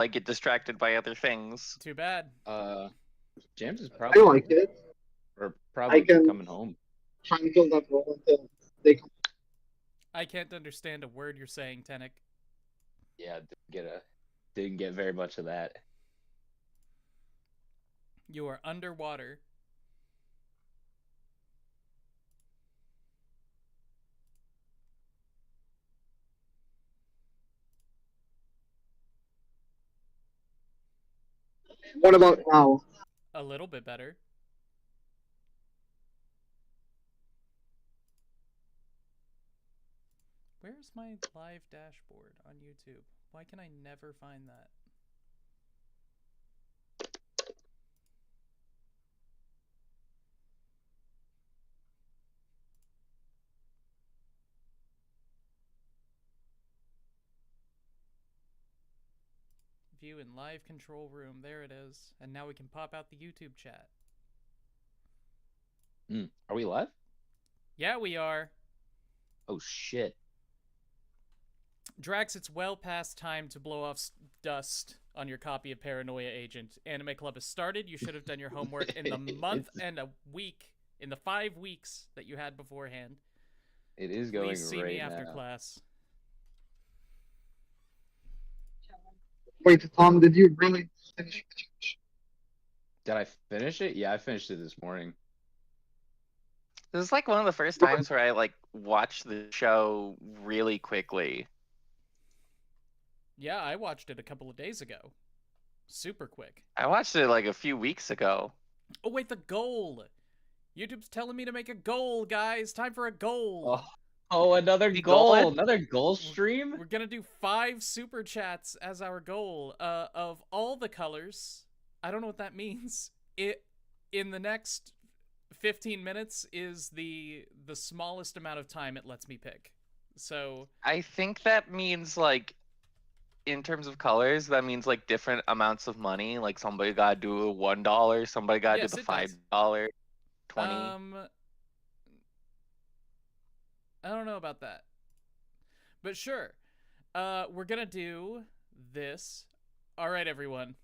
like get distracted by other things. Too bad. James is I probably like it. or probably I can- coming home. Try and fill that role until they come. I can't understand a word you're saying, Tenek. Yeah, didn't get very much of that. You are underwater. What about now? A little bit better. Where's my live dashboard on YouTube? Why can I never find that? View in live control room. There it is. And now we can pop out the YouTube chat. Are we live? Yeah, we are. Oh shit. Drax, it's well past time to blow off dust on your copy of Paranoia Agent. Anime Club has started. You should have done your homework in the month and a week, in the 5 weeks that you had beforehand. It is going Please see right me after now. class. Wait, Tom, did you really finish? Did I finish it? Yeah, I finished it this morning. This is like one of the first times where I like watched the show really quickly. Yeah, I watched it a couple of days ago. Super quick. I watched it like a few weeks ago. Oh, wait, the goal! YouTube's telling me to make a goal, guys! Time for a goal! Oh, another The goal! goal? Another goal stream? We're gonna do 5 super chats as our goal, of all the colors. I don't know what that means. In the next 15 minutes is the smallest amount of time it lets me pick. So I think that means like, in terms of colors, that means like different amounts of money. Like somebody gotta do a $1, somebody gotta Yes, do the it does. $5, 20. I don't know about that. But sure. We're gonna do this. Alright, everyone.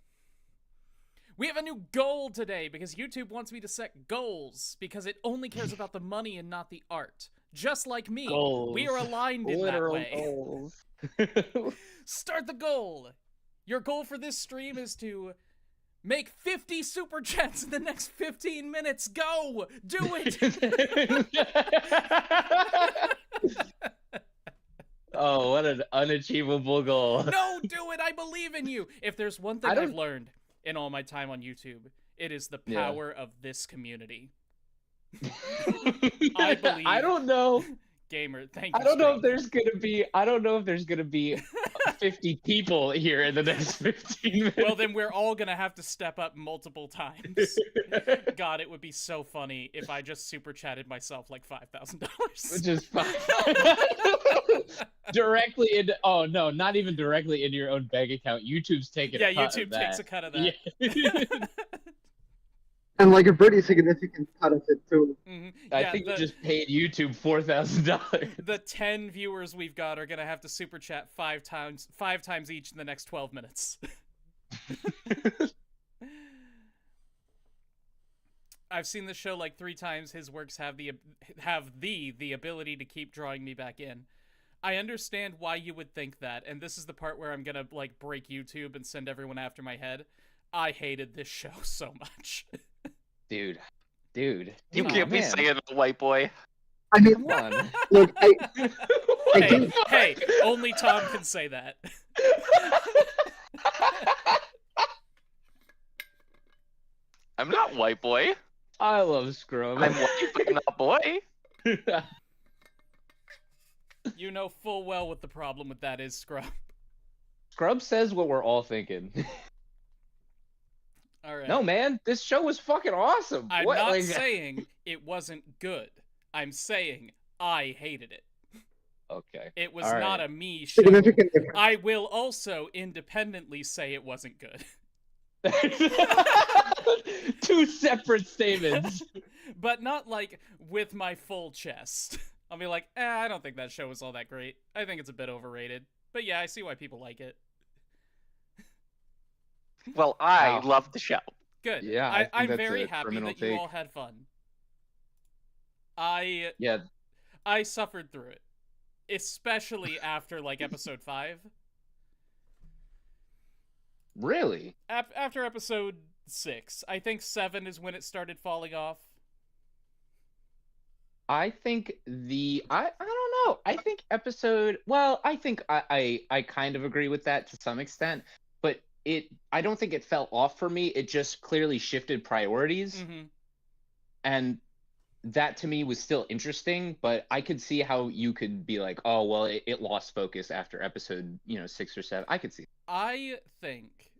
We have a new goal today because YouTube wants me to set goals because it only cares about the money and not the art. Just like me. Goals. We are aligned in Literal that way. goals. Start the goal. Your goal for this stream is to make 50 super chats in the next 15 minutes. Go! Do it! Oh, what an unachievable goal. No, do it! I believe in you! If there's one thing I've learned in all my time on YouTube, it is the power of this community. I believe. I don't know. Gamer, thank you. I don't know if there's gonna be 50 people here in the next 15 minutes. Well, then we're all gonna have to step up multiple times. God, it would be so funny if I just super chatted myself like $5,000. Which is fine. Directly into, oh no, not even directly into your own bank account. YouTube's taking a cut YouTube of that. takes a cut of that. Yeah. And like a pretty significant cut of it too. Mm-hmm. I think you just paid YouTube $4,000. The 10 viewers we've got are gonna have to super chat 5 times each in the next 12 minutes. I've seen the show like 3 times. His works have the ability to keep drawing me back in. I understand why you would think that, and this is the part where I'm gonna like break YouTube and send everyone after my head. I hated this show so much. Dude. You can't be saying that, white boy. I mean, Come on. look, Hey, only Tom can say that. I'm not white boy. I love Scrum. I'm white, but not boy. You know full well what the problem with that is, Scrub. Scrub says what we're all thinking. All right. No, man, this show was fucking awesome. I'm not saying it wasn't good. I'm saying I hated it. Okay. It was All not right. a me show. significant difference. I will also independently say it wasn't good. 2 separate statements. But not like with my full chest. I'll be like, I don't think that show was all that great. I think it's a bit overrated. But yeah, I see why people like it. Well, I Wow. love the show. Good. Yeah, I think I'm that's very a happy criminal that you take. all had fun. I Yeah, suffered through it, especially after like episode 5. really. After episode 6, I think 7 is when it started falling off. I think I don't know. I think I think I kind of agree with that to some extent, but I don't think it fell off for me. It just clearly shifted priorities, Mm-hmm. and that to me was still interesting, but I could see how you could be like, oh well, it lost focus after episode 6 or 7. I could see. I think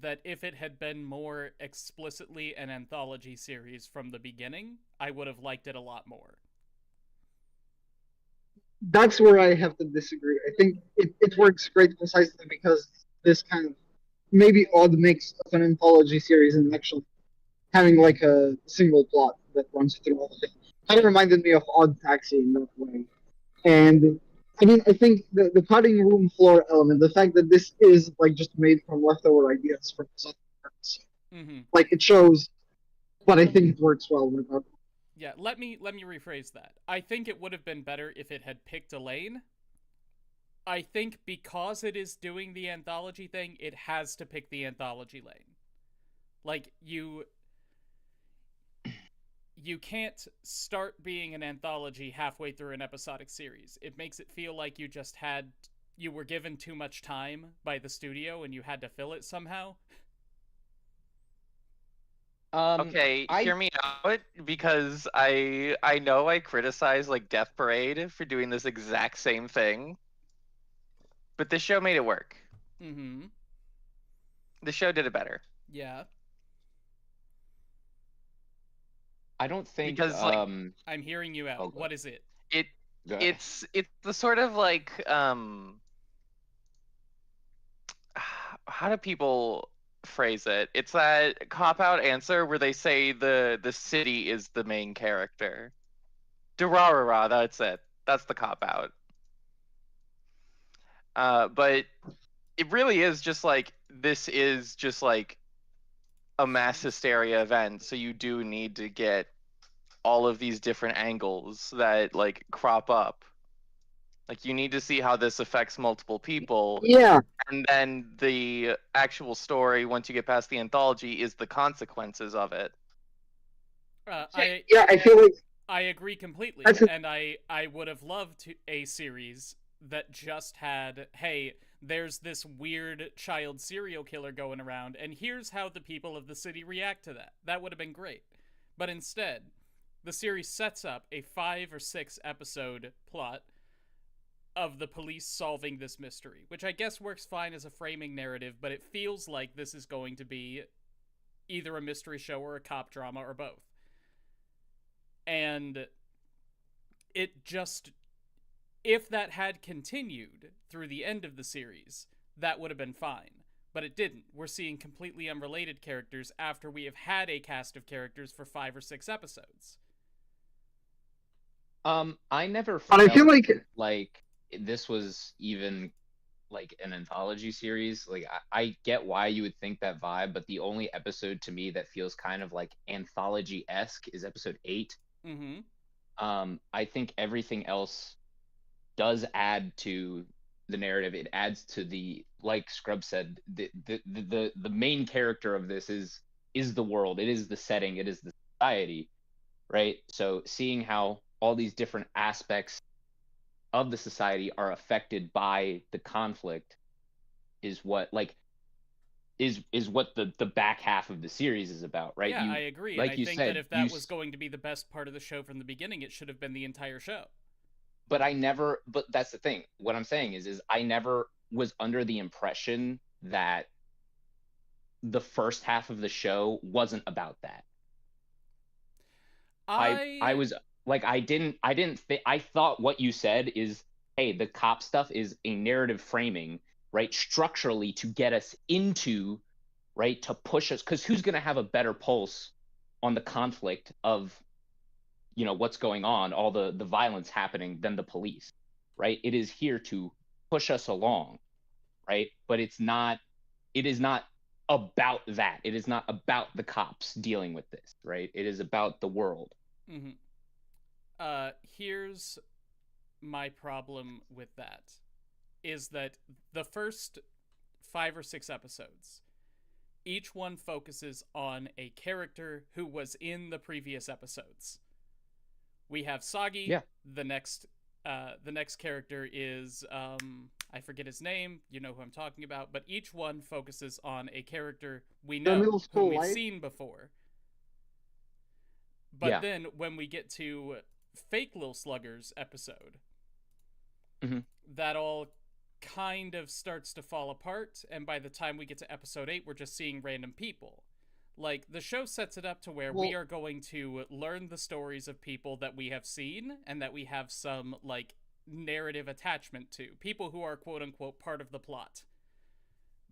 that if it had been more explicitly an anthology series from the beginning, I would have liked it a lot more. That's where I have to disagree. I think it works great precisely because this kind of maybe odd mix of an anthology series and actually having like a single plot that runs through all of it kind of reminded me of Odd Taxi in that way. And I mean, I think the cutting room floor element, the fact that this is like just made from leftover ideas from some parts, Mm-hmm. like it shows, but I think it works well with that. Yeah, let me rephrase that. I think it would have been better if it had picked a lane. I think because it is doing the anthology thing, it has to pick the anthology lane. Like you can't start being an anthology halfway through an episodic series. It makes it feel like you were given too much time by the studio and you had to fill it somehow. Okay, hear me out, because I know I criticize like Death Parade for doing this exact same thing, but this show made it work. Mm-hmm. The show did it better. Yeah. I don't think Because, like, I'm hearing you out. Okay. What is it? Go ahead. it's the sort of like how do people phrase it? It's that cop out answer where they say the city is the main character. Durarara, that's it. That's the cop out. But it really is just like, this is just like a mass hysteria event, so you do need to get all of these different angles that like crop up. Like, you need to see how this affects multiple people, Yeah, and then the actual story, once you get past the anthology, is the consequences of it. yeah, I feel like I agree completely, that's a, and I would have loved a series that just had, hey, there's this weird child serial killer going around, and here's how the people of the city react to that. That would have been great. But instead, the series sets up a 5 or 6 episode plot of the police solving this mystery, which I guess works fine as a framing narrative, but it feels like this is going to be either a mystery show or a cop drama or both. And it just, if that had continued through the end of the series, that would have been fine. But it didn't. We're seeing completely unrelated characters after we have had a cast of characters for 5 or 6 episodes. I never but I felt feel like this was even like an anthology series. Like I get why you would think that vibe, but the only episode to me that feels kind of like anthology-esque is episode 8. Mm-hmm. I think everything else does add to the narrative. It adds to the, like Scrub said, the main character of this is the world. It is the setting. It is the society, right? So seeing how all these different aspects of the society are affected by the conflict is what is what the back half of the series is about, right? Yeah, I agree. Like and I you think said, that if that was going to be the best part of the show from the beginning, it should have been the entire show. but that's the thing. What I'm saying is I never was under the impression that the first half of the show wasn't about that. I was like, I thought what you said is, hey, the cop stuff is a narrative framing, right? Structurally to get us into, right? To push us, because who's going to have a better pulse on the conflict of, what's going on, all the violence happening, than the police, right? It is here to push us along, right? But it is not about that. It is not about the cops dealing with this, right? It is about the world. Here's my problem with that, is that the first 5 or 6 episodes, each one focuses on a character who was in the previous episodes. We have Sagi. Yeah. The next character is I forget his name. You know who I'm talking about. But each one focuses on a character we know, who we've seen before. But then when we get to Fake Lil Slugger's episode, that all kind of starts to fall apart, and by the time we get to episode 8, we're just seeing random people. Like, the show sets it up to where we are going to learn the stories of people that we have seen and that we have some, like, narrative attachment to. People who are quote-unquote part of the plot.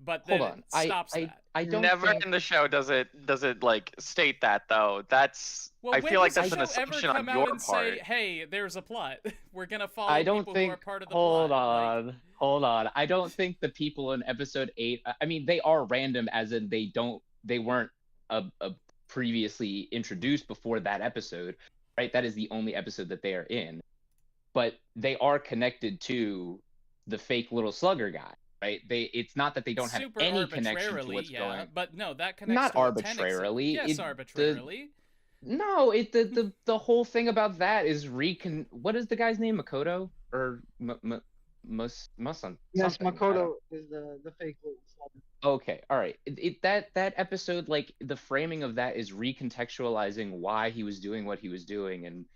But then it stops that. I don't Never think... in the show does it like state that, though. That's I feel like that's an assumption on your part. Say, hey, there's a plot. We're gonna follow people who are part of the plot. Like... Hold on. I don't think the people in episode 8. I mean, they are random, as in they weren't previously introduced before that episode, right? That is the only episode that they are in. But they are connected to the fake little slugger guy. Right? It's not that they don't have any connection to what's going on. But no, that connects not to arbitrarily. Yes, arbitrarily. The whole thing about that is what is the guy's name? Makoto or Musan? Yes, Makoto is the fake little slugger. Okay, all right. That episode, like, the framing of that is recontextualizing why he was doing what he was doing and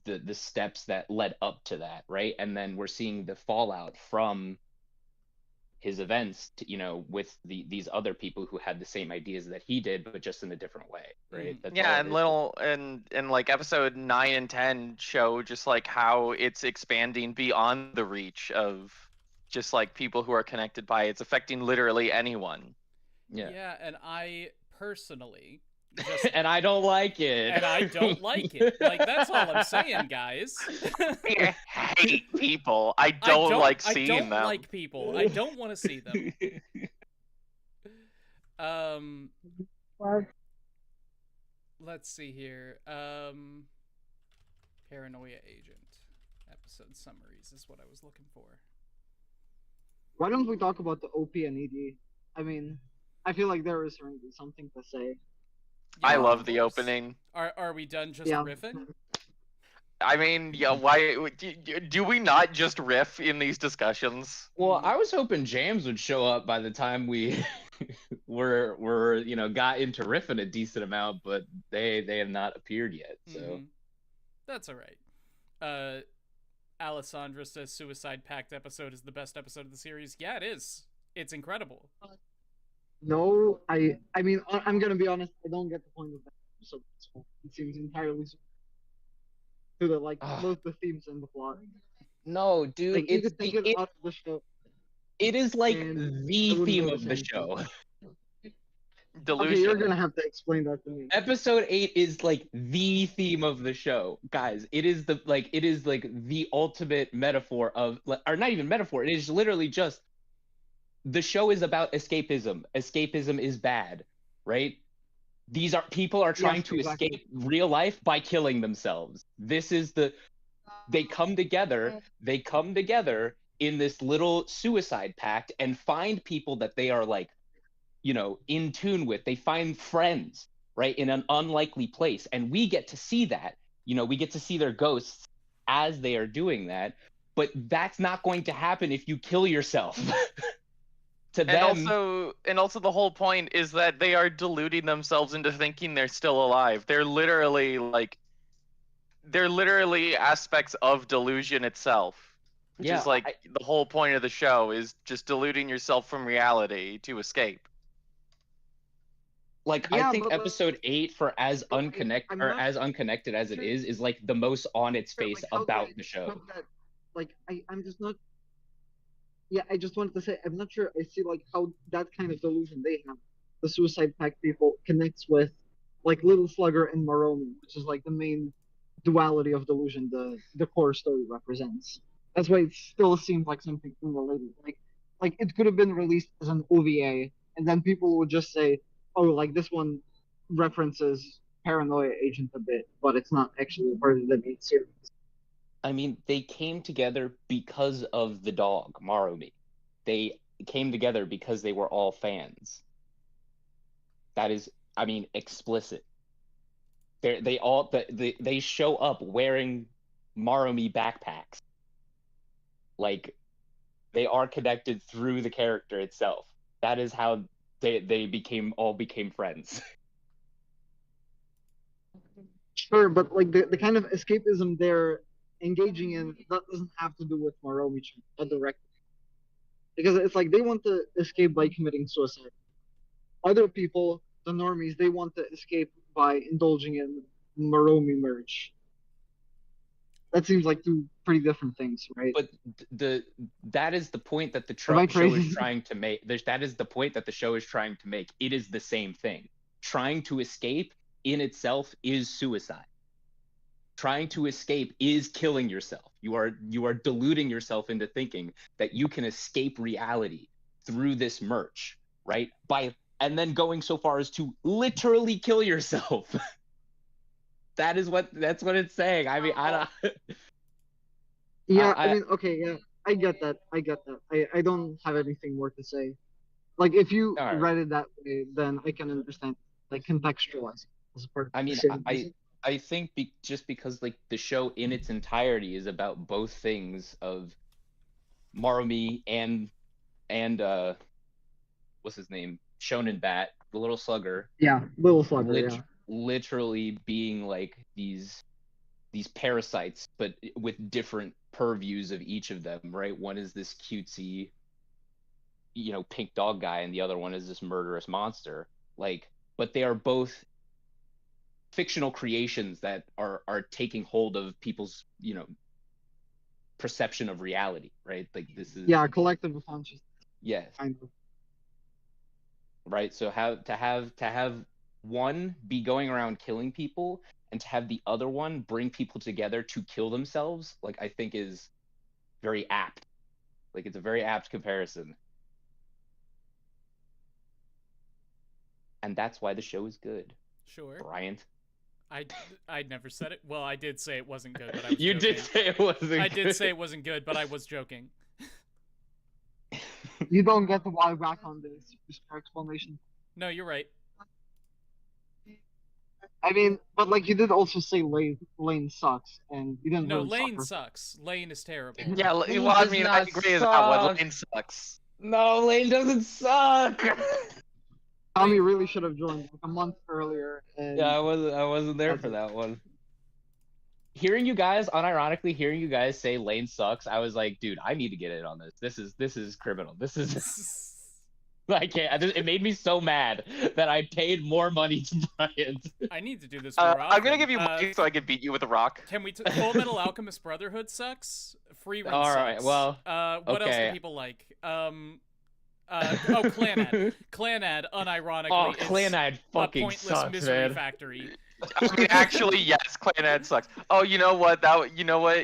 the steps that led up to that, right? And then we're seeing the fallout from his events, with these other people who had the same ideas that he did, but just in a different way, right? And like episode 9 and 10 show just like how it's expanding beyond the reach of just like people who are connected by it. It's affecting literally anyone. Yeah, and I personally and I don't like it. And I don't like it. Like, that's all I'm saying, guys. I hate people. I don't like seeing them. I don't like people. I don't want to see them. Let's see here. Paranoia Agent. Episode summaries is what I was looking for. Why don't we talk about the OP and ED? I mean, I feel like there is something to say. Yeah, I love the opening. Are we done just riffing? I mean, yeah, why do we not just riff in these discussions? Well, I was hoping James would show up by the time we were got into riffing a decent amount, but they have not appeared yet. So that's all right. Alessandra says Suicide Pact episode is the best episode of the series. Yeah, it is. It's incredible. No, I mean, I'm gonna be honest. I don't get the point of that episode. It seems entirely to the both the themes and the plot. No, dude, like, it's it out of the show. It is like the theme of the show. Delusion. Okay, you're gonna have to explain that to me. Episode 8 is like the theme of the show, guys. It is the ultimate metaphor of, or not even metaphor. It is literally just. The show is about escapism. Escapism is bad, right? People are trying to escape real life by killing themselves. This is they come together in this little suicide pact and find people that they are in tune with. They find friends, right, in an unlikely place. And we get to see that, we get to see their ghosts as they are doing that. But that's not going to happen if you kill yourself. To them. And also the whole point is that they are deluding themselves into thinking they're still alive. They're literally aspects of delusion itself, which is the whole point of the show is just deluding yourself from reality to escape. I think episode 8 for as unconnected as it is like the most on its face about the show. I'm just not. Yeah, I just wanted to say, I'm not sure I see how that kind of delusion they have, the Suicide Pact people, connects with Little Slugger and Moroni, which is the main duality of delusion the core story represents. That's why it still seems like something unrelated. It could have been released as an OVA and then people would just say, "Oh, like this one references Paranoia Agent a bit, but it's not actually part of the main series." I mean, they came together because of the dog, Marumi. They came together because they were all fans. That is, I mean, explicit. They show up wearing Marumi backpacks. Like, they are connected through the character itself. That is how they became friends. Sure, but like the kind of escapism they're engaging in that doesn't have to do with Moromi-chan directly. Because it's like they want to escape by committing suicide. Other people, the normies, they want to escape by indulging in Moromi merch. That seems like two pretty different things, right? But that is the point that the Am I show is crazy? trying to make. That is the point that the show is trying to make. It is the same thing. Trying to escape in itself is suicide. Trying to escape is killing yourself. You are deluding yourself into thinking that you can escape reality through this merch, right? And then going so far as to literally kill yourself. That's what it's saying. I mean, I don't. Yeah, I mean, okay, yeah, I get that. I don't have anything more to say. Like, if you All right. read it that way, then I can understand, like, contextualizing as a part of I mean, the series. I think just because like the show in its entirety is about both things of Marumi and what's his name, Shonen Bat, the little slugger. Yeah, Little Slugger, yeah. Literally being like these parasites, but with different purviews of each of them, right? One is this cutesy, pink dog guy, and the other one is this murderous monster. Like, but they are both fictional creations that are taking hold of people's, perception of reality, right? Like this is collective consciousness. Yes. Kind of. Right. So to have one be going around killing people and to have the other one bring people together to kill themselves, like I think is very apt. Like it's a very apt comparison. And that's why the show is good. Sure. Bryant. I never said it. Well, I did say it wasn't good, but I was You joking. did say it wasn't good. I did say it wasn't good, but I was joking. You don't get the why back on this explanation. No, you're right. I mean, but like you did also say Lane sucks, and you didn't. No, really Lane suffer. sucks. Lane is terrible. Yeah, well, Lane I does mean, I not agree with that one. suck. Lane sucks. No, Lane doesn't suck. Tommy really should have joined like a month earlier. And Yeah, I wasn't there for that one. Unironically hearing you guys say Lane sucks, I was like, dude, I need to get in on this. This is criminal. This is I can't. It made me so mad that I paid more money to Bryant. I need to do this more often. I'm gonna give you money so I can beat you with a rock. Can we? Full Metal Alchemist Brotherhood sucks. Free Run All sucks. right, well, what else okay. do people like? Clanad. Clanad, unironically, Oh, Clanad fucking a pointless sucks, misery man. factory. I mean, actually, yes, Clanad sucks. Oh, you know what?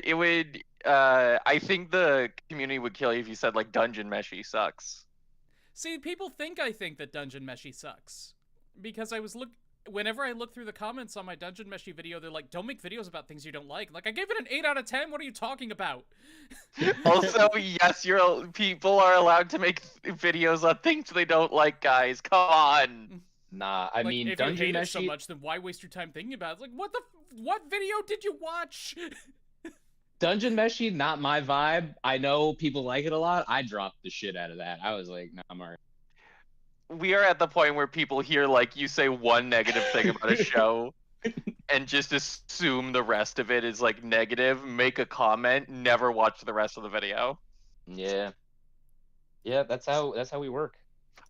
It would. I think the community would kill you if you said like Dungeon Meshi sucks. See, people think I think that Dungeon Meshi sucks because whenever I look through the comments on my Dungeon Meshi video, they're like, "Don't make videos about things you don't like." Like, I gave it an 8 out of 10. What are you talking about? Also, yes, people are allowed to make videos on things they don't like, guys. Come on. Nah, I mean, if Dungeon you hate Meshi. it so much, then why waste your time thinking about it? It's like, what video did you watch? Dungeon Meshi, not my vibe. I know people like it a lot. I dropped the shit out of that. I was like, nah, I'm alright. We are at the point where people hear like you say one negative thing about a show and just assume the rest of it is like negative, make a comment, never watch the rest of the video. Yeah. Yeah, that's how we work.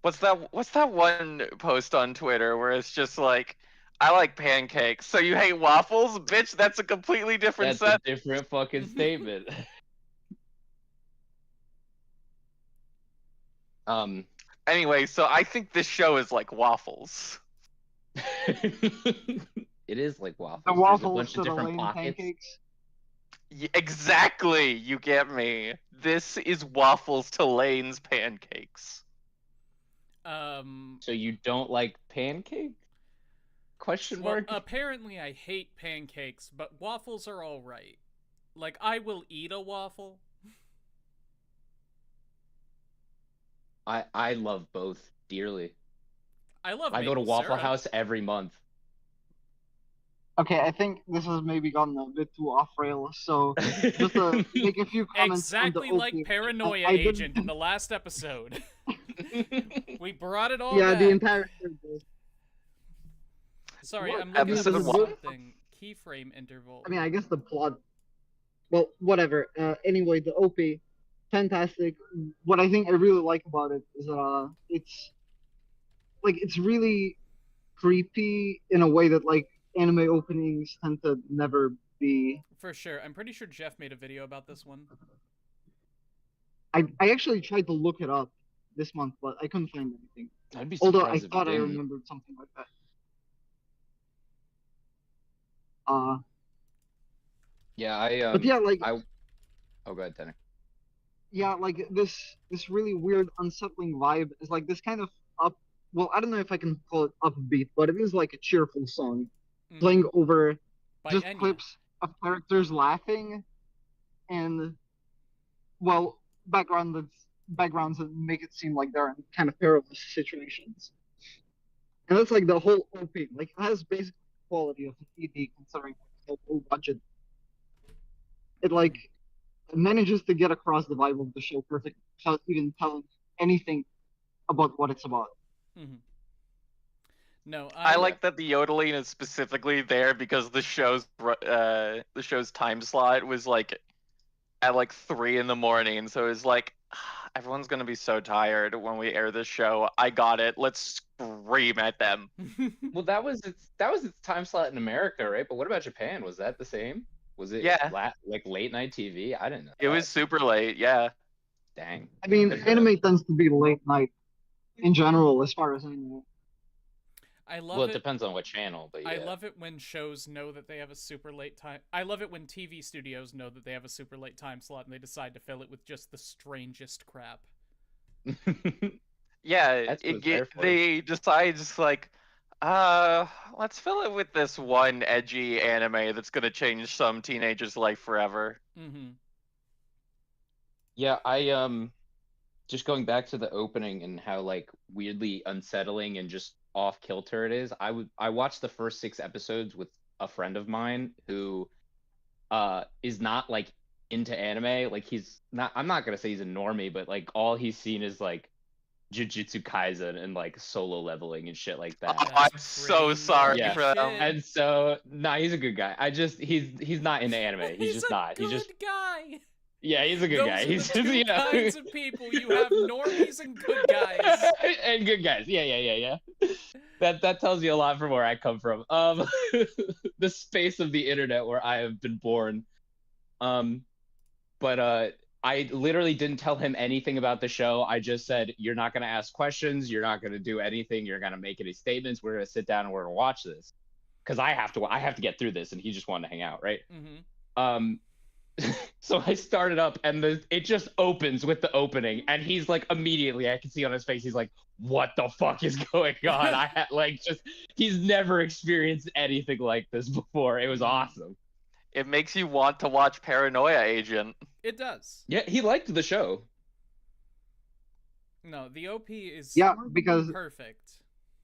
What's that one post on Twitter where it's just like, I like pancakes, so you hate waffles? Bitch, that's a completely different That's set. a different fucking statement. Anyway, so I think this show is like waffles. It is like waffles. the There's a waffles bunch to of the different Lane pockets. pancakes. Exactly, you get me. This is waffles to Lane's pancakes. So you don't like pancake? Question Well, mark. apparently I hate pancakes, but waffles are all right. Like, I will eat a waffle. I love both dearly. I love I go to maple Waffle syrup. House every month. Okay, I think this has maybe gotten a bit too off rails. So just to make a few comments Exactly on the like OP. Paranoia I didn't- Agent in the last episode. We brought it all Yeah, back. the entire series. Sorry, What I'm looking episode at was- something. Keyframe interval. I mean, I guess the plot. Well, whatever. Anyway, the OP, fantastic. What I think I really like about it is it's really creepy in a way that like anime openings tend to never be. For sure. I'm pretty sure Jeff made a video about this one. I actually tried to look it up this month, but I couldn't find anything. I'd be Although I surprised if thought you I didn't. remembered something like that. Yeah, I But yeah, like oh, go ahead, Tanner. yeah, like this really weird, unsettling vibe is like this kind of up. Well, I don't know if I can call it upbeat, but it is like a cheerful song Mhm. playing over By just Enya. clips of characters laughing, and well, backgrounds that make it seem like they're in kind of perilous situations. And that's like the whole OP. Like it has basically the quality of an ED considering the low budget. It like manages to get across the vibe of the show perfectly without even telling anything about what it's about. Mhm. No, I like that the yodeling is specifically there because the show's time slot was like at like 3 a.m, so it's like everyone's gonna be so tired when we air this show. I got it. Let's scream at them. Well, that was its time slot in America, right? But what about Japan? Was that the same? Was it Yeah. like late night TV? I didn't know. It was super late, yeah. Dang. I mean, Good for them. anime tends to be late night in general, as far as I know. I love Well, it it. depends on what channel, but yeah. I love it when shows know that they have a super late time. I love it when TV studios know that they have a super late time slot and they decide to fill it with just the strangest crap. Yeah, That's what it it's there for. they decide just like, let's fill it with this one edgy anime that's gonna change some teenager's life forever. Mm-hmm. Yeah, I just going back to the opening and how like weirdly unsettling and just off kilter it is. I watched the first 6 episodes with a friend of mine who is not like into anime. Like he's not, I'm not gonna say he's a normie, but like all he's seen is like Jujutsu Kaisen and like solo leveling and shit like that. Oh, That's I'm so pretty sorry Yeah. for them. shit. And so, nah, he's a good guy. He's not into anime. He's just a not. good He's just, guy. yeah, he's a good Those guy. are He's the just, two you know, kinds of people. You have normies and good guys. and good guys. Yeah. That tells you a lot from where I come from. The space of the internet where I have been born. But I literally didn't tell him anything about the show. I just said, you're not gonna ask questions. You're not gonna do anything. You're gonna make any statements. We're gonna sit down and we're gonna watch this. Because I have to get through this, and he just wanted to hang out, right? Mm-hmm. So I started up, and it just opens with the opening, and he's like, immediately, I can see on his face, he's like, what the fuck is going on? I had like he's never experienced anything like this before. It was awesome. It makes you want to watch Paranoia Agent. It does. Yeah, he liked the show. No, the OP is Yeah, because perfect.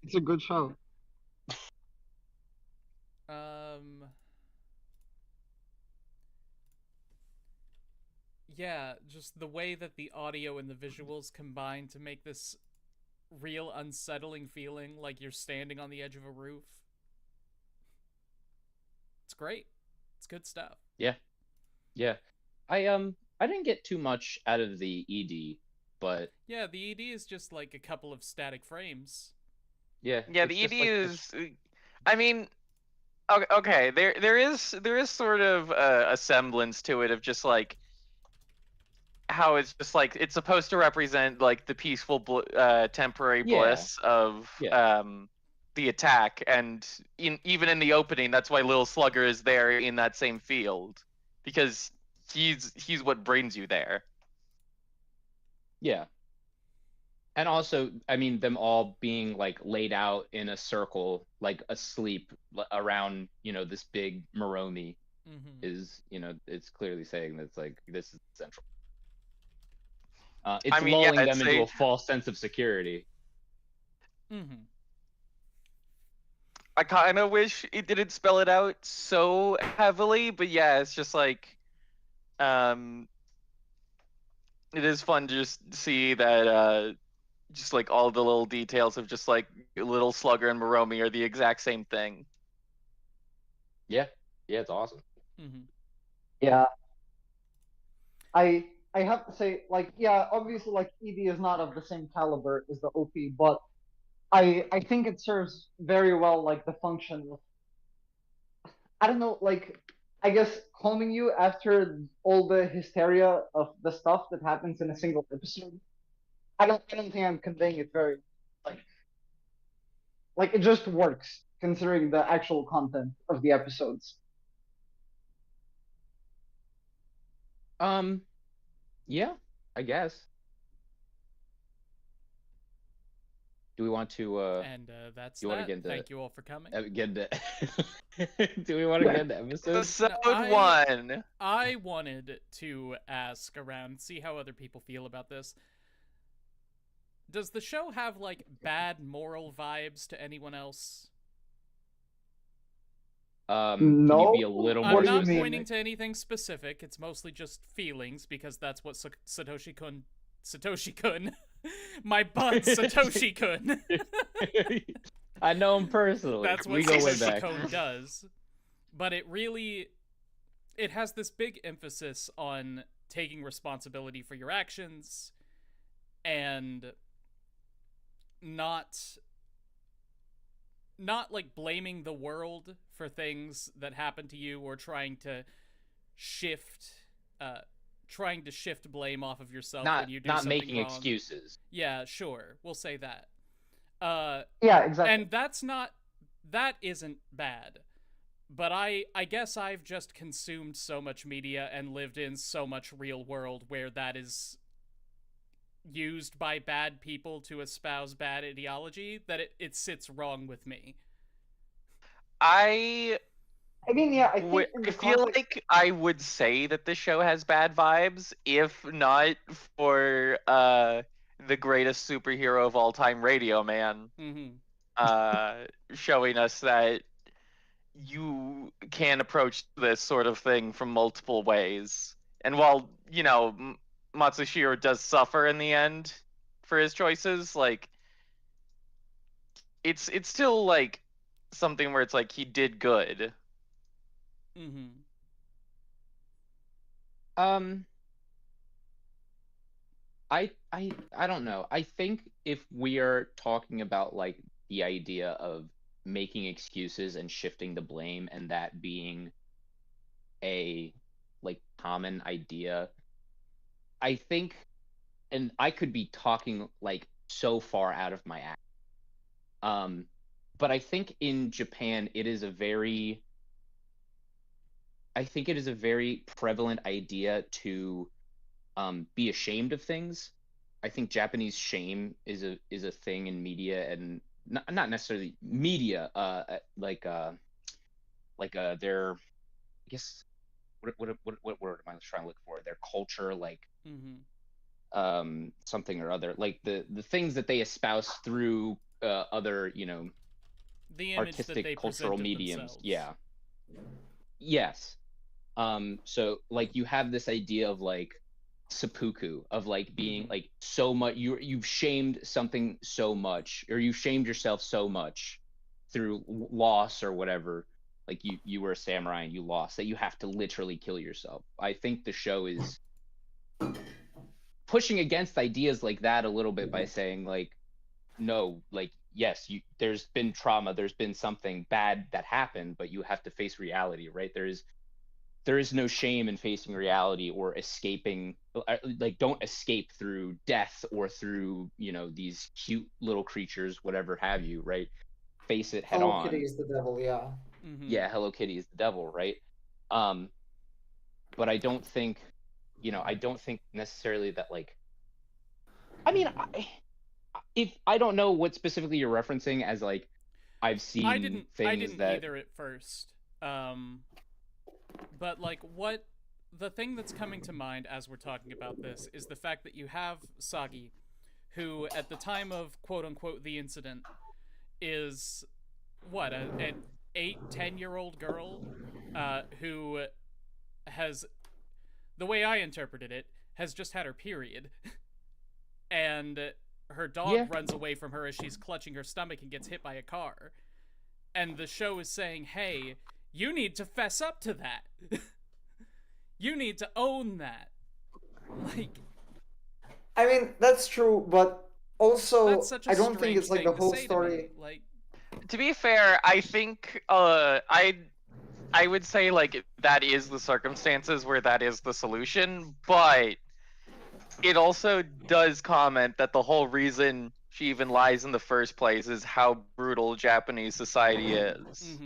it's a good show. Yeah, just the way that the audio and the visuals combine to make this real unsettling feeling like you're standing on the edge of a roof. It's great. It's good stuff. Yeah. I didn't get too much out of the ED, but Yeah, the ED is just like a couple of static frames. yeah. Yeah, it's the ED just like is. I mean, okay, there is sort of a semblance to it of just like how it's just like it's supposed to represent like the peaceful temporary Yeah. bliss of the attack, and even in the opening, that's why Lil Slugger is there in that same field, because he's what brings you there. Yeah. And also, I mean, them all being like laid out in a circle, like asleep around, this big Moromi Mm-hmm. is, it's clearly saying that's like this is central. I It's mean, yeah, lulling them into a false sense of security. Mm-hmm. I kind of wish it didn't spell it out so heavily, but yeah, it's just like, it is fun to just see that, just like all the little details of just like Little Slugger and Moromi are the exact same thing. Yeah, it's awesome. Mm-hmm. Yeah. I have to say, like, yeah, obviously, like, ED is not of the same caliber as the OP, but I think it serves very well, like, the function of, I don't know, like, I guess calming you after all the hysteria of the stuff that happens in a single episode. I don't think I'm conveying it very, like, it just works considering the actual content of the episodes. Yeah, I guess. Do we want to And that's you want to that. get into Thank you all for coming. get into do we want to get into episodes? Episode 1. I wanted to ask around, see how other people feel about this. Does the show have like bad moral vibes to anyone else? Can you be a little more I'm not specific? pointing to anything specific. It's mostly just feelings because that's what Satoshi-kun, my butt, Satoshi-kun. I know him personally. That's what we go way back. Satoshi-kun does. But it has this big emphasis on taking responsibility for your actions and not like blaming the world for things that happen to you or trying to shift blame off of yourself when you do not something making wrong. excuses. Yeah, sure. We'll say that. Yeah, exactly. And that isn't bad. But I guess I've just consumed so much media and lived in so much real world where that is used by bad people to espouse bad ideology that it sits wrong with me. I mean, yeah, I feel like I would say that the show has bad vibes if not for the greatest superhero of all time, Radio Man, showing us that you can approach this sort of thing from multiple ways. And while, Matsushiro does suffer in the end for his choices, like, it's still like something where it's like he did good. I don't know. I think if we are talking about like the idea of making excuses and shifting the blame and that being a like common idea, I think, and I could be talking like so far out of my act. But I think in Japan it is a very prevalent idea to be ashamed of things. I think Japanese shame is a thing in media, and not necessarily media. Their, I guess, what word am I trying to look for? Their culture, like something or other, like the things that they espouse through other the artistic cultural mediums. Yeah. Yes. So like you have this idea of like seppuku, of like being like so much you've shamed something so much, or you've shamed yourself so much through loss or whatever, like you were a samurai and you lost, that you have to literally kill yourself. I think the show is pushing against ideas like that a little bit by saying like, no, like, yes, there's been trauma, there's been something bad that happened, but you have to face reality, right? There is no shame in facing reality or escaping, like, don't escape through death or through, these cute little creatures, whatever have you, right? Face it head on. Hello Kitty is the devil, yeah. Yeah, Hello Kitty is the devil, right? But I don't think necessarily that, like, I mean, if I don't know what specifically you're referencing as like I've seen I didn't things that either at first. But like what the thing that's coming to mind as we're talking about this is the fact that you have Sagi, who at the time of quote unquote the incident is what an 8-10-year-old girl who has, the way I interpreted it, has just had her period and her dog runs away from her as she's clutching her stomach and gets hit by a car, and the show is saying, hey, you need to fess up to that. You need to own that. Like, I mean, that's true, but also that's such a I don't think strange it's like the thing to whole say to story. me. Like, To be fair, I think I would say like that is the circumstances where that is the solution, but it also does comment that the whole reason she even lies in the first place is how brutal Japanese society is.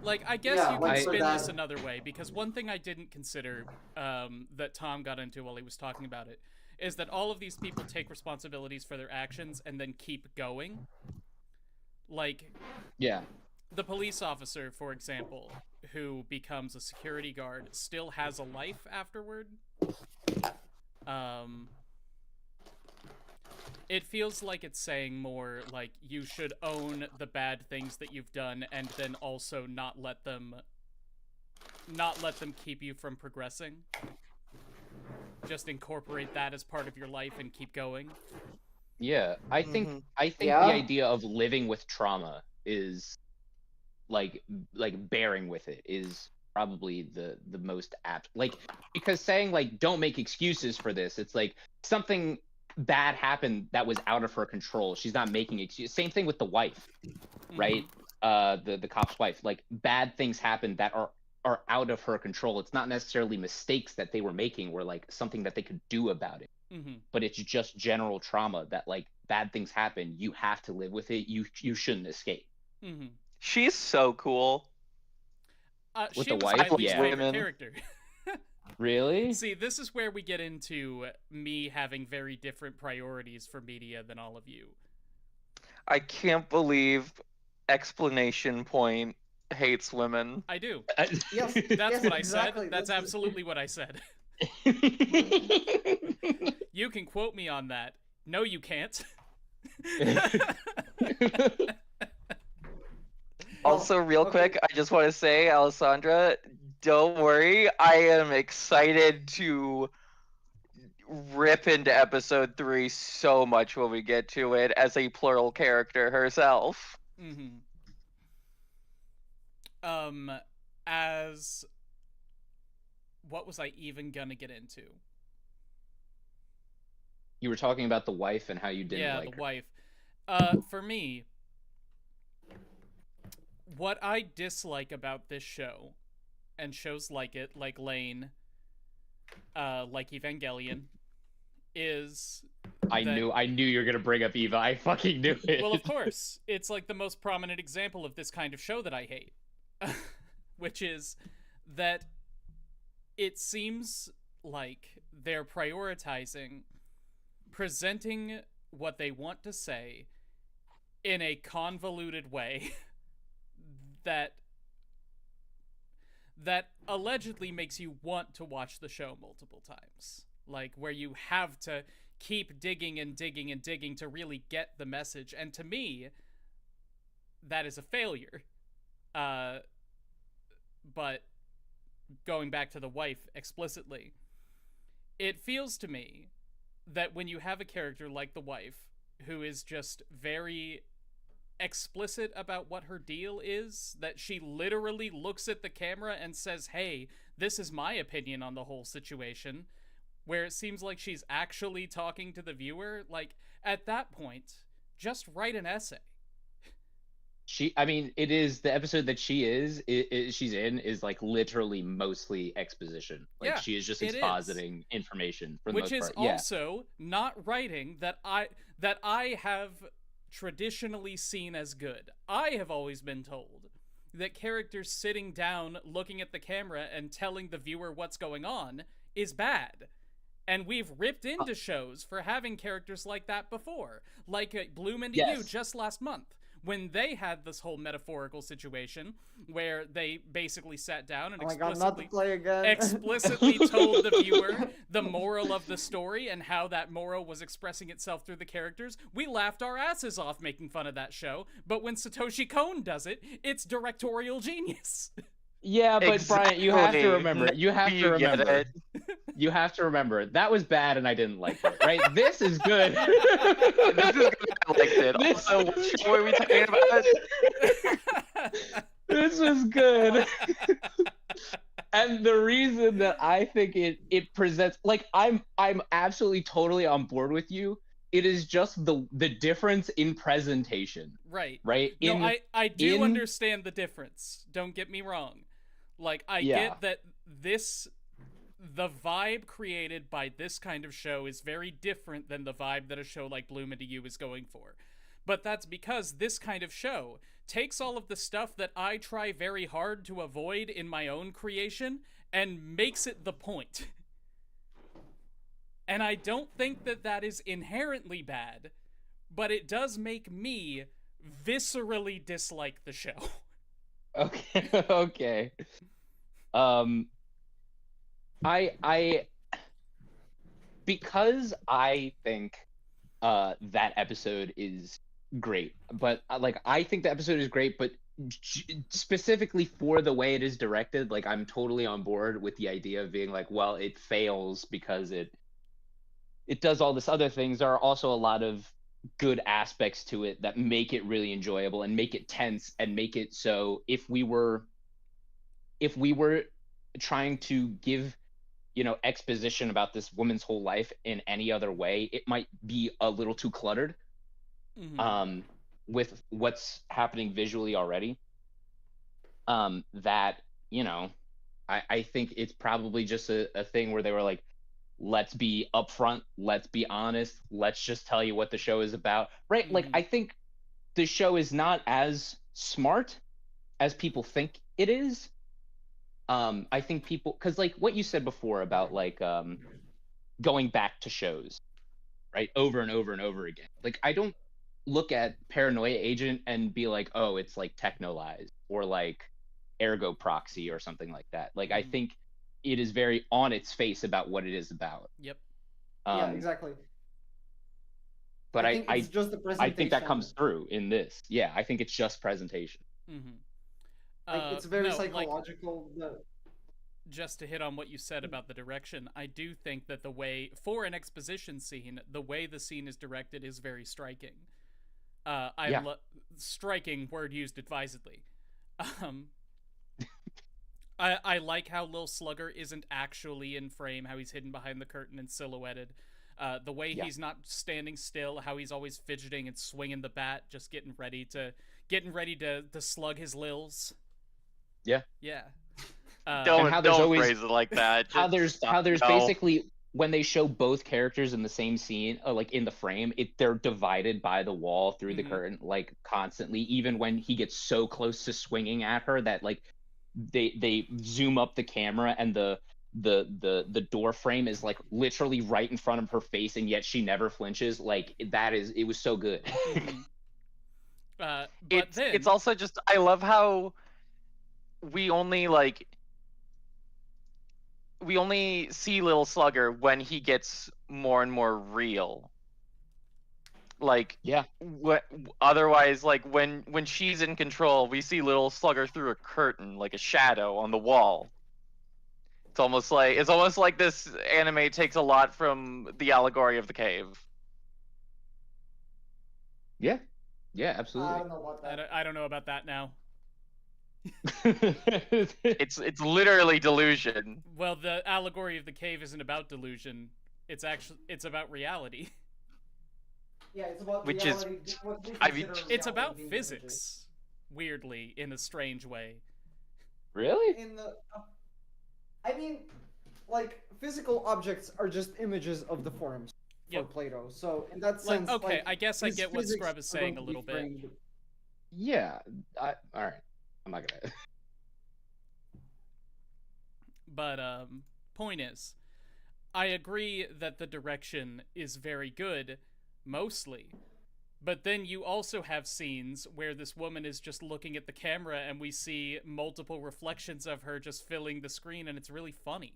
like, I guess Yeah, you like can for spin that- this another way, because one thing I didn't consider that Tom got into while he was talking about it is that all of these people take responsibilities for their actions and then keep going. Like, yeah. the police officer, for example, who becomes a security guard, still has a life afterward. It feels like it's saying more like you should own the bad things that you've done and then also not let them keep you from progressing. Just incorporate that as part of your life and keep going. Yeah, I think Yeah. the idea of living with trauma is like bearing with it is probably the most apt, like, because saying like don't make excuses for this, it's like something bad happened that was out of her control. She's not making excuses. Same thing with the wife, right? The cop's wife. Like, bad things happen that are out of her control. It's not necessarily mistakes that they were making, or like something that they could do about it. But it's just general trauma that, like, bad things happen. You have to live with it. You shouldn't escape. She's so cool. With She the was wife? my least Yeah. favorite Women. character. Really? See, this is where we get into me having very different priorities for media than all of you. I can't believe Explanation Point hates women. I do. Yes, That's yes, what I exactly. said. That's absolutely what I said. You can quote me on that. No, you can't. Also, real okay. quick, I just want to say, Alessandra, don't worry. I am excited to rip into episode 3 so much when we get to it as a plural character herself. As what was I even gonna get into? You were talking about the wife and how you didn't like the her. wife. For me, what I dislike about this show, and shows like it, like Lane, like Evangelion, is I knew you were gonna bring up Eva. I fucking knew it. well, of course, it's like the most prominent example of this kind of show that I hate, which is that it seems like they're prioritizing presenting what they want to say in a convoluted way that allegedly makes you want to watch the show multiple times. Like, where you have to keep digging and digging and digging to really get the message. And to me, that is a failure. But going back to the wife explicitly, it feels to me that when you have a character like the wife, who is just very explicit about what her deal is, that she literally looks at the camera and says, hey, this is my opinion on the whole situation, where it seems like she's actually talking to the viewer, like, at that point, just write an essay. It is the episode that she's in is like literally mostly exposition. Like, Yeah, she is just it is. expositing information for the Which most is part. Yeah. also not writing that I have traditionally seen as good. I have always been told that characters sitting down, looking at the camera, and telling the viewer what's going on is bad. And we've ripped into shows for having characters like that before. Like Bloom Into You just last month, when they had this whole metaphorical situation where they basically sat down and explicitly told the viewer the moral of the story and how that moral was expressing itself through the characters. We laughed our asses off making fun of that show, but when Satoshi Kon does it, it's directorial genius. Yeah, but Brian, you have to remember. You have to remember. It. You have to remember. That was bad, and I didn't like it. Right? This is good. This is good. I liked it. Also, what show were we talking about? This was good. And the reason that I think it presents, like, I'm absolutely totally on board with you. It is just the difference in presentation. Right. Right? No, I do understand the difference. Don't get me wrong. Like, I get that the vibe created by this kind of show is very different than the vibe that a show like Bloom Into You is going for. But that's because this kind of show takes all of the stuff that I try very hard to avoid in my own creation and makes it the point. And I don't think that that is inherently bad, but it does make me viscerally dislike the show. Okay. I because I think that episode is great, but like I think the episode is great, but specifically for the way it is directed, like I'm totally on board with the idea of being like, well, it fails because it does all this other things. There are also a lot of good aspects to it that make it really enjoyable and make it tense and make it so if we were trying to give, you know, exposition about this woman's whole life in any other way, it might be a little too cluttered with what's happening visually already. That, you know, I think it's probably just a thing where they were like, let's be upfront, let's be honest, let's just tell you what the show is about, right? Like, I think the show is not as smart as people think it is. I think people, because like what you said before about like going back to shows, right, over and over and over again. Like, I don't look at Paranoia Agent and be like, oh, it's like Technolize or like Ergo Proxy or something like that. Like, I think it is very on its face about what it is about. Yep. Yeah, exactly. But I think it's just the presentation. I think that comes through in this. Yeah, I think it's just presentation. Like, it's very psychological. Like, just to hit on what you said about the direction, I do think that the way, for an exposition scene, the way the scene is directed is very striking. Striking, word used advisedly. I like how Lil Slugger isn't actually in frame, how he's hidden behind the curtain and silhouetted. The way he's not standing still, how he's always fidgeting and swinging the bat, just getting ready to slug his lils. Yeah. Yeah. Don't phrase it like that. How there's basically, when they show both characters in the same scene, like in the frame, they're divided by the wall through the curtain, like constantly. Even when he gets so close to swinging at her that like they zoom up the camera and the door frame is like literally right in front of her face, and yet she never flinches. Like, it was so good. But it's also just, I love how we only see Little Slugger when he gets more and more real. Like, otherwise, like when she's in control, we see Little Slugger through a curtain, like a shadow on the wall. It's almost like this anime takes a lot from the allegory of the cave. Yeah, absolutely. I don't know about that. I don't know about that now. It's literally delusion. Well, the allegory of the cave isn't about delusion. It's about reality. Yeah, it's about Which reality. It's about physics, weirdly, in a strange way. Really? I mean, like, physical objects are just images of the forms for Plato. So in that sense, okay, I guess I get what Scrub is saying a little bit. Yeah. All right. I'm not gonna. But point is, I agree that the direction is very good, mostly. But then you also have scenes where this woman is just looking at the camera and we see multiple reflections of her just filling the screen, and it's really funny.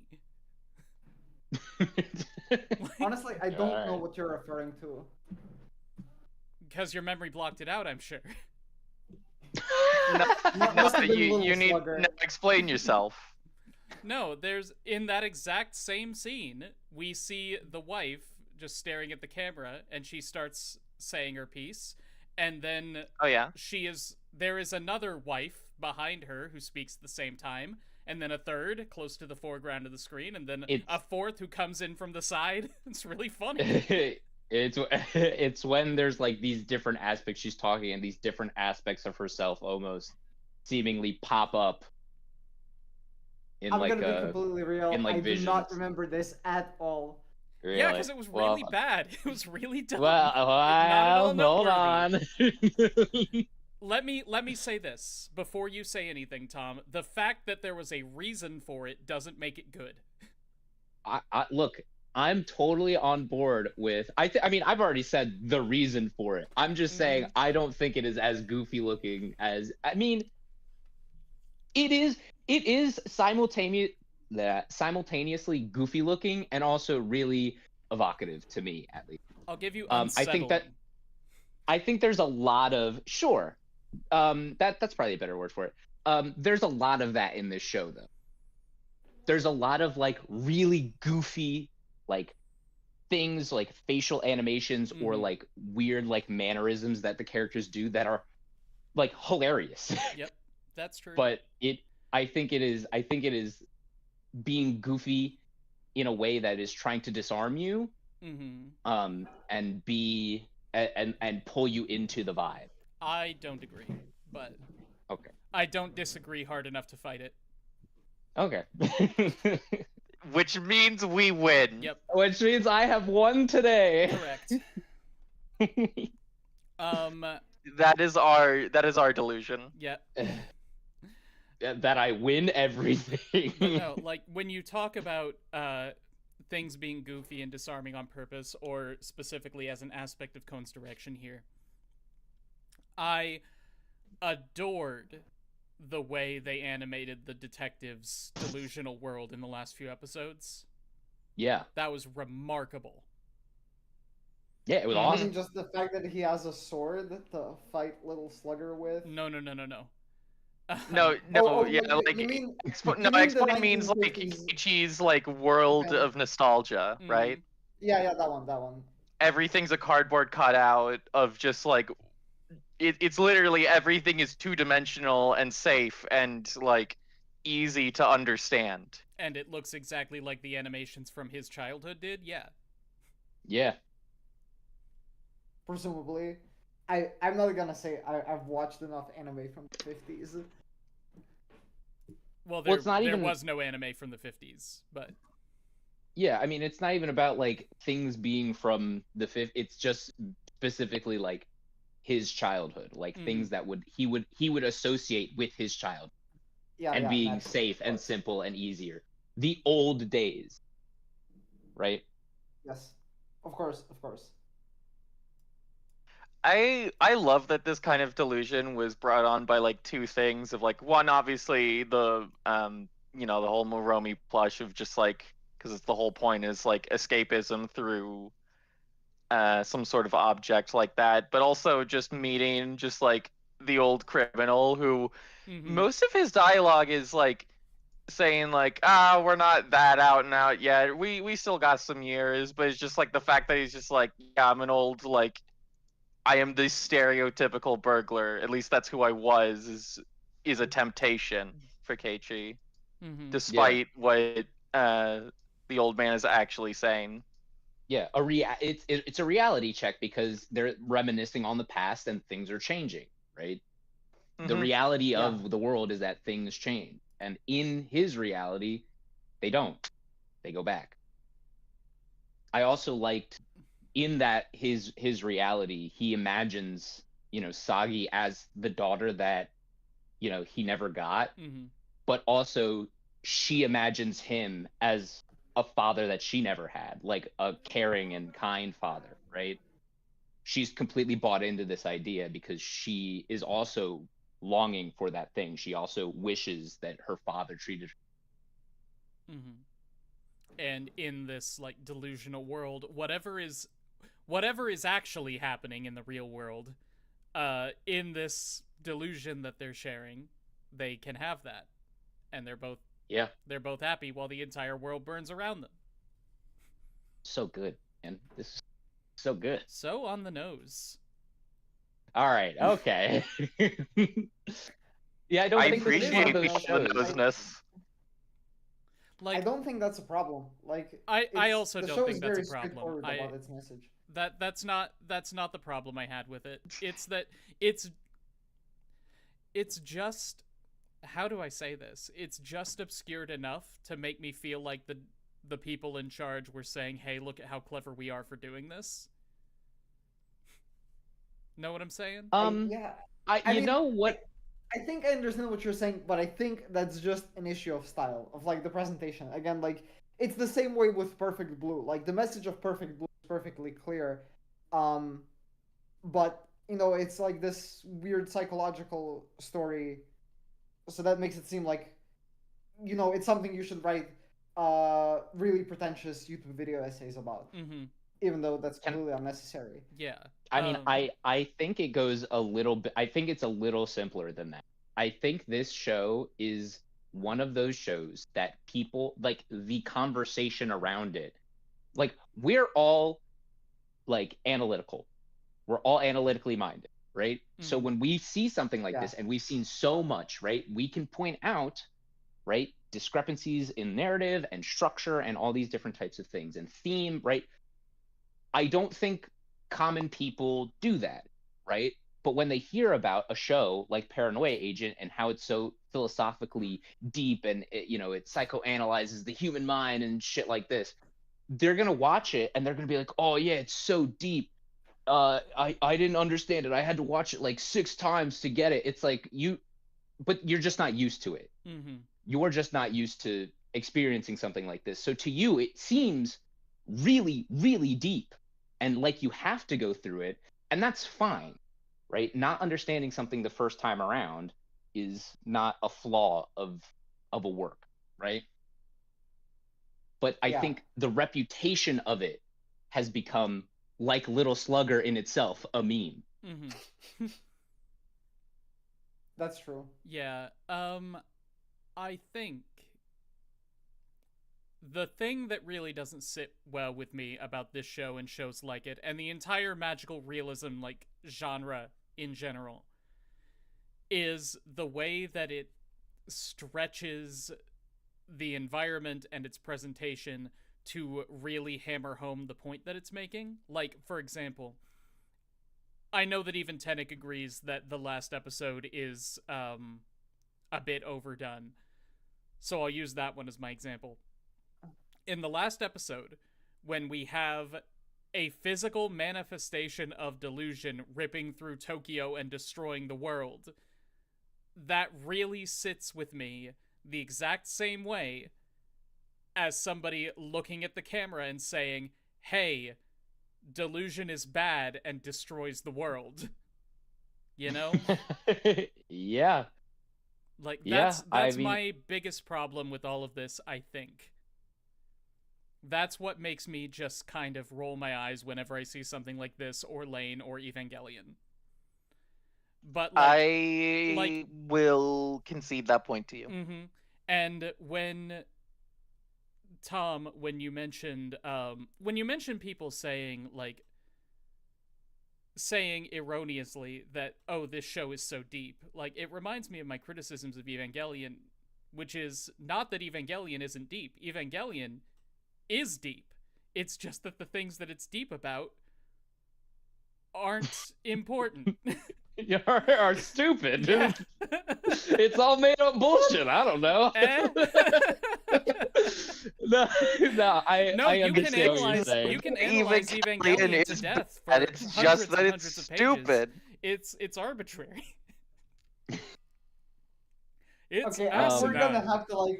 Honestly, I don't know what you're referring to. Because your memory blocked it out, I'm sure. You need to explain yourself. No, there's in that exact same scene, we see the wife just staring at the camera, and she starts saying her piece, and then there is another wife behind her who speaks at the same time, and then a third close to the foreground of the screen, and then a fourth who comes in from the side. It's really funny. It's when there's like these different aspects she's talking, and these different aspects of herself almost seemingly pop up in I'm gonna be completely real. I do not remember this at all. Really? Yeah, because it was really bad. It was really dumb. Well, hold on. Let me say this before you say anything, Tom. The fact that there was a reason for it doesn't make it good. Look, I'm totally on board with. I mean, I've already said the reason for it. I'm just saying I don't think it is as goofy looking as. I mean, it is simultaneously goofy looking and also really evocative to me, at least. I'll give you unsettling. I think there's a lot of that's probably a better word for it. There's a lot of that in this show, though. There's a lot of like really goofy like things, like facial animations or like weird like mannerisms that the characters do that are like hilarious. Yep, that's true. But I think it is being goofy in a way that is trying to disarm you, and be and pull you into the vibe. I don't agree, but okay. I don't disagree hard enough to fight it. Okay. Which means we win. Yep. Which means I have won today. Correct. That is our delusion. Yeah. That I win everything. But no, like when you talk about things being goofy and disarming on purpose, or specifically as an aspect of Cone's direction here, I adored the way they animated the detective's delusional world in the last few episodes. Yeah. That was remarkable. Yeah, it was awesome. Even just the fact that he has a sword to fight Little Slugger with. No. ExPoint means like Ichi's like world of nostalgia, right? Yeah, that one. Everything's a cardboard cutout of just like it's literally everything is two-dimensional and safe and like easy to understand. And it looks exactly like the animations from his childhood did. Yeah. Presumably. I'm not gonna say I've watched enough anime from the 50s. Well, there was no anime from the 50s, but... Yeah, I mean, it's not even about, like, things being from the 50s. It's just specifically, like, his childhood. Like, things that he would associate with his childhood. And being safe and simple and easier. The old days. Right? Yes. Of course. I love that this kind of delusion was brought on by like two things of like one, obviously the the whole Moromi plush of just like, because it's the whole point is like escapism through some sort of object like that, but also just meeting just like the old criminal who most of his dialogue is like saying like, we're not that out and out yet, we still got some years, but it's just like the fact that he's just like, yeah, I'm an old, like, I am the stereotypical burglar. At least that's who I was. Is a temptation for Keiichi, despite what the old man is actually saying. Yeah, it's a reality check because they're reminiscing on the past and things are changing, right? The reality of the world is that things change, and in his reality, they don't. They go back. I also liked. In that his reality, he imagines, Sagi as the daughter that, he never got, but also she imagines him as a father that she never had, like a caring and kind father, right? She's completely bought into this idea because she is also longing for that thing. She also wishes that her father treated her. Mm-hmm. And in this like delusional world, whatever is actually happening in the real world, in this delusion that they're sharing, they can have that, and they're both happy while the entire world burns around them. So good, man. This is so good. So on the nose. All right. Okay. Yeah, I appreciate the noseness. Like, I don't think that's a problem. Like, I also don't think that's a problem. The show is very straightforward about its message. That's not the problem I had with it. It's that it's just, how do I say this? It's just obscured enough to make me feel like the people in charge were saying, "Hey, look at how clever we are for doing this." Know what I'm saying? Yeah. I mean, know what? I think I understand what you're saying, but I think that's just an issue of style, of like the presentation. Again, like it's the same way with Perfect Blue. Like the message of Perfect Blue is perfectly clear, but you know it's like this weird psychological story, so that makes it seem like, you know, it's something you should write really pretentious YouTube video essays about. Mm-hmm. Even though that's completely unnecessary. Yeah. I mean, I think it goes a little bit. I think it's a little simpler than that. I think this show is one of those shows that people, like, the conversation around it, like, we're all like analytical. We're all analytically minded, right? Mm-hmm. So when we see something like this, and we've seen so much, right, we can point out, right, discrepancies in narrative and structure and all these different types of things and theme, right? I don't think common people do that, right? But when they hear about a show like Paranoia Agent and how it's so philosophically deep and it psychoanalyzes the human mind and shit like this, they're gonna watch it and they're gonna be like, "Oh yeah, it's so deep. I didn't understand it. I had to watch it like 6 times to get it." It's like but you're just not used to it. Mm-hmm. You're just not used to experiencing something like this. So to you, it seems really, really deep. And like you have to go through it, and that's fine, right? Not understanding something the first time around is not a flaw of a work, right? But I think the reputation of it has become, like Little Slugger in itself, a meme. Mm-hmm. That's true. Yeah. I think the thing that really doesn't sit well with me about this show and shows like it, and the entire magical realism like genre in general, is the way that it stretches the environment and its presentation to really hammer home the point that it's making. Like, for example, I know that even Tematic agrees that the last episode is a bit overdone, so I'll use that one as my example. In the last episode, when we have a physical manifestation of delusion ripping through Tokyo and destroying the world, that really sits with me the exact same way as somebody looking at the camera and saying, "Hey, delusion is bad and destroys the world." You know? Yeah. Like, that's my biggest problem with all of this, I think. That's what makes me just kind of roll my eyes whenever I see something like this, or Lane, or Evangelion. But I will concede that point to you. Mm-hmm. And when Tom, when you mentioned people saying erroneously that, oh, this show is so deep, like, it reminds me of my criticisms of Evangelion, which is not that Evangelion isn't deep. Evangelion is deep. It's just that the things that it's deep about aren't important. are stupid. Yeah. It's all made up bullshit. I don't know. I understand what you're saying. You can analyze Evangelion to death for it's just that it's stupid. It's arbitrary. It's okay, we're gonna have to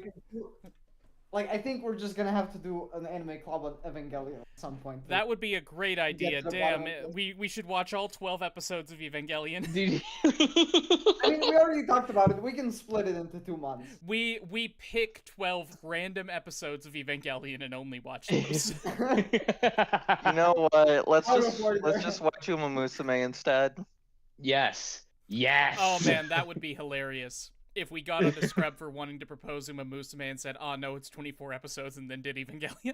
Like, I think we're just gonna have to do an anime club on Evangelion at some point. That would be a great idea. to the Damn, bottom of we should watch all 12 episodes of Evangelion. Dude. I mean, we already talked about it. We can split it into 2 months. We pick 12 random episodes of Evangelion and only watch those. You know what? Let's I'll just report it let's there. just watch Uma Musume instead. Yes. Yes. Oh man, that would be hilarious. If we got on the scrub for wanting to propose Uma Musume and said, "Oh no, it's 24 episodes," and then did Evangelion.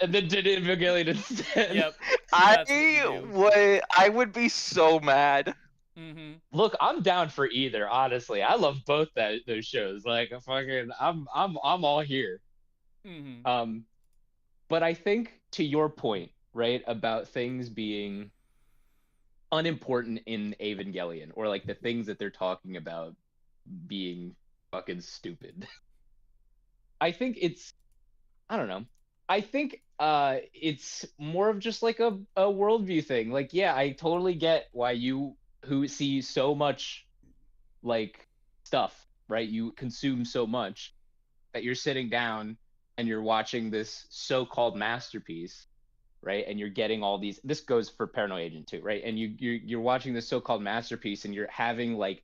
And then did Evangelion instead. Yep. That's what we do. I would be so mad. Mm-hmm. Look, I'm down for either. Honestly, I love both those shows. Like, fucking, I'm all here. Mm-hmm. But I think to your point, right, about things being unimportant in Evangelion, or like the things that they're talking about being fucking stupid. I think I don't know. I think it's more of just like a worldview thing. Like, yeah, I totally get why you who see so much like stuff, right? You consume so much that you're sitting down and you're watching this so-called masterpiece, right? And you're getting all these. This goes for Paranoia Agent too, right? And you're watching this so-called masterpiece, and you're having like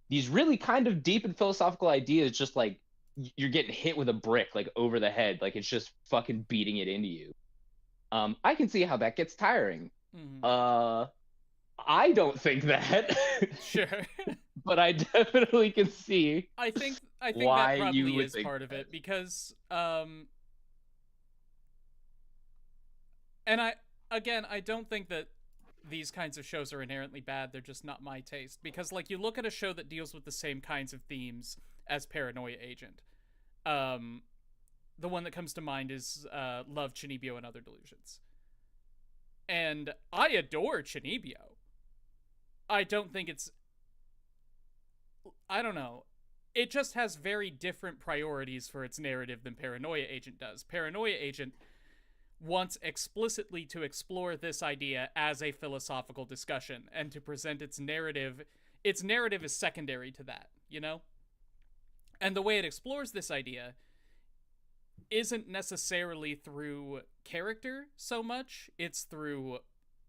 these really kind of deep and philosophical ideas, just like you're getting hit with a brick like over the head, like it's just fucking beating it into you. I can see how that gets tiring. Mm-hmm. I don't think that. Sure. But I definitely can see. I think why that probably you would is think part of that. it, because and I don't think that these kinds of shows are inherently bad. They're just not my taste, because like you look at a show that deals with the same kinds of themes as Paranoia Agent. The one that comes to mind is Love, Chinibyo, and Other Delusions. And I adore Chinibyo. I don't think I don't know. It just has very different priorities for its narrative than Paranoia Agent does. Paranoia Agent wants explicitly to explore this idea as a philosophical discussion and to present its narrative. Its narrative is secondary to that, you know? And the way it explores this idea isn't necessarily through character so much. It's through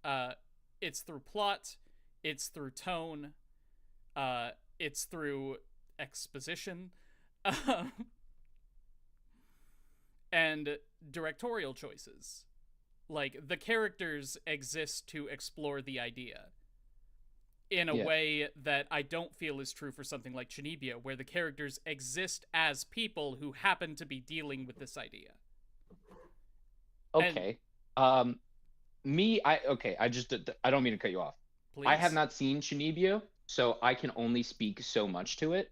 plot, it's through tone, it's through exposition, and directorial choices. Like, the characters exist to explore the idea in a way that I don't feel is true for something like Chinibyo, where the characters exist as people who happen to be dealing with this idea. Okay. I don't mean to cut you off. Please. I have not seen Shinibyo, so I can only speak so much to it.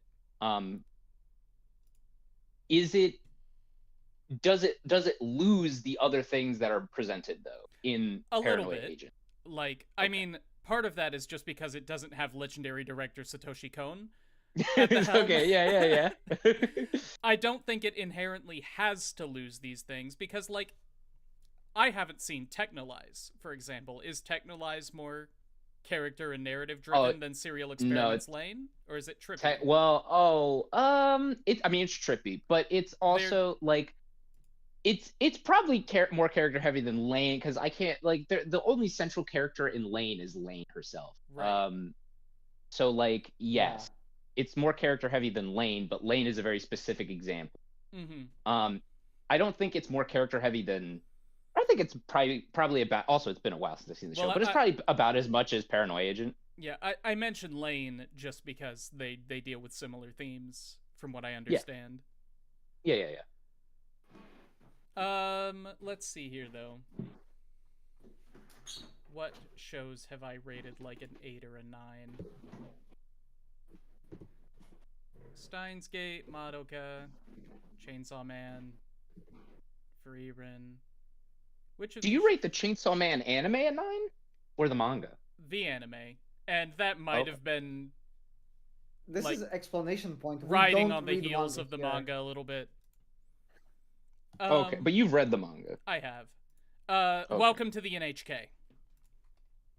Does it lose the other things that are presented though in a Paranoia little bit. Agent? Like, Okay. I mean, part of that is just because it doesn't have legendary director Satoshi Kon at the helm. Okay, yeah. I don't think it inherently has to lose these things, because, like, I haven't seen Technolize, for example. Is Technolize more character and narrative driven than Serial Experiments Lane? Or is it trippy? It's trippy, but it's also like it's probably more character heavy than Lane, because I can't like the only central character in Lane is Lane herself. Right. So like yes, it's more character heavy than Lane, but Lane is a very specific example. Mm-hmm. I don't think it's more character heavy than. I think it's probably about. Also, it's been a while since I've seen the show, but it's probably about as much as Paranoia Agent. Yeah, I mentioned Lane just because they deal with similar themes, from what I understand. Yeah. Let's see here though. What shows have I rated like an 8 or a 9? Steins Gate, Madoka, Chainsaw Man, Frieren. Do you rate the Chainsaw Man anime a 9 or the manga? The anime, and that might have been. This like, is an explanation point. We riding don't on the read heels of the here. manga a little bit. Okay, but you've read the manga. I have. Welcome to the NHK.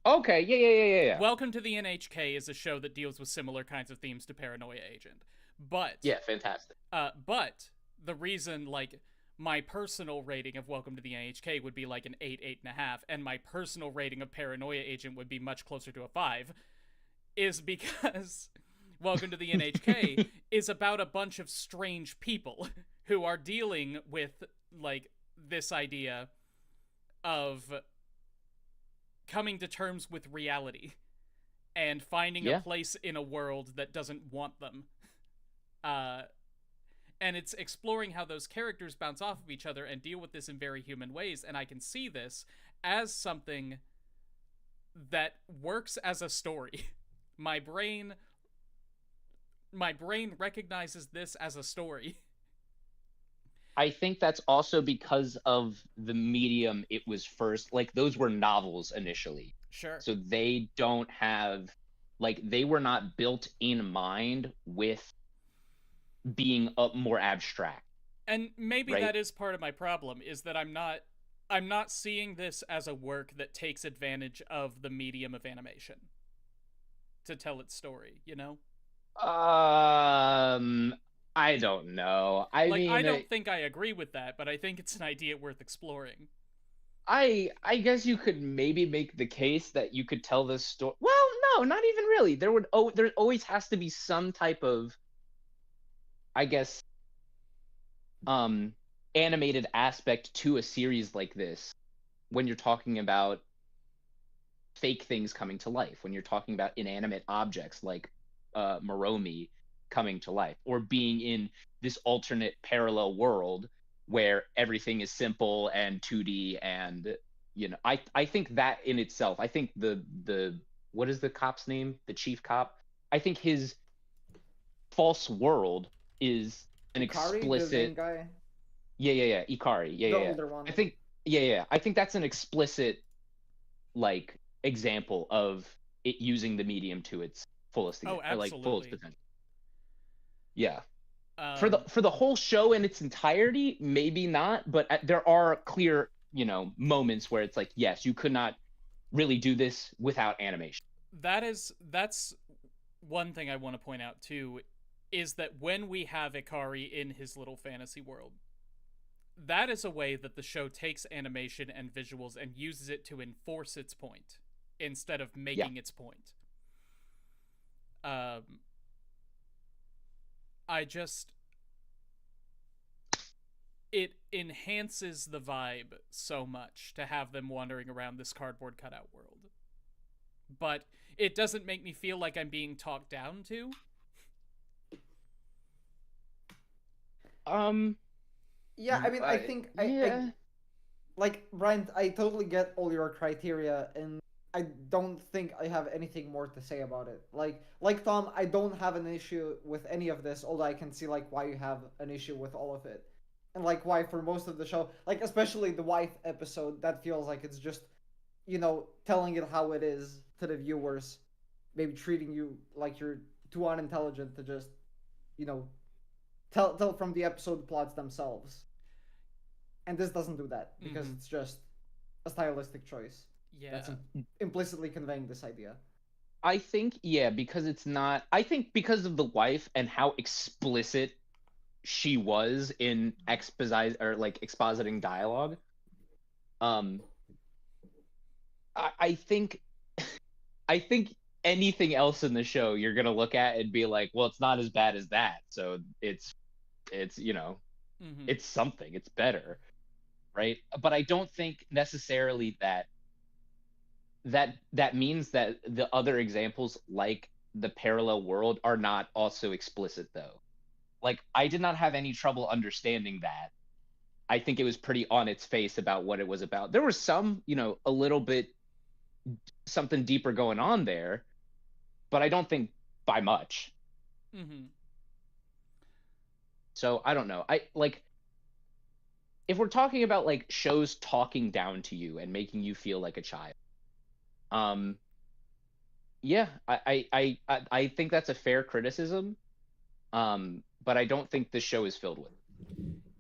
Okay, yeah. Welcome to the NHK is a show that deals with similar kinds of themes to Paranoia Agent. But yeah, fantastic. But the reason, like, my personal rating of Welcome to the NHK would be like an 8, 8.5, and my personal rating of Paranoia Agent would be much closer to a 5, is because Welcome to the NHK is about a bunch of strange people who are dealing with, like, this idea of coming to terms with reality and finding a place in a world that doesn't want them. And it's exploring how those characters bounce off of each other and deal with this in very human ways, and I can see this as something that works as a story. My brain recognizes this as a story. I think that's also because of the medium it was first. Like, those were novels initially. Sure. So they don't have, like, they were not built in mind with being more abstract. And maybe right? that is part of my problem, is that I'm not seeing this as a work that takes advantage of the medium of animation to tell its story, you know? I don't know. I mean, I don't think I agree with that, but I think it's an idea worth exploring. I guess you could maybe make the case that you could tell this story. Well, no, not even really. There always has to be some type of, I guess, animated aspect to a series like this when you're talking about fake things coming to life, when you're talking about inanimate objects like Moromi coming to life, or being in this alternate parallel world where everything is simple and 2D, and I think that in itself, I think the what is the cop's name? The chief cop? I think his false world is an Ikari, explicit. the main guy. Yeah. Ikari. The older one. I think I think that's an explicit, like, example of it using the medium to its fullest, absolutely. like, fullest potential. Yeah. For the whole show in its entirety, maybe not, but there are clear, moments where it's like, yes, you could not really do this without animation. That's one thing I want to point out too, is that when we have Ikari in his little fantasy world, that is a way that the show takes animation and visuals and uses it to enforce its point instead of making its point. It enhances the vibe so much to have them wandering around this cardboard cutout world. But it doesn't make me feel like I'm being talked down to. Yeah, I mean, I think I like, Brian, I totally get all your criteria, and I don't think I have anything more to say about it. Like Tom, I don't have an issue with any of this, although I can see, like, why you have an issue with all of it. And, like, why for most of the show, like, especially the wife episode, that feels like it's just, telling it how it is to the viewers, maybe treating you like you're too unintelligent to just, tell from the episode plots themselves. And this doesn't do that, because it's just a stylistic choice. Yeah. That's implicitly conveying this idea. I think, because it's not. I think because of the wife and how explicit she was in expositing dialogue. I think anything else in the show you're gonna look at and be like, well, it's not as bad as that, so it's it's something, it's better, right? But I don't think necessarily that means that the other examples, like the parallel world, are not also explicit, though. Like, I did not have any trouble understanding that. I think it was pretty on its face about what it was about. There was some, a little bit something deeper going on there, but I don't think by much. So I don't know. If we're talking about, like, shows talking down to you and making you feel like a child, I think that's a fair criticism. But I don't think the show is filled with it.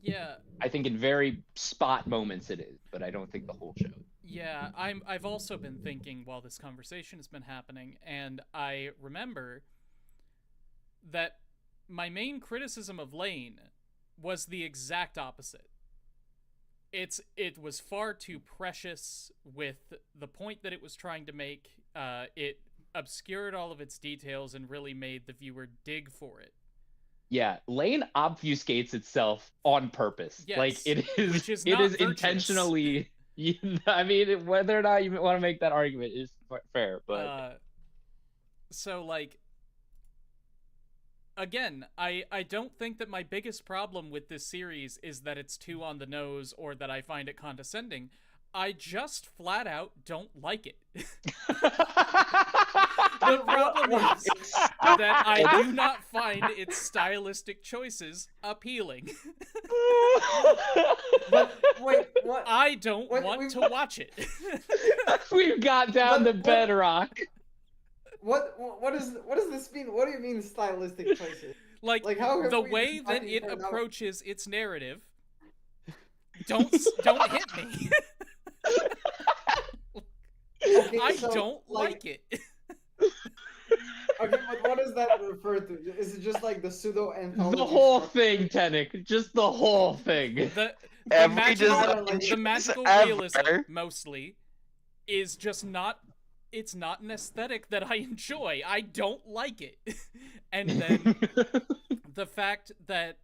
Yeah. I think in very spot moments it is, but I don't think the whole show. Yeah, I've also been thinking while this conversation has been happening, and I remember that my main criticism of Lane was the exact opposite. it was far too precious with the point that it was trying to make. It obscured all of its details and really made the viewer dig for it. Yeah, Lane obfuscates itself on purpose. Yes, like it which is it not is virtuous. intentionally. I mean, whether or not you want to make that argument is fair, but so like. Again, I don't think that my biggest problem with this series is that it's too on the nose or that I find it condescending. I just flat out don't like it. The problem is that I do not find its stylistic choices appealing. But wait, what? I don't want to watch it. We've got down the bedrock. What does this mean? What do you mean stylistic choices? Like how have the we way been that fighting it for now? approaches its narrative. Don't hit me. Okay, I so, don't like it. Okay, but what does that refer to? Is it just like the pseudo anthology? The whole structure? thing, Tenek. Just the whole thing. The Every magical, design the magical ever. realism mostly is just not. It's not an aesthetic that I enjoy. I don't like it. And then the fact that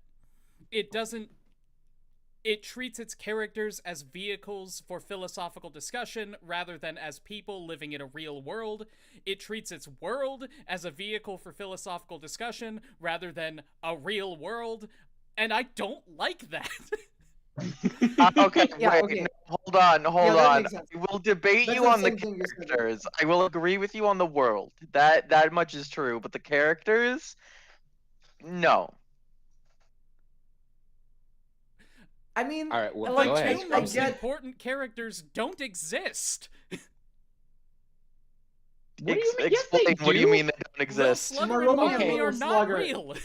it treats its characters as vehicles for philosophical discussion rather than as people living in a real world. It treats its world as a vehicle for philosophical discussion rather than a real world. And I don't like that. Okay, Yeah, wait, okay. no, hold on. that I makes sense. will debate That's you the on the same thing you said. characters. I will agree with you on the world. That much is true, but the characters, no. I mean, All right, well, like go ahead, Two Scrub. most important characters don't exist. What do you mean? Yes, Explain. they What do you do. mean they don't exist? Little Slugger and Marumi and Marumi Little are not Slugger. real.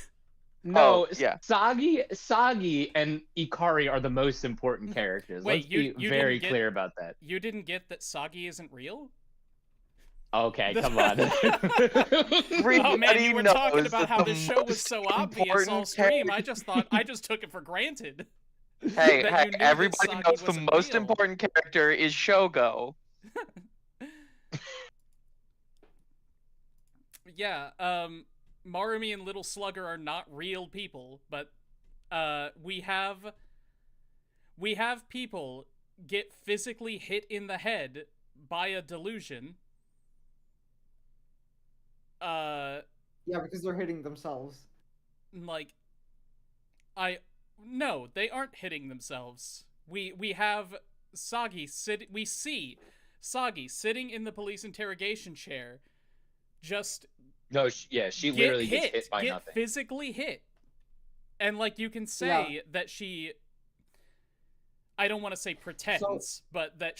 No, Oh, yeah. Sagi and Ikari are the most important characters. Wait, Let's you be very didn't get- clear about that. You didn't get that Sagi isn't real? Okay, come on. Oh man, you were talking knows about that how the the show was most so obvious important all stream. I just took it for granted. Hey, that hey, you knew that everybody Sagi knows the wasn't most real. important character is Shogo. Yeah, Marumi and Little Slugger are not real people, but we have people get physically hit in the head by a delusion. yeah, because they're hitting themselves. Like, no, they aren't hitting themselves. We have Sagi we see Sagi sitting in the police interrogation chair, just No, she literally gets hit by nothing. physically hit. And like you can say that she, I don't want to say pretends, but that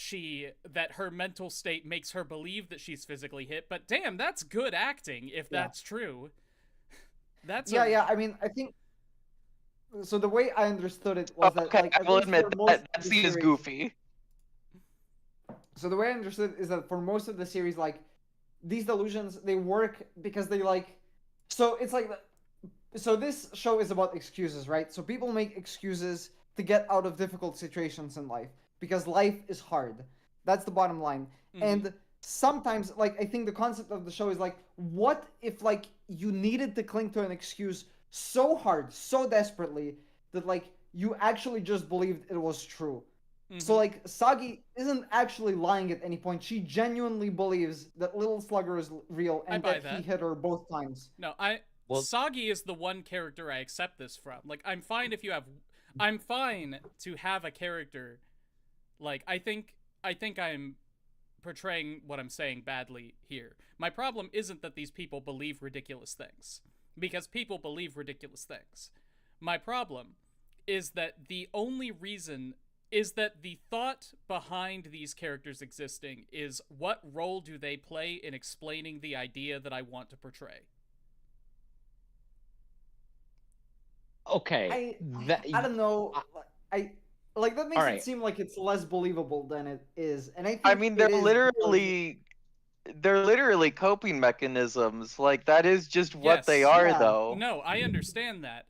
her mental state makes her believe that she's physically hit. But damn, that's good acting if that's true. That's I mean, I think so. The way I understood it was that, Okay, like, I at will least admit for most of that the scene is series- goofy. So the way I understood is that for most of the series, like, these delusions, they work because they like. So it's like, so this show is about excuses, right? So people make excuses to get out of difficult situations in life because life is hard. That's the bottom line. Mhm. And sometimes, like, I think the concept of the show is like, what if like you needed to cling to an excuse so hard, so desperately that like you actually just believed it was true. So Mhm. like Sagi isn't actually lying at any point. She genuinely believes that Little Slugger is real and buy that that. he hit her both times. No, Well- Sagi is the one character I accept this from. Like, I'm fine to have a character. Like, I think I'm portraying what I'm saying badly here. My problem isn't that these people believe ridiculous things, because people believe ridiculous things. My problem is that the only reason is that the thought behind these characters existing is what role do they play in explaining the idea that I want to portray. Okay. I don't know. I like that makes Alright. it seem like it's less believable than it is, and I think I mean, it they're is literally coping mechanisms. Like that is just what they Yes. are, Yeah. though. No, I understand that.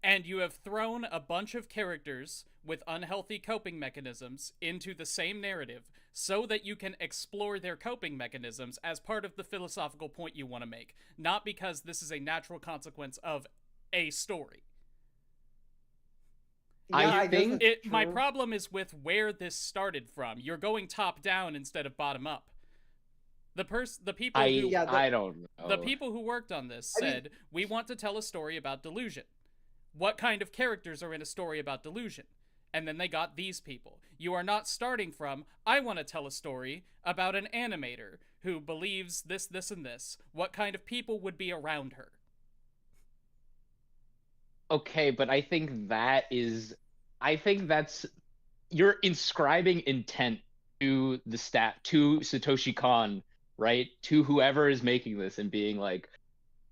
and you have thrown a bunch of characters with unhealthy coping mechanisms into the same narrative so that you can explore their coping mechanisms as part of the philosophical point you want to make, not because this is a natural consequence of a story. I think My problem is with where this started from. You're going top down instead of bottom up. The people who I don't know. The people who worked on this said, we want to tell a story about delusion. What kind of characters are in a story about delusion? And then they got these people. You are not starting from, I want to tell a story about an animator who believes this, this, and this. What kind of people would be around her? Okay, but I think that's you're inscribing intent to to Satoshi Kon, right? To whoever is making this and being like,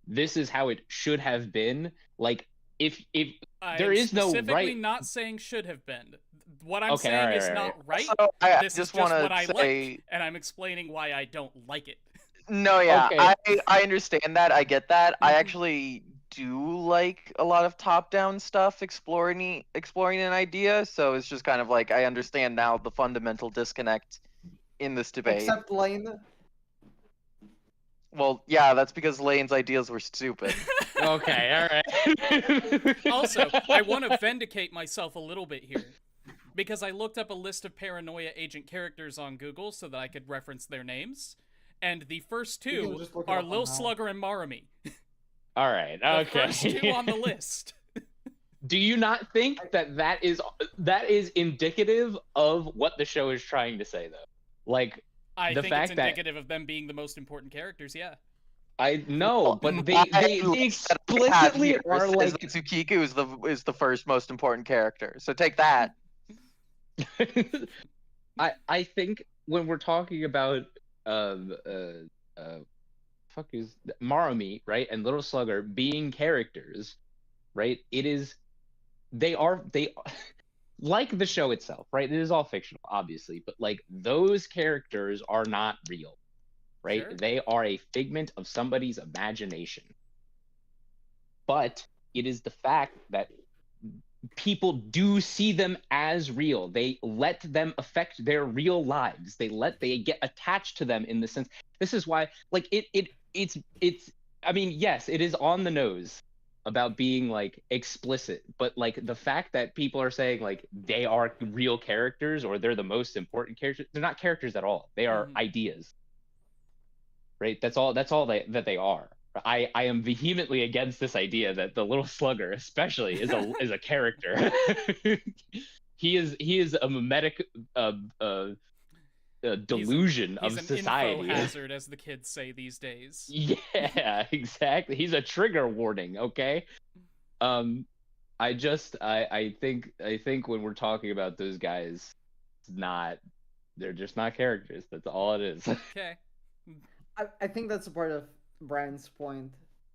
this is how it should have been. Like, if there is no right. Specifically not saying should have been. What I'm saying right, is right, not right. right. So, I this just is just wanna what I say- like, and I'm explaining why I don't like it. No, yeah, Okay. I understand that. I get that. I actually do like a lot of top-down stuff, exploring an idea. So it's just kind of like I understand now the fundamental disconnect in this debate. Except Lane. Well, yeah, that's because Lane's ideas were stupid. Okay, all right. Also, I want to vindicate myself a little bit here, because I looked up a list of Paranoia agent characters on Google so that I could reference their names, and the first You can two just look it are up Lil now. Slugger and Marami. All right, The okay. first two on the list. Do you not think that is indicative of what the show is trying to say, though? Like, I the think it's fact that indicative of them being the most important characters, yeah. I know, but they Have explicitly here are says like. that Tsukiku is the first most important character. So take that. I think when we're talking about Marami, right, and Little Slugger being characters, right? They are like the show itself, right? It is all fictional, obviously, but like those characters are not real, right? Sure. They are a figment of somebody's imagination. But it is the fact that people do see them as real. They let them affect their real lives. They get attached to them in the sense. This is why, like, it's I mean, yes, it is on the nose about being like explicit, but like the fact that people are saying like they are real characters or they're the most important characters, they're not characters at all. They are ideas. Right? That's all that they are. I am vehemently against this idea that the Little Slugger especially is a character. he is a mimetic delusion He's of an society. info hazard, as the kids say these days. Yeah, exactly. He's a trigger warning, okay? I think when we're talking about those guys, they're just not characters. That's all it is. Okay. I think that's a part of Brian's point,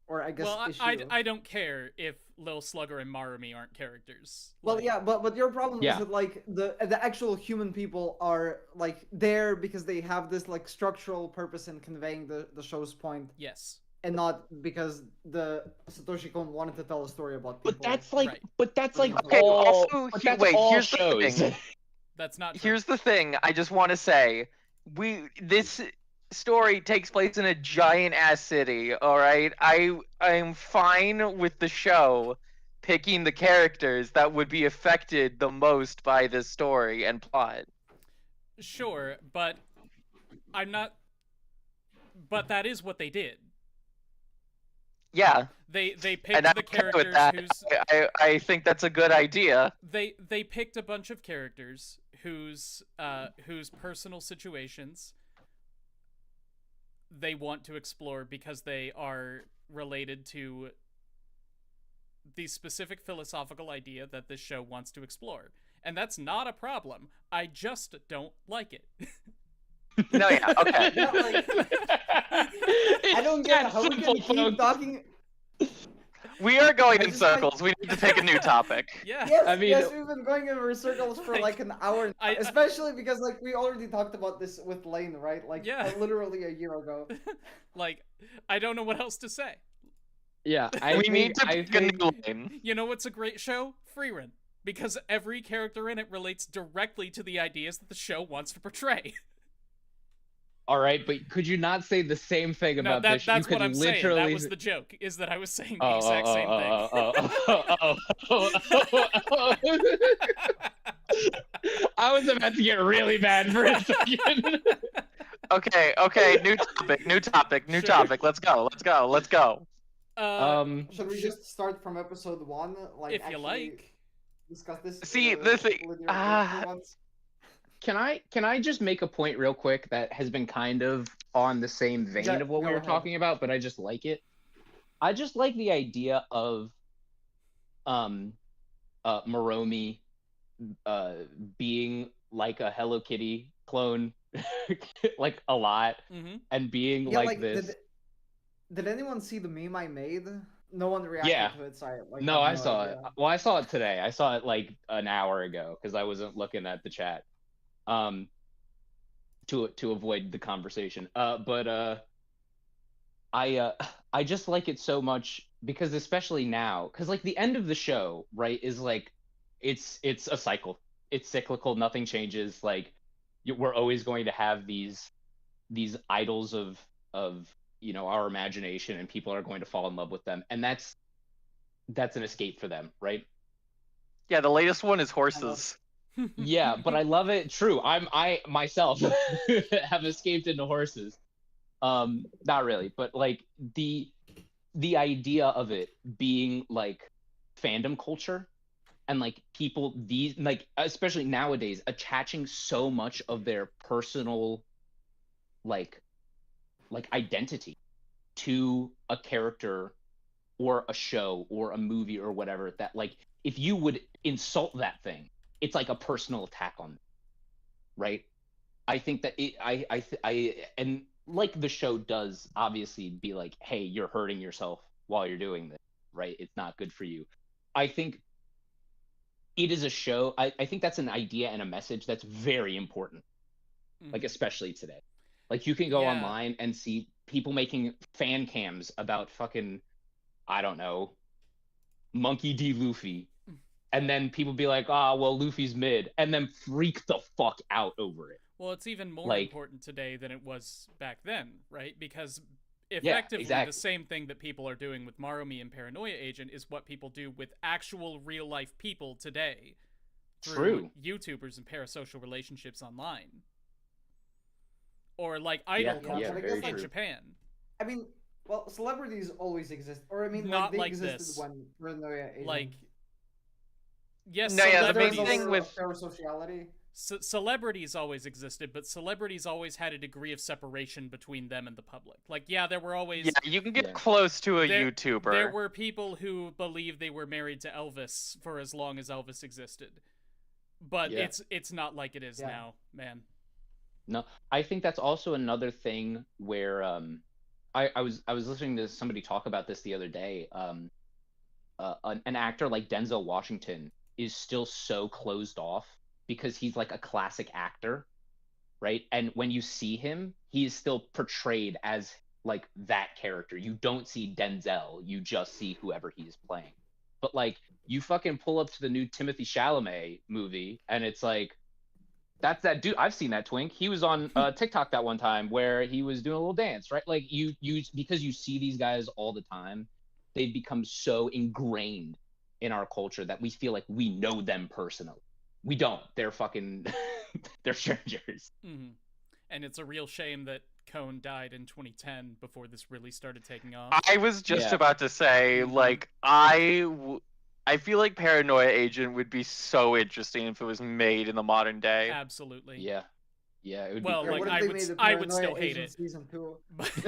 or I guess Well, issue. I don't care if Lil Slugger and Marami aren't characters. Well, Like, yeah, but your problem Yeah. is that like the actual human people are like there because they have this like structural purpose in conveying the show's point, yes. and not because the Satoshi Kon wanted to tell a story about people. Right. But that's like Okay, all. also, but he- that's wait, all here's the shows. thing. That's not true. Here's the thing. I just want to say, this story takes place in a giant ass city. All right, I'm fine with the show picking the characters that would be affected the most by this story and plot. Sure, but I'm not. But that is what they did. Yeah, They picked and I'm the okay with characters that. whose I think that's a good idea. they picked a bunch of characters whose personal situations they want to explore because they are related to the specific philosophical idea that this show wants to explore. And that's not a problem. I just don't like it. No, yeah, okay. Yeah, like, I don't get how we can keep talking. We are going I in just like- circles. We need to take a new topic. Yeah. Yes, I mean- yes, we've been going in circles for Like, like an hour, I- especially because like we already talked about this with Lane, right? Like Yeah. literally a year ago. Like, I don't know what else to say. Yeah, We need to pick a think new lane. You know what's a great show? Freerun. Because every character in it relates directly to the ideas that the show wants to portray. all right, but could you not say the same thing No, about this? You that's could what I'm saying. That literally was the joke, is that I was saying the exact same thing. I was about to get really mad for a second. Okay, new topic. Let's go. Should we just start from episode 1? Like, If you actually like. discuss this. See, in the thing- linear ones? Can I just make a point real quick that has been kind of on the same vein Yeah, of what we go were ahead. talking about, but I just like it. I just like the idea of Moromi being like a Hello Kitty clone like a lot Mhm. and being Yeah, like this. Did anyone see the meme I made? No one reacted Yeah. to it, so I No, have I saw idea. it. Well, I saw it today. I saw it like an hour ago because I wasn't looking at the chat. To avoid the conversation. I just like it so much because especially now, because like the end of the show, right, is like it's a cycle. It's cyclical. Nothing changes. Like we're always going to have these idols of our imagination, and people are going to fall in love with them, and that's an escape for them, right? Yeah, the latest one is horses. Yeah, but I love it. True. I myself have escaped into horses. Not really, but like the idea of it being like fandom culture and like people these like especially nowadays attaching so much of their personal like identity to a character or a show or a movie or whatever, that like if you would insult that thing, it's like a personal attack on them, right? I think that and like the show does obviously be like, hey, you're hurting yourself while you're doing this, right? It's not good for you. I think it is a show. I think that's an idea and a message that's very important, like especially today. Like you can go Yeah. online and see people making fan cams about fucking, I don't know, Monkey D. Luffy. And then people be like, well, Luffy's mid, and then freak the fuck out over it. Well, it's even more Like- important today than it was back then, right? Because effectively exactly. the same thing that people are doing with Maromi and Paranoia Agent is what people do with actual real life people today. Through True. YouTubers and parasocial relationships online. Or like idol Yeah, culture but I guess, in like, Japan. I mean, well, celebrities always exist, or I mean, Not they like existed this. when Paranoia Agent. Like, yes, No, yeah, the big celebrities, thing with- parasociality. celebrities always existed, but celebrities always had a degree of separation between them and the public. Like, yeah, there were always Yeah, you can get Yeah. close to a There- YouTuber. there were people who believed they were married to Elvis for as long as Elvis existed. But Yeah. it's not like it is Yeah. now, man. No, I think that's also another thing where I was listening to somebody talk about this the other day. An actor like Denzel Washington is still so closed off because he's like a classic actor, right? And when you see him, he is still portrayed as like that character. You don't see Denzel, you just see whoever he is playing. But like you fucking pull up to the new Timothy Chalamet movie and it's like, that's that dude. I've seen that twink. He was on TikTok that one time where he was doing a little dance, right? Like you because you see these guys all the time, they've become so ingrained in our culture that we feel like we know them personally. We don't. They're fucking they're strangers. Hmm. And it's a real shame that Cone died in 2010 before this really started taking off. I was just Yeah. about to say, Mhm. like, I feel like Paranoia Agent would be so interesting if it was made in the modern day. Absolutely. Yeah. Yeah, it would Well, be Yeah, like, what if great. they I would made s- a I would Paranoia still hate Agent it. Season 2?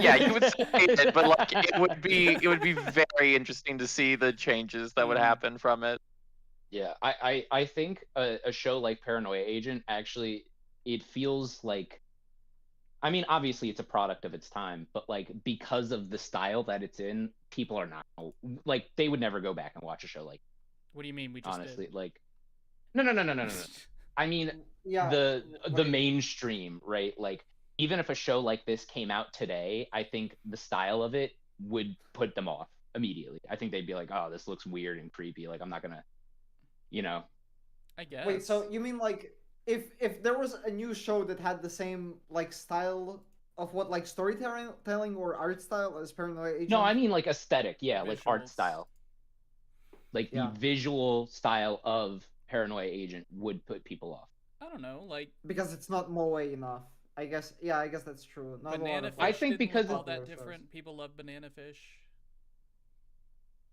Yeah, you would still hate it, but like it would be very interesting to see the changes that would Mhm. happen from it. Yeah, I think a show like Paranoia Agent actually, it feels like, I mean, obviously it's a product of its time, but like because of the style that it's in, people are not like they would never go back and watch a show like What do you mean we just honestly did? like no. I mean Yeah. the what do you- mainstream, right? Like even if a show like this came out today, I think the style of it would put them off. immediately. I think they'd be like, oh, this looks weird and creepy. Like, I'm not gonna, you know. I guess. Wait, so you mean like if there was a new show that had the same like style of what like storytelling or art style as Paranoia Agent? No, I mean like aesthetic, yeah, like art Visuals. style. Like Yeah. the visual style of Paranoia Agent would put people off. I don't know, like Because it's not moe enough. I guess that's true. Not a lot Banana of Fish I think didn't because look all popular that shows. different. People love Banana Fish.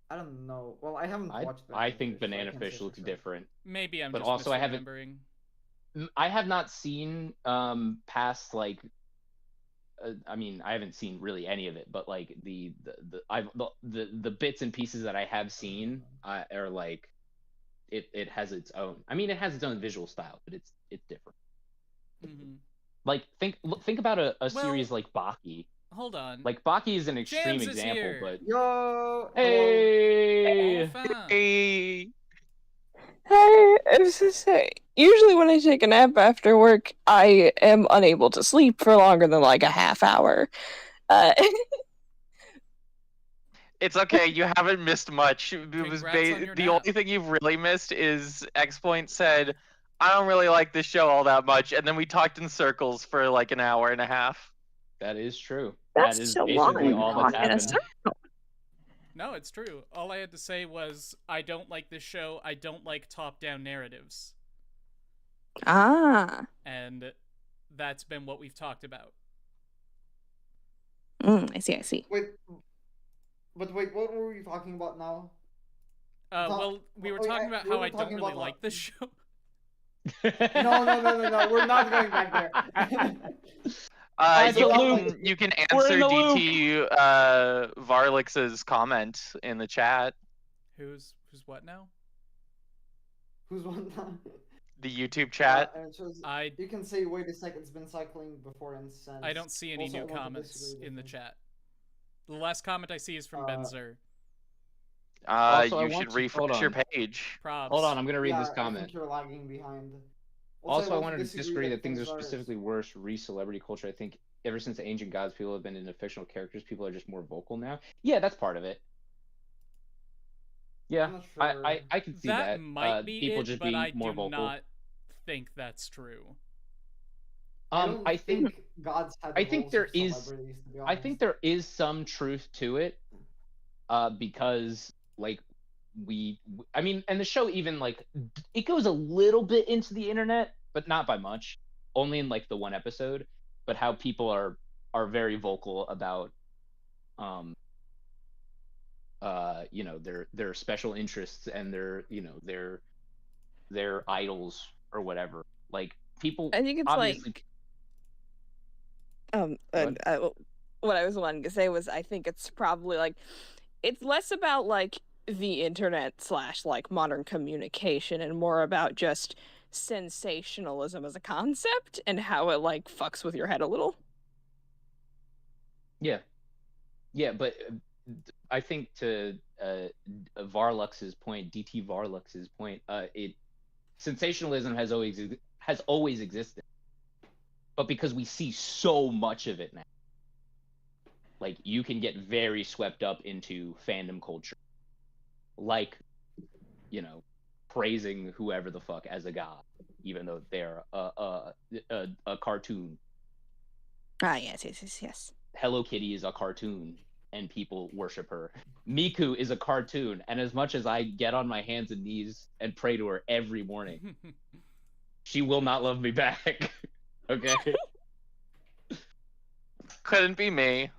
I don't know. Well, I haven't watched. I think Fish, so I Banana can't Fish say for looks sure. different. Maybe I'm But just also I haven't- misremembering. I have not seen past like I mean, I haven't seen really any of it, but like the bits and pieces that I have seen are like it has its own. I mean, it has its own visual style, but it's different. Hmm. Like think about a Well- series like Baki. Hold on. Like Baki is an extreme Jams is example, here. but Yo. hey, Enfin. Hey. Hey, I was gonna say, usually when I take a nap after work, I am unable to sleep for longer than like a half hour. It's okay. You haven't missed much. It was Congrats on your the nap. only thing you've really missed is ExPoint said, "I don't really like this show all that much," and then we talked in circles for like an hour and a half. that is true. That's that is so basically long. all that's In a happened. circle. No, it's true. All I had to say was, I don't like this show. I don't like top-down narratives. Ah, And that's been what we've talked about. I see. I see. Wait. But wait, what were we talking about now? Well, we were oh, yeah, talking about we how were I don't talking really about like this show. No. We're not going back there. It's You a can loop. you can We're answer in the loop. DT Varlix's comment in the chat. Who's what now? Who's one time? The YouTube chat. You can say, wait a second, it's been cycling before and since. I don't see any Also, I new want to comments disagree with in the you. chat. The last comment I see is from Benzer. Also, I You want should to- refresh hold your on. page. Probs. Hold on, I'm gonna read Yeah, this I comment. think you're lagging behind. Also, I want wanted to disagree that things are specifically worse re-celebrity culture. I think ever since the ancient gods, people have been into fictional characters. People are just more vocal now. Yeah, that's part of it. Yeah, I'm not sure. I can see that that. might be people it, just but be I more do vocal. not think that's true. I think gods had I the think roles there of is- celebrities, to be I think honest. there is some truth to it, because like I mean, and the show even like it goes a little bit into the internet, but not by much. Only in like the one episode, but how people are very vocal about you know, their special interests and their idols or whatever. Like people I think it's obviously like, Go ahead. what I was wanting to say was, I think it's probably like, it's less about like the internet / like modern communication and more about just sensationalism as a concept and how it like fucks with your head a little. Yeah, but I think to Varlux's point, DT Varlux's point, sensationalism has always existed, but because we see so much of it now, like you can get very swept up into fandom culture, like, you know, praising whoever the fuck as a god, even though they're a cartoon. Ah, yes. Hello Kitty is a cartoon and people worship her. Miku is a cartoon, and as much as I get on my hands and knees and pray to her every morning, she will not love me back. Okay? Couldn't be me.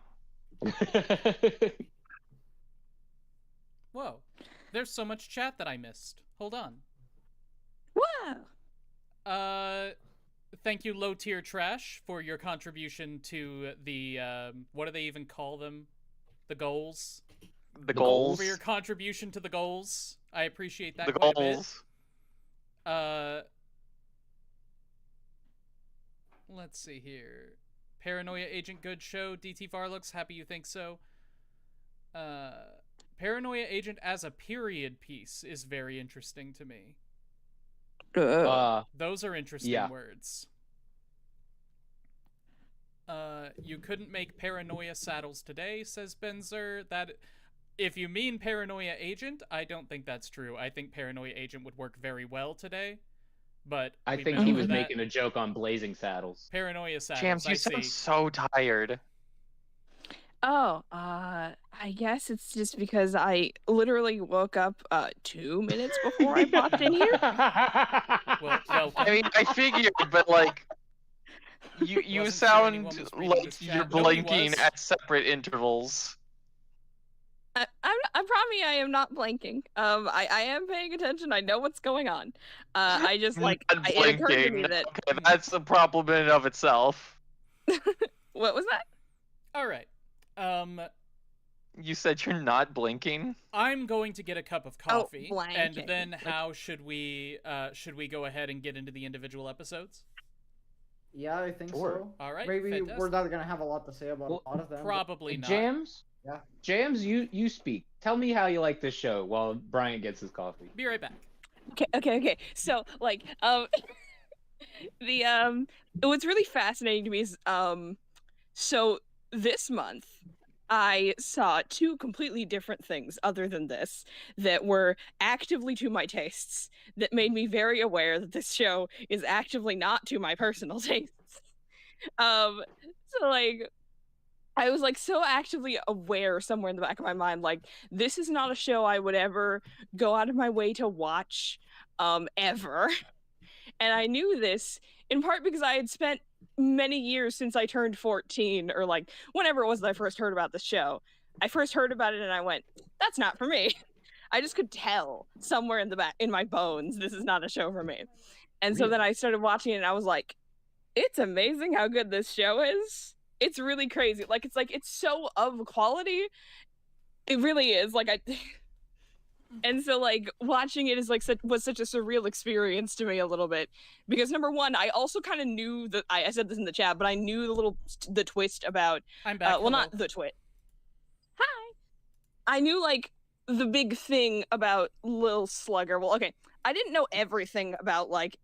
Whoa. There's so much chat that I missed. Hold on. Wow. Thank you, Low Tier Trash, for your contribution to the, what do they even call them? The goals? The goals. For your contribution to the goals. I appreciate that The quite goals. a bit. Let's see here. Paranoia Agent Good Show. DT Varlux, happy you think so. Paranoia Agent as a period piece is very interesting to me. Those are interesting words. You couldn't make paranoia saddles today, says Benzer. That If you mean Paranoia Agent, I don't think that's true. I think Paranoia Agent would work very well today, but I we've think been he over was that. making a joke on Blazing Saddles. Paranoia Saddles, Jams, I you see. sound so tired. Oh, I guess it's just because I literally woke up 2 minutes before I popped in here. Well, welcome. I mean, I figured, but like, you Wasn't sure sound anyone was reading like this you're chat. Nobody blinking was. at separate intervals. I promise I am not blanking. I am paying attention. I know what's going on. I just Not it occurred to me blinking. that Okay, that's a problem in and of itself. what was that? All right. You said you're not blinking? I'm going to get a cup of coffee, and blanking. then how should we go ahead and get into the individual episodes? Yeah, I think Sure. so. All right, Maybe fantastic. we're not gonna have a lot to say about Well, a lot of them. but- Probably not. Jams? Yeah. Jams, you speak. Tell me how you like this show while Brian gets his coffee. Be right back. Okay. So what's really fascinating to me is so this month I saw two completely different things other than this that were actively to my tastes that made me very aware that this show is actively not to my personal tastes. So like I was like so actively aware somewhere in the back of my mind, like this is not a show I would ever go out of my way to watch ever. And I knew this in part because I had spent many years since I turned 14 or like whenever it was that I first heard about the show. I first heard about it and I went, that's not for me. I just could tell somewhere in the back in my bones this is not a show for me. And so then I started watching it and I was like, it's amazing how good this show is. It's really crazy. It's so of quality. It really is. And so like watching it is was such a surreal experience to me a little bit because number one, I also kind of knew that I said this in the chat, but I knew the twist about I'm back. well, not the twist. Hi. I knew like the big thing about Lil Slugger. Well, okay, I didn't know everything about like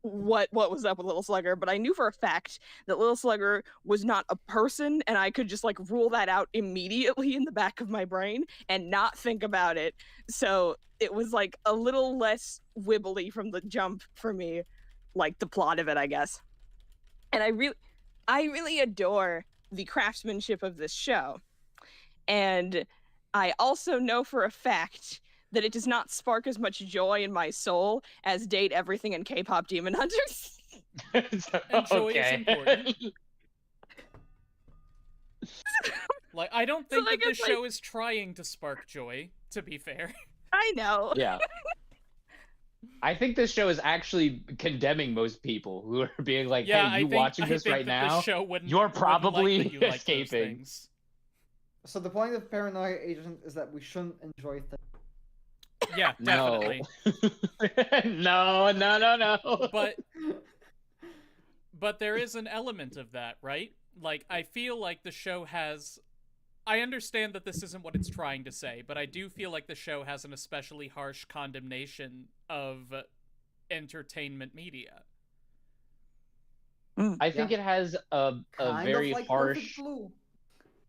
what was up with Little Slugger, but I knew for a fact that Little Slugger was not a person, and I could just like rule that out immediately in the back of my brain and not think about it. So it was like a little less wibbly from the jump for me, like the plot of it, I guess. And I really adore the craftsmanship of this show. And I also know for a fact that it does not spark as much joy in my soul as Date Everything and K-pop Demon Hunters. And joy is important. Like, I don't think that this show is trying to spark joy, to be fair. I know. Yeah. I think this show is actually condemning most people who are being like, Yeah, hey, you watching this right now? The show wouldn't, You're wouldn't probably like that you like those escaping. things. So the point of Paranoia Agent is that we shouldn't enjoy things. Yeah, definitely. No. But there is an element of that, right? Like, I feel like the show has... I understand that this isn't what it's trying to say, but I do feel like the show has an especially harsh condemnation of entertainment media. I think it has a Kind very of like harsh... Perfect Blue.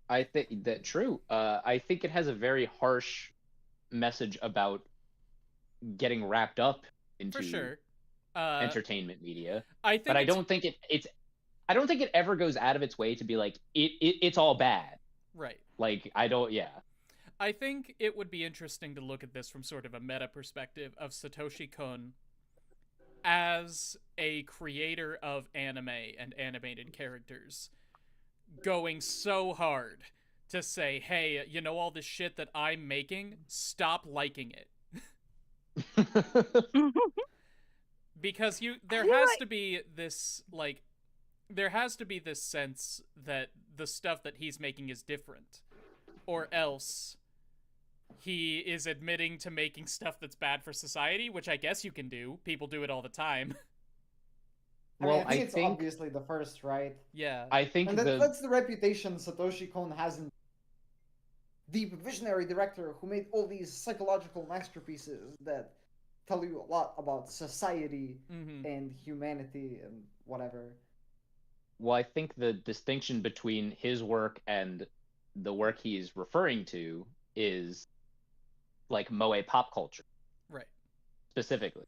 I think that true. I think it has a very harsh message about getting wrapped up into For sure. entertainment media. I think But I don't think I don't think it ever goes out of its way to be like it's all bad. Right. Like I think it would be interesting to look at this from sort of a meta perspective of Satoshi Kon as a creator of anime and animated characters going so hard to say, hey, you know all this shit that I'm making? Stop liking it. Because there has to be this sense that the stuff that he's making is different, or else he is admitting to making stuff that's bad for society, which I guess you can do. People do it all the time. Well, I think it's obviously the first, right? Yeah. I think And that's the reputation Satoshi Kon has in the visionary director who made all these psychological masterpieces that tell you a lot about society and humanity and whatever. Well, I think the distinction between his work and the work he's referring to is like moe pop culture Right. specifically,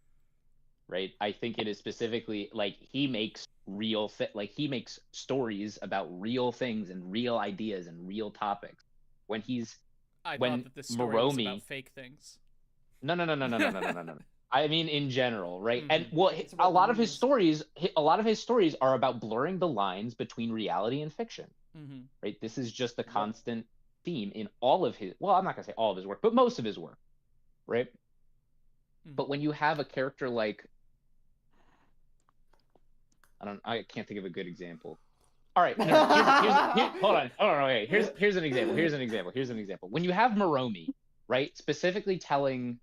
right? I think it is specifically like he makes he makes stories about real things and real ideas and real topics. When I when thought that this story was Moromi about fake things. no. I mean in general, right? And well, It's a about lot of his memes. stories are about blurring the lines between reality and fiction, Mm-hmm. right? This is just a constant theme in all of his, well, I'm not gonna say all of his work, but most of his work, right? Mhm. But when you have a character like, I can't think of a good example. All right, no, hold on, okay. Here's an example. When you have Moromi, right, specifically telling,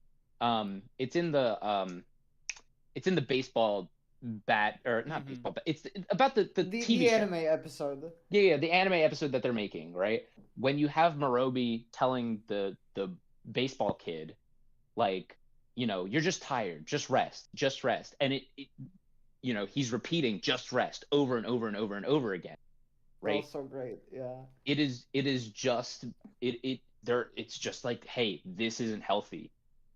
it's in the baseball bat, or not baseball, but it's about the TV show. anime episode. Yeah, the anime episode that they're making, right? When you have Moromi telling the baseball kid, like, you're just tired, just rest, and it he's repeating just rest over and over and over and over again, right? Oh, so great, yeah. It's just like, hey, this isn't healthy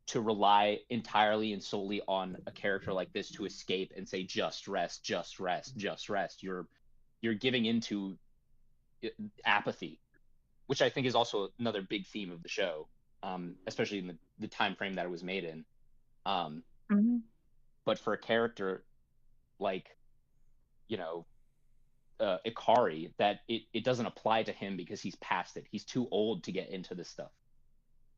to rely entirely and solely on a character like this to escape and say just rest, just rest, just rest. You're giving into apathy, which I think is also another big theme of the show, especially in the time frame that it was made in. But for a character like, Ikari, that it doesn't apply to him because he's past it. He's too old to get into this stuff.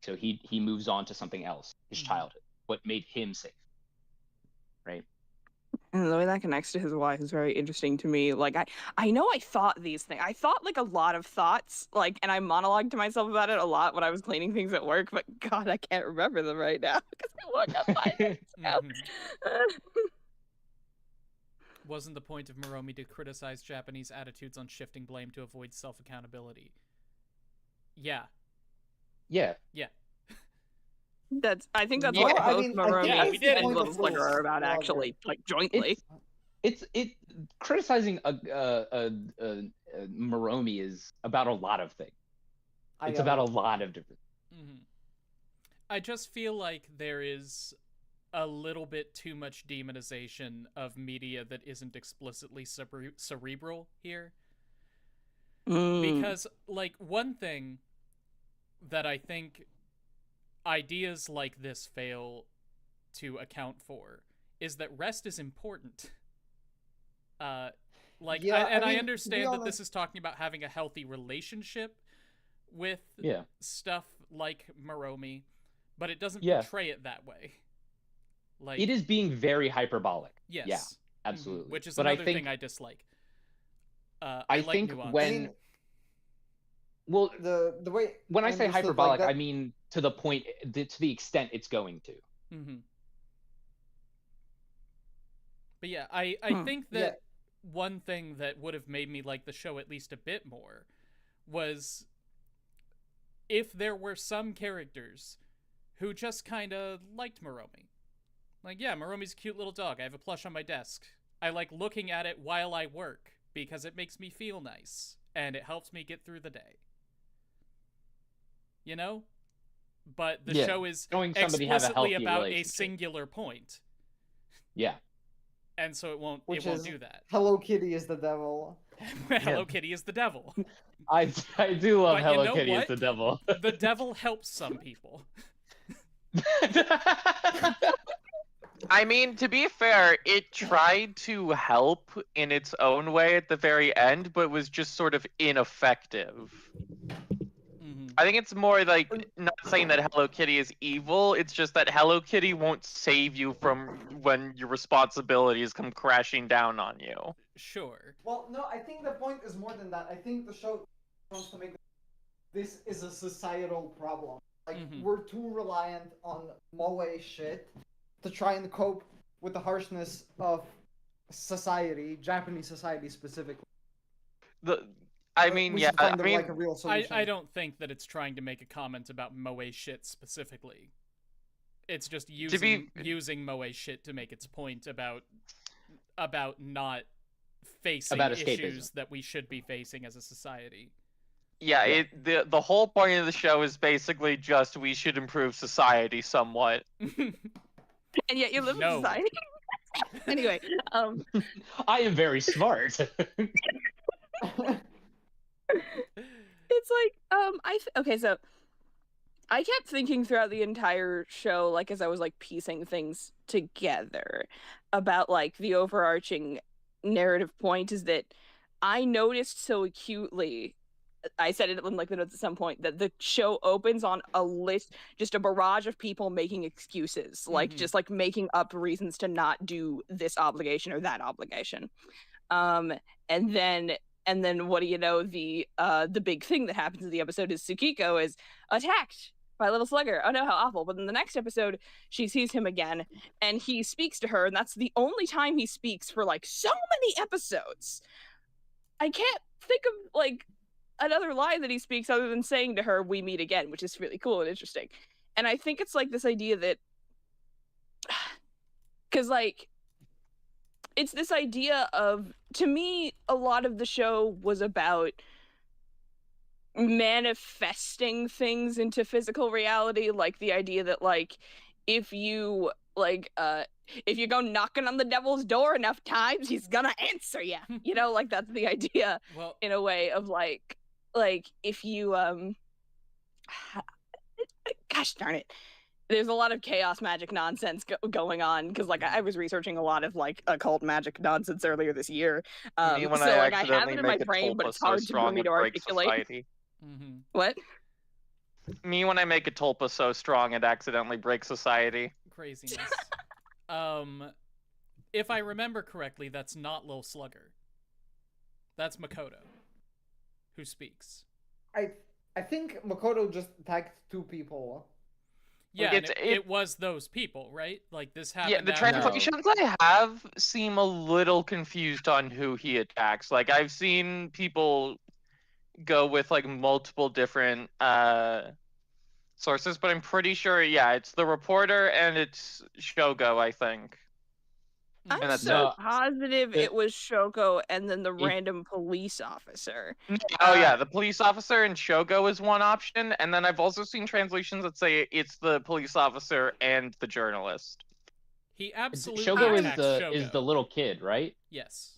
So he moves on to something else, his childhood, what made him safe, right? And the way that connects to his wife is very interesting to me. Like, I know I thought these things. I thought, like, a lot of thoughts, like, and I monologued to myself about it a lot when I was cleaning things at work, but God, I can't remember them right now because I woke up 5 minutes ago. Wasn't the point of Moromi to criticize Japanese attitudes on shifting blame to avoid self-accountability? Yeah. Yeah. I think that's Yeah, what I both mean, Moromi yeah, we did it. and Little Slinger are about, actually, like, jointly. It's criticizing a Moromi is about a lot of things. It's about a lot of different. I just feel like there is a little bit too much demonization of media that isn't explicitly cerebral here. Because, like, one thing that I think ideas like this fail to account for is that rest is important. I understand that this is talking about having a healthy relationship with stuff like Moromi, but it doesn't portray it that way. Like, it is being very hyperbolic. Yes. Yeah, absolutely. Which is but another thing I dislike. I think nuance. when the way when I say hyperbolic, like I mean to the point, to the extent it's going to. But yeah, I think that one thing that would have made me like the show at least a bit more was if there were some characters who just kind of liked Moromi. Like, yeah, Moromi's a cute little dog. I have a plush on my desk. I like looking at it while I work because it makes me feel nice and it helps me get through the day. You know? But the show is explicitly about a singular point. Yeah. And so it won't do that. Hello Kitty is the devil. Hello Kitty is the devil. I do love Hello Kitty is the devil. The devil helps some people. I mean, to be fair, it tried to help in its own way at the very end, but was just sort of ineffective. I think it's more like not saying that Hello Kitty is evil, it's just that Hello Kitty won't save you from when your responsibilities come crashing down on you. Sure. Well, no, I think the point is more than that. I think the show wants to make this is a societal problem. Like, we're too reliant on moe shit to try and cope with the harshness of society, Japanese society specifically. I don't think that it's trying to make a comment about moe shit specifically. It's just using moe shit to make its point about not facing issues that we should be facing as a society. Yeah, the whole point of the show is basically just we should improve society somewhat. And yet you live in No. society. Anyway, I am very smart. it's like okay, so I kept thinking throughout the entire show, like as I was like piecing things together, about like the overarching narrative point is that I noticed so acutely, I said it in like the notes at some point, that the show opens on a list, just a barrage of people making excuses, like just like making up reasons to not do this obligation or that obligation. And then what do you know, the big thing that happens in the episode is Tsukiko is attacked by Little Slugger. Oh no, how awful. But in the next episode, she sees him again and he speaks to her, and that's the only time he speaks for like so many episodes. I can't think of like another line that he speaks other than saying to her, "We meet again," which is really cool and interesting. And I think it's like this idea that, because like it's this idea of, to me, a lot of the show was about manifesting things into physical reality, like the idea that like if you go knocking on the devil's door enough times, he's gonna answer you. You know, like that's the idea, Well, in a way of like if you gosh darn it, there's a lot of chaos magic nonsense going on, because like I was researching a lot of like occult magic nonsense earlier this year. So Me when like I have accidentally it in my make a brain, but tulpa it's so hard for strong me it to breaks articulate. society. What? Me when I make a tulpa so strong it accidentally breaks society. Craziness. If I remember correctly, that's not Lil Slugger. That's Makoto who speaks. I think Makoto just attacked 2 people. Yeah, Like, it was those people, right? Like this happened. Yeah, the after- translations I have seem a little confused on who he attacks. Like I've seen people go with like multiple different sources, but I'm pretty sure, yeah, it's the reporter and it's Shogo, I think. I'm And that's so it. positive The- it was Shoko and then the random police officer. Oh yeah, the police officer and Shogo is one option, and then I've also seen translations that say it's the police officer and the journalist. He absolutely Shogo attacks Shogo. is the little kid, right? Yes.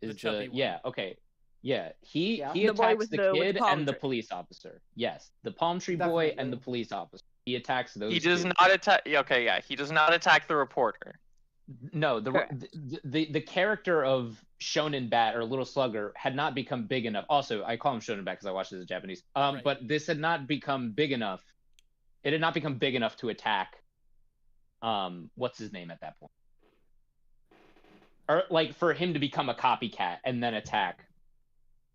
Is chubby one. yeah, okay. Yeah, he Yeah. he The boy attacks with the the kid palm and the tree. police officer. Yes, the palm tree boy and Definitely. the police officer. He attacks those He does two. not attack. Okay, yeah, he does not attack the reporter. No, Correct. the character of Shonen Bat or Little Slugger had not become big enough. Also, I call him Shonen Bat because I watched this in Japanese. Right. But this had not become big enough. It had not become big enough to attack. What's his name at that point? Or like for him to become a copycat and then attack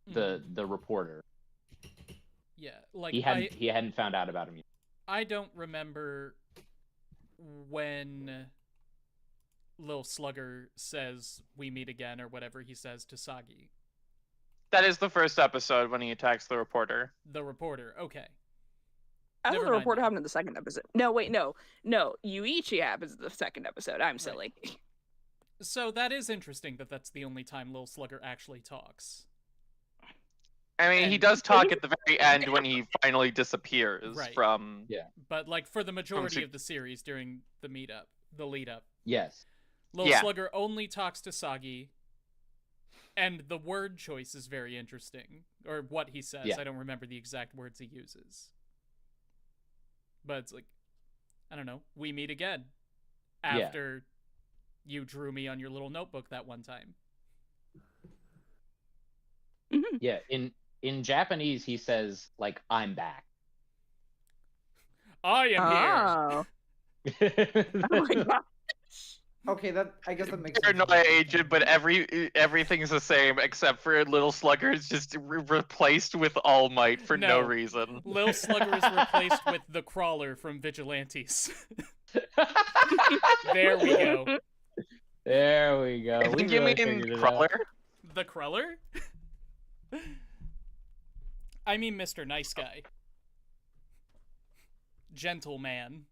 the reporter. Yeah, like He hadn't found out about him yet. I don't remember when Lil Slugger says "we meet again" or whatever he says to Sagi. That is the first episode when he attacks the reporter. The reporter. Okay. I Never thought the mind reporter then. happened in the second episode. No, wait, no. Yuichi happens in the second episode. I'm silly. So that is interesting that that's the only time Lil Slugger actually talks. I mean, he And- does talk at the very end when he finally disappears Right. from. Yeah. But like for the majority Su- of the series during the lead up, Yes. Lil Yeah. Slugger only talks to Sagi, and the word choice is very interesting, or what he says. Yeah. I don't remember the exact words he uses. But it's like, I don't know, we meet again after you drew me on your little notebook that one time. Yeah. In Japanese, he says like "I'm back." I am here. Oh. Oh my god. Okay, I guess that makes Paranoia sense. agent, but everything's the same except for Little Slugger is just replaced with All Might for no No. reason. Lil Slugger is replaced with the Crawler from Vigilantes. There we go. There we go. I We think you really mean figured it out. Crawler? The Crawler? I mean Mr. Nice Guy. Gentleman.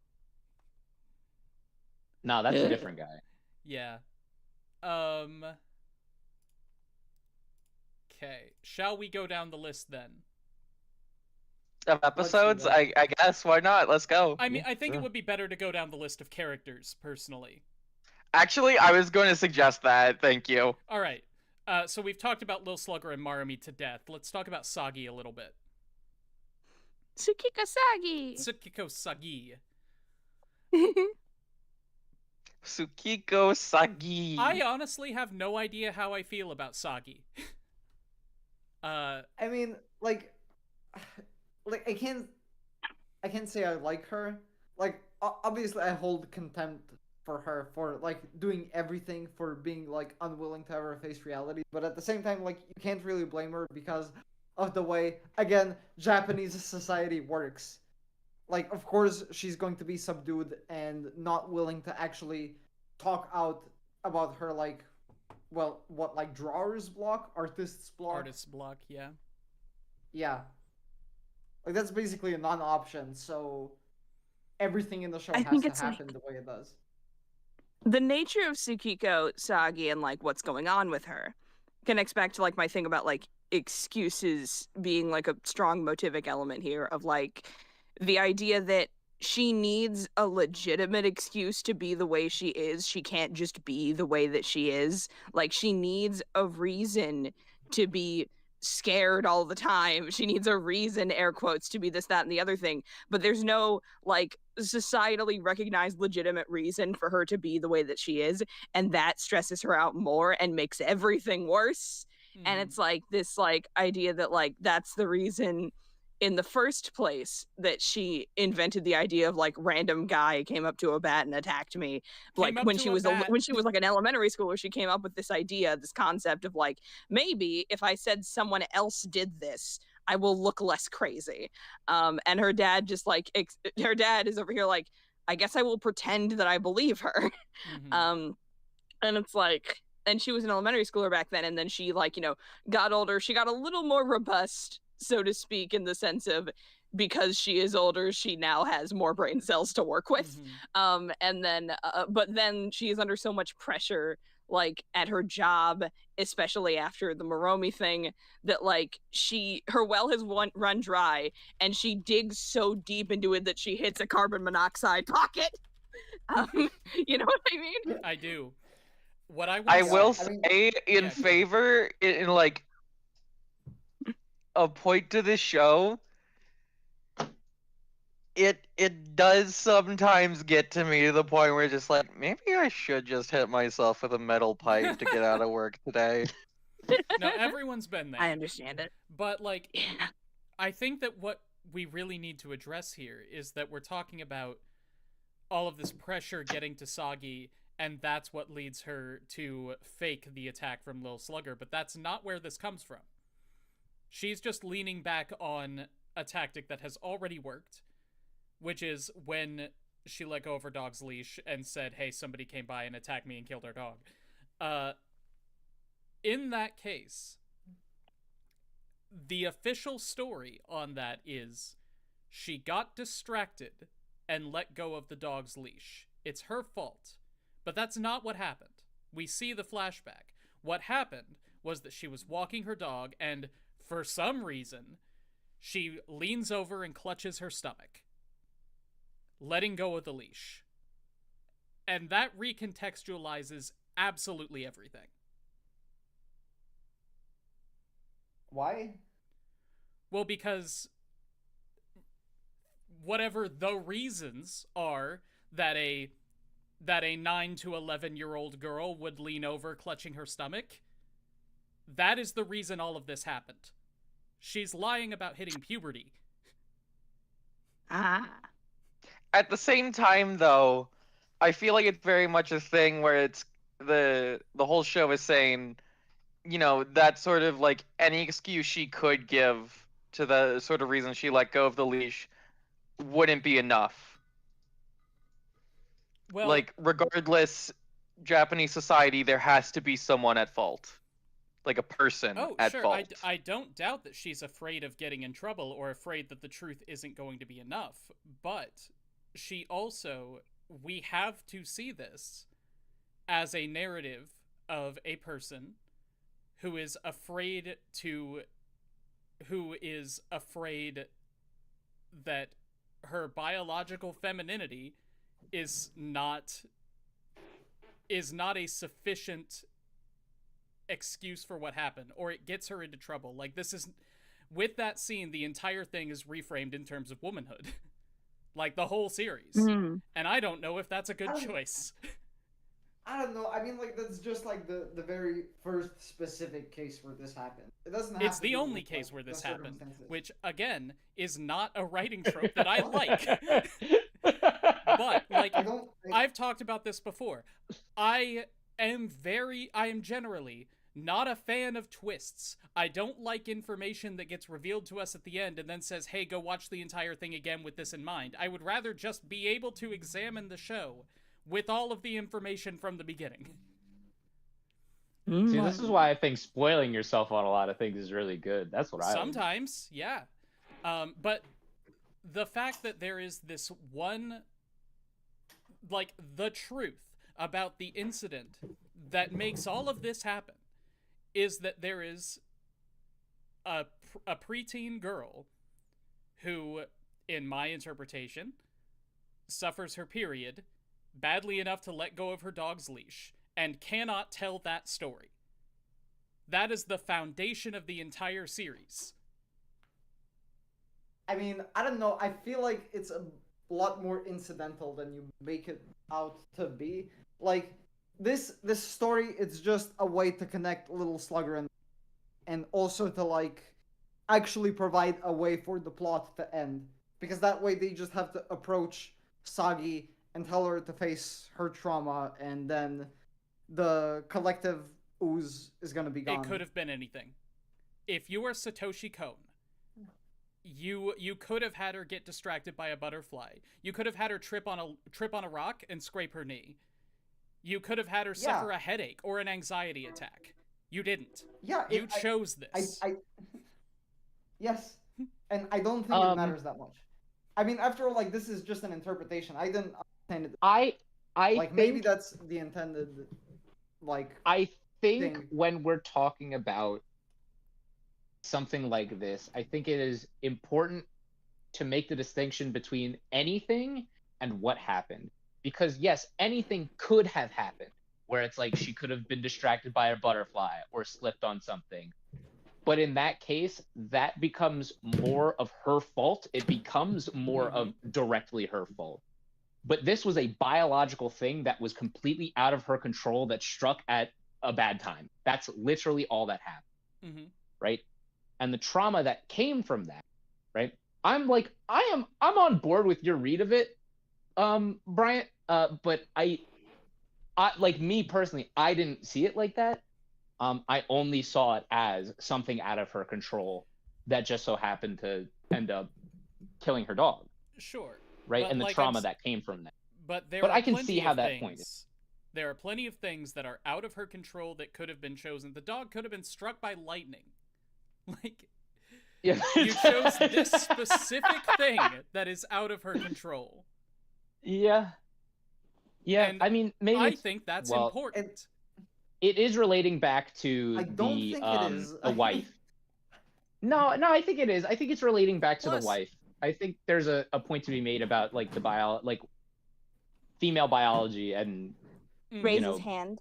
No, that's a different guy. Yeah. Okay. Shall we go down the list then? of episodes. I guess why not? Let's go. I mean, Yeah, I think sure. it would be better to go down the list of characters, personally. Actually, I was going to suggest that. Thank you. All right. So we've talked about Lil Slugger and Marami to death. Let's talk about Sagi a little bit. Tsukiko Sagi. Tsukiko Sagi. Tsukiko Sagi. I honestly have no idea how I feel about Sagi. I mean, like I can't say I like her. Like, obviously, I hold contempt for her for like doing everything, for being like unwilling to ever face reality. But at the same time, like, you can't really blame her because of the way, again, Japanese society works. Like, of course, she's going to be subdued and not willing to actually talk out about her, like, well, what, like, drawer's block? Artist's block? Artist's block, yeah. Yeah. Like, that's basically a non-option, so everything in the show has to happen the way it does. The nature of Tsukiko Sagi and, like, what's going on with her connects back to, like, my thing about, like, excuses being, like, a strong motivic element here of, like, the idea that she needs a legitimate excuse to be the way she is. She can't just be the way that she is. Like, she needs a reason to be scared all the time. She needs a reason, air quotes, to be this, that, and the other thing. But there's no, like, societally recognized legitimate reason for her to be the way that she is. And that stresses her out more and makes everything worse. And it's, like, this, like, idea that, like, that's the reason in the first place that she invented the idea of, like, random guy came up to a bat and attacked me, like when she was like an elementary schooler. She came up with this idea, this concept of, like, maybe if I said someone else did this, I will look less crazy. And her dad just, like, her dad is over here like, I guess I will pretend that I believe her. And it's like, and she was an elementary schooler back then, and then she, like, you know, got older. She got a little more robust, so to speak, in the sense of, because she is older, she now has more brain cells to work with. And then, but then she is under so much pressure, like, at her job, especially after the Moromi thing, that, like, her well has run dry, and she digs so deep into it that she hits a carbon monoxide pocket. You know what I mean? I do. What I will say in favor, in, like, a point to this show, it does sometimes get to me to the point where it's just like, maybe I should just hit myself with a metal pipe to get out of work today. No, everyone's been there. I understand it. But, like, I think that what we really need to address here is that we're talking about all of this pressure getting to Sagi, and that's what leads her to fake the attack from Lil Slugger, but that's not where this comes from. She's just leaning back on a tactic that has already worked, which is when she let go of her dog's leash and said, hey, somebody came by and attacked me and killed our dog. In that case, the official story on that is she got distracted and let go of the dog's leash. It's her fault. But that's not what happened. We see the flashback. What happened was that she was walking her dog, and for some reason, she leans over and clutches her stomach, letting go of the leash. And that recontextualizes absolutely everything. Why? Well, because whatever the reasons are that a 9 to 11-year-old girl would lean over clutching her stomach, that is the reason all of this happened. She's lying about hitting puberty. At the same time, though, I feel like it's very much a thing where it's the whole show is saying, you know, that sort of, like, any excuse she could give to the sort of reason she let go of the leash wouldn't be enough. Well, like, regardless, Japanese society, there has to be someone at fault. Like, a person at fault. I don't doubt that she's afraid of getting in trouble or afraid that the truth isn't going to be enough. But she also, we have to see this as a narrative of a person who is afraid that her biological femininity is not a sufficient excuse for what happened, or it gets her into trouble. Like, this is, with that scene, the entire thing is reframed in terms of womanhood. Like, the whole series. Mm. And I don't know if that's a good choice. I don't know. I mean, like, that's just like the very first specific case where this happened. It doesn't have It's to the do only with, case like, where the this happened, circumstances. which, again, is not a writing trope that I like. But, like, I don't think... I've talked about this before. I am generally not a fan of twists. I don't like information that gets revealed to us at the end and then says, hey, go watch the entire thing again with this in mind. I would rather just be able to examine the show with all of the information from the beginning. See, this is why I think spoiling yourself on a lot of things is really good. That's what I Sometimes, yeah. But the fact that there is this one, like, the truth about the incident that makes all of this happen is that there is a preteen girl who, in my interpretation, suffers her period badly enough to let go of her dog's leash and cannot tell that story. That is the foundation of the entire series. I mean, I don't know. I feel like it's a lot more incidental than you make it out to be. Like, this story, it's just a way to connect Little Slugger and also to, like, actually provide a way for the plot to end. Because that way they just have to approach Sagi and tell her to face her trauma, and then the collective ooze is gonna be gone. It could have been anything. If you are Satoshi Kon, you could have had her get distracted by a butterfly. You could have had her trip on a rock and scrape her knee. You could have had her suffer a headache or an anxiety attack. You didn't. Yeah, you chose this. Yes, and I don't think it matters that much. I mean, after all, like, this is just an interpretation. I didn't understand it. I like, think, maybe that's the intended, like, I think thing. when we're talking about something like this, I think it is important to make the distinction between anything and what happened. Because yes, anything could have happened, where it's like she could have been distracted by a butterfly or slipped on something. But in that case, that becomes more of her fault. It becomes more of directly her fault. But this was a biological thing that was completely out of her control that struck at a bad time. That's literally all that happened, right? And the trauma that came from that, right? I'm on board with your read of it, Bryant. But I like, me personally, I didn't see it like that. I only saw it as something out of her control that just so happened to end up killing her dog. Sure. Right, but, and the like, trauma that came from that. But I can see how that point is. There are plenty of things that are out of her control that could have been chosen. The dog could have been struck by lightning. Like, yeah. You chose this specific thing that is out of her control. Yeah. Yeah, And I mean, maybe I think that's important. It is relating back to I don't think it is. the wife. No, I think it is. I think it's relating back to the wife. I think there's a point to be made about, like, the female biology and Raise his hand.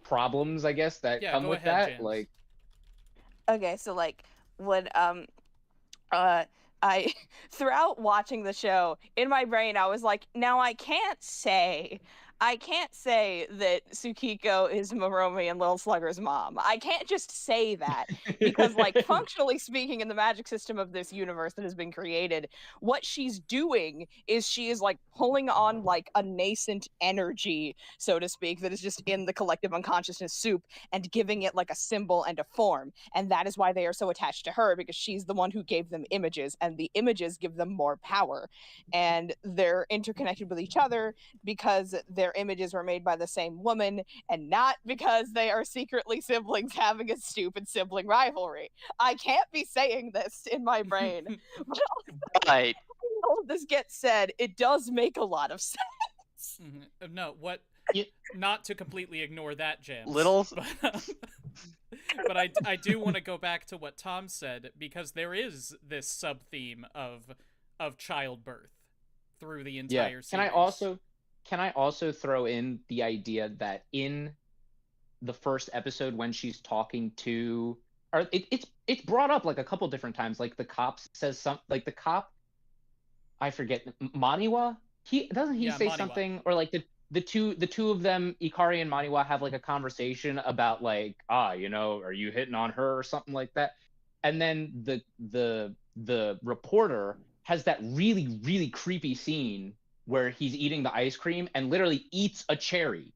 problems, I guess, that come with that. James. Like, okay, so like when I throughout watching the show, in my brain I was like, now I can't say that Tsukiko is Moromi and Little Slugger's mom. I can't just say that because, like, functionally speaking, in the magic system of this universe that has been created, what she's doing is she is, like, pulling on, like, a nascent energy, so to speak, that is just in the collective unconsciousness soup and giving it, like, a symbol and a form. And that is why they are so attached to her, because she's the one who gave them images, and the images give them more power. And they're interconnected with each other because their images were made by the same woman, and not because they are secretly siblings having a stupid sibling rivalry. I can't be saying this in my brain. Right. All of this gets said, it does make a lot of sense. No, what? Not to completely ignore that, James. But I do want to go back to what Tom said, because there is this sub-theme of of childbirth through the entire series. Can I also throw in the idea that in the first episode when she's talking to, or it's brought up like a couple different times, like the cop says something, like the cop, I forget, Maniwa, he say Maniwa. something, or like the two of them, Ikari and Maniwa, have like a conversation about like, you know, are you hitting on her or something like that, and then the reporter has that really, really creepy scene where he's eating the ice cream and literally eats a cherry.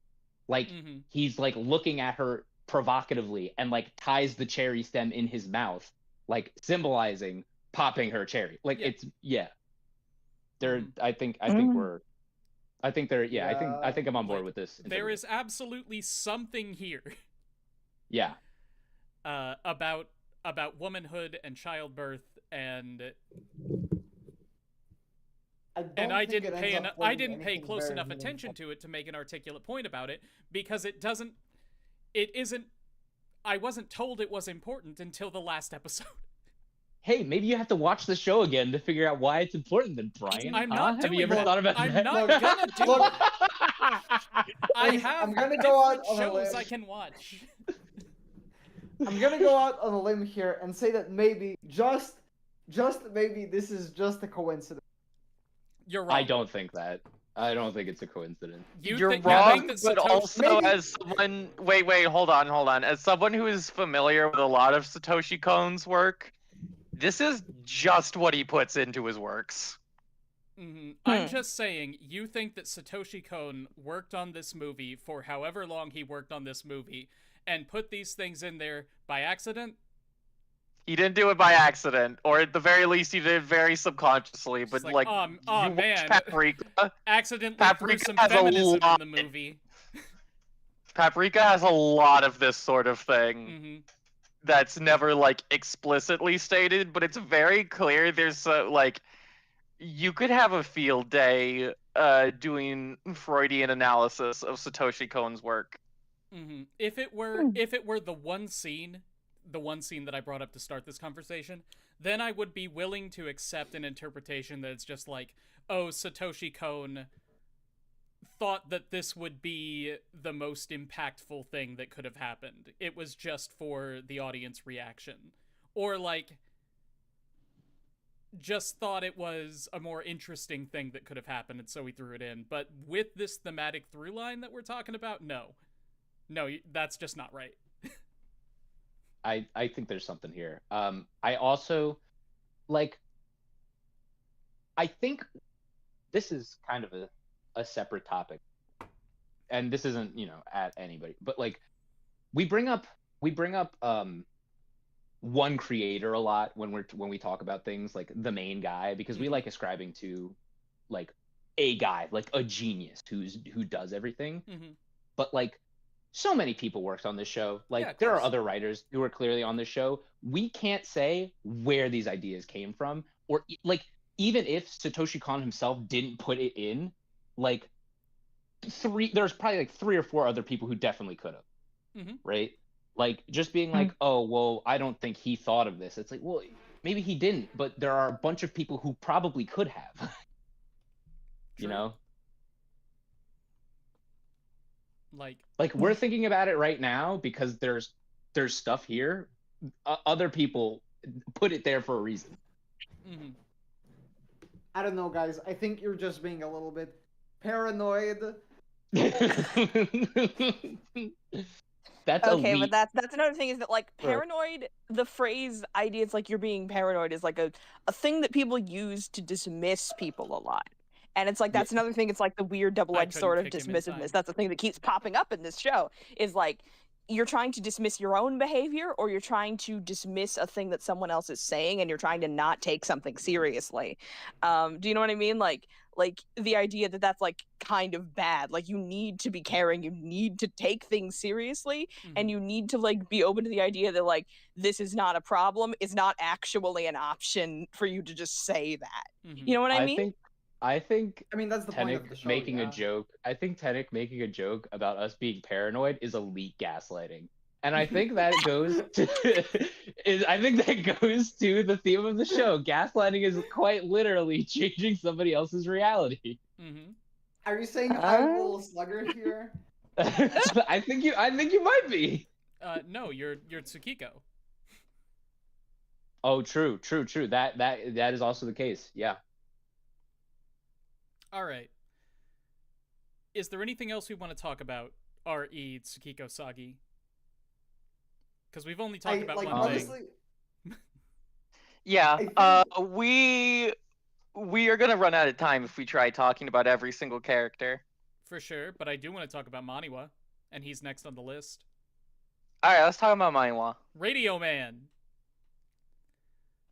Like, he's like looking at her provocatively and like ties the cherry stem in his mouth, like symbolizing popping her cherry. Like, it's, they're, I think I'm on board with this. There is absolutely something here. Yeah. About womanhood and childbirth, and I didn't pay close enough attention to it to make an articulate point about it, because I wasn't told it was important until the last episode. Hey, maybe you have to watch the show again to figure out why it's important then, Brian. I'm not Have you ever thought about that? I'm not gonna do it. I'm gonna go out on shows I can watch. I'm gonna go out on a limb here and say that maybe, just maybe, this is just a coincidence. You're wrong. I don't think that. I don't think it's a coincidence. You're wrong, but also as someone... Wait, hold on. As someone who is familiar with a lot of Satoshi Kon's work, this is just what he puts into his works. I'm just saying, you think that Satoshi Kon worked on this movie for however long he worked on this movie and put these things in there by accident? He didn't do it by accident, or at the very least, he did it very subconsciously. But like man, Paprika accidentally threw some feminism in the movie. Paprika has a lot of this sort of thing that's never like explicitly stated, but it's very clear. There's like, you could have a field day doing Freudian analysis of Satoshi Kon's work. If it were the one scene that I brought up to start this conversation, then I would be willing to accept an interpretation that it's just like, oh, Satoshi Kon thought that this would be the most impactful thing that could have happened. It was just for the audience reaction. Or like, just thought it was a more interesting thing that could have happened, and so he threw it in. But with this thematic through line that we're talking about, no, that's just not right. I think there's something here. I also, like, I think this is kind of a separate topic, and this isn't, at anybody, but like, we bring up one creator a lot when we talk about things, like the main guy, because we like ascribing to like a guy, like a genius who does everything. But like, so many people worked on this show. Like, there are other writers who are clearly on this show. We can't say where these ideas came from, or like, even if Satoshi Kon himself didn't put it in, like, there's probably like 3 or 4 other people who definitely could have, right? Like, just being like, oh, well, I don't think he thought of this. It's like, well, maybe he didn't, but there are a bunch of people who probably could have. You know? Like we're thinking about it right now because there's stuff here. Other people put it there for a reason. I don't know, guys. I think you're just being a little bit paranoid. That's okay, elite. but that's another thing, is that like paranoid, the phrase idea, it's like you're being paranoid, is like a thing that people use to dismiss people a lot. And it's like, that's another thing, it's like the weird double-edged sort of dismissiveness. That's the thing that keeps popping up in this show, is like, you're trying to dismiss your own behavior, or you're trying to dismiss a thing that someone else is saying, and you're trying to not take something seriously. Do you know what I mean? Like the idea that that's like kind of bad. Like, you need to be caring, you need to take things seriously, and you need to like be open to the idea that like, this is not a problem, is not actually an option for you to just say that. You know what I mean? I mean, that's the point of the show, making a joke. I think Tenek making a joke about us being paranoid is elite gaslighting. And I think that goes to I think that goes to the theme of the show. Gaslighting is quite literally changing somebody else's reality. Mm-hmm. Are you saying I'm a little slugger here? I think you might be. No, you're Tsukiko. Oh, true. That is also the case. Yeah. All right. Is there anything else we want to talk about, R.E. Tsukiko Sagi? Because we've only talked about one honestly, thing. Yeah, we are gonna run out of time if we try talking about every single character. For sure, but I do want to talk about Maniwa, and he's next on the list. All right, let's talk about Maniwa. Radio Man.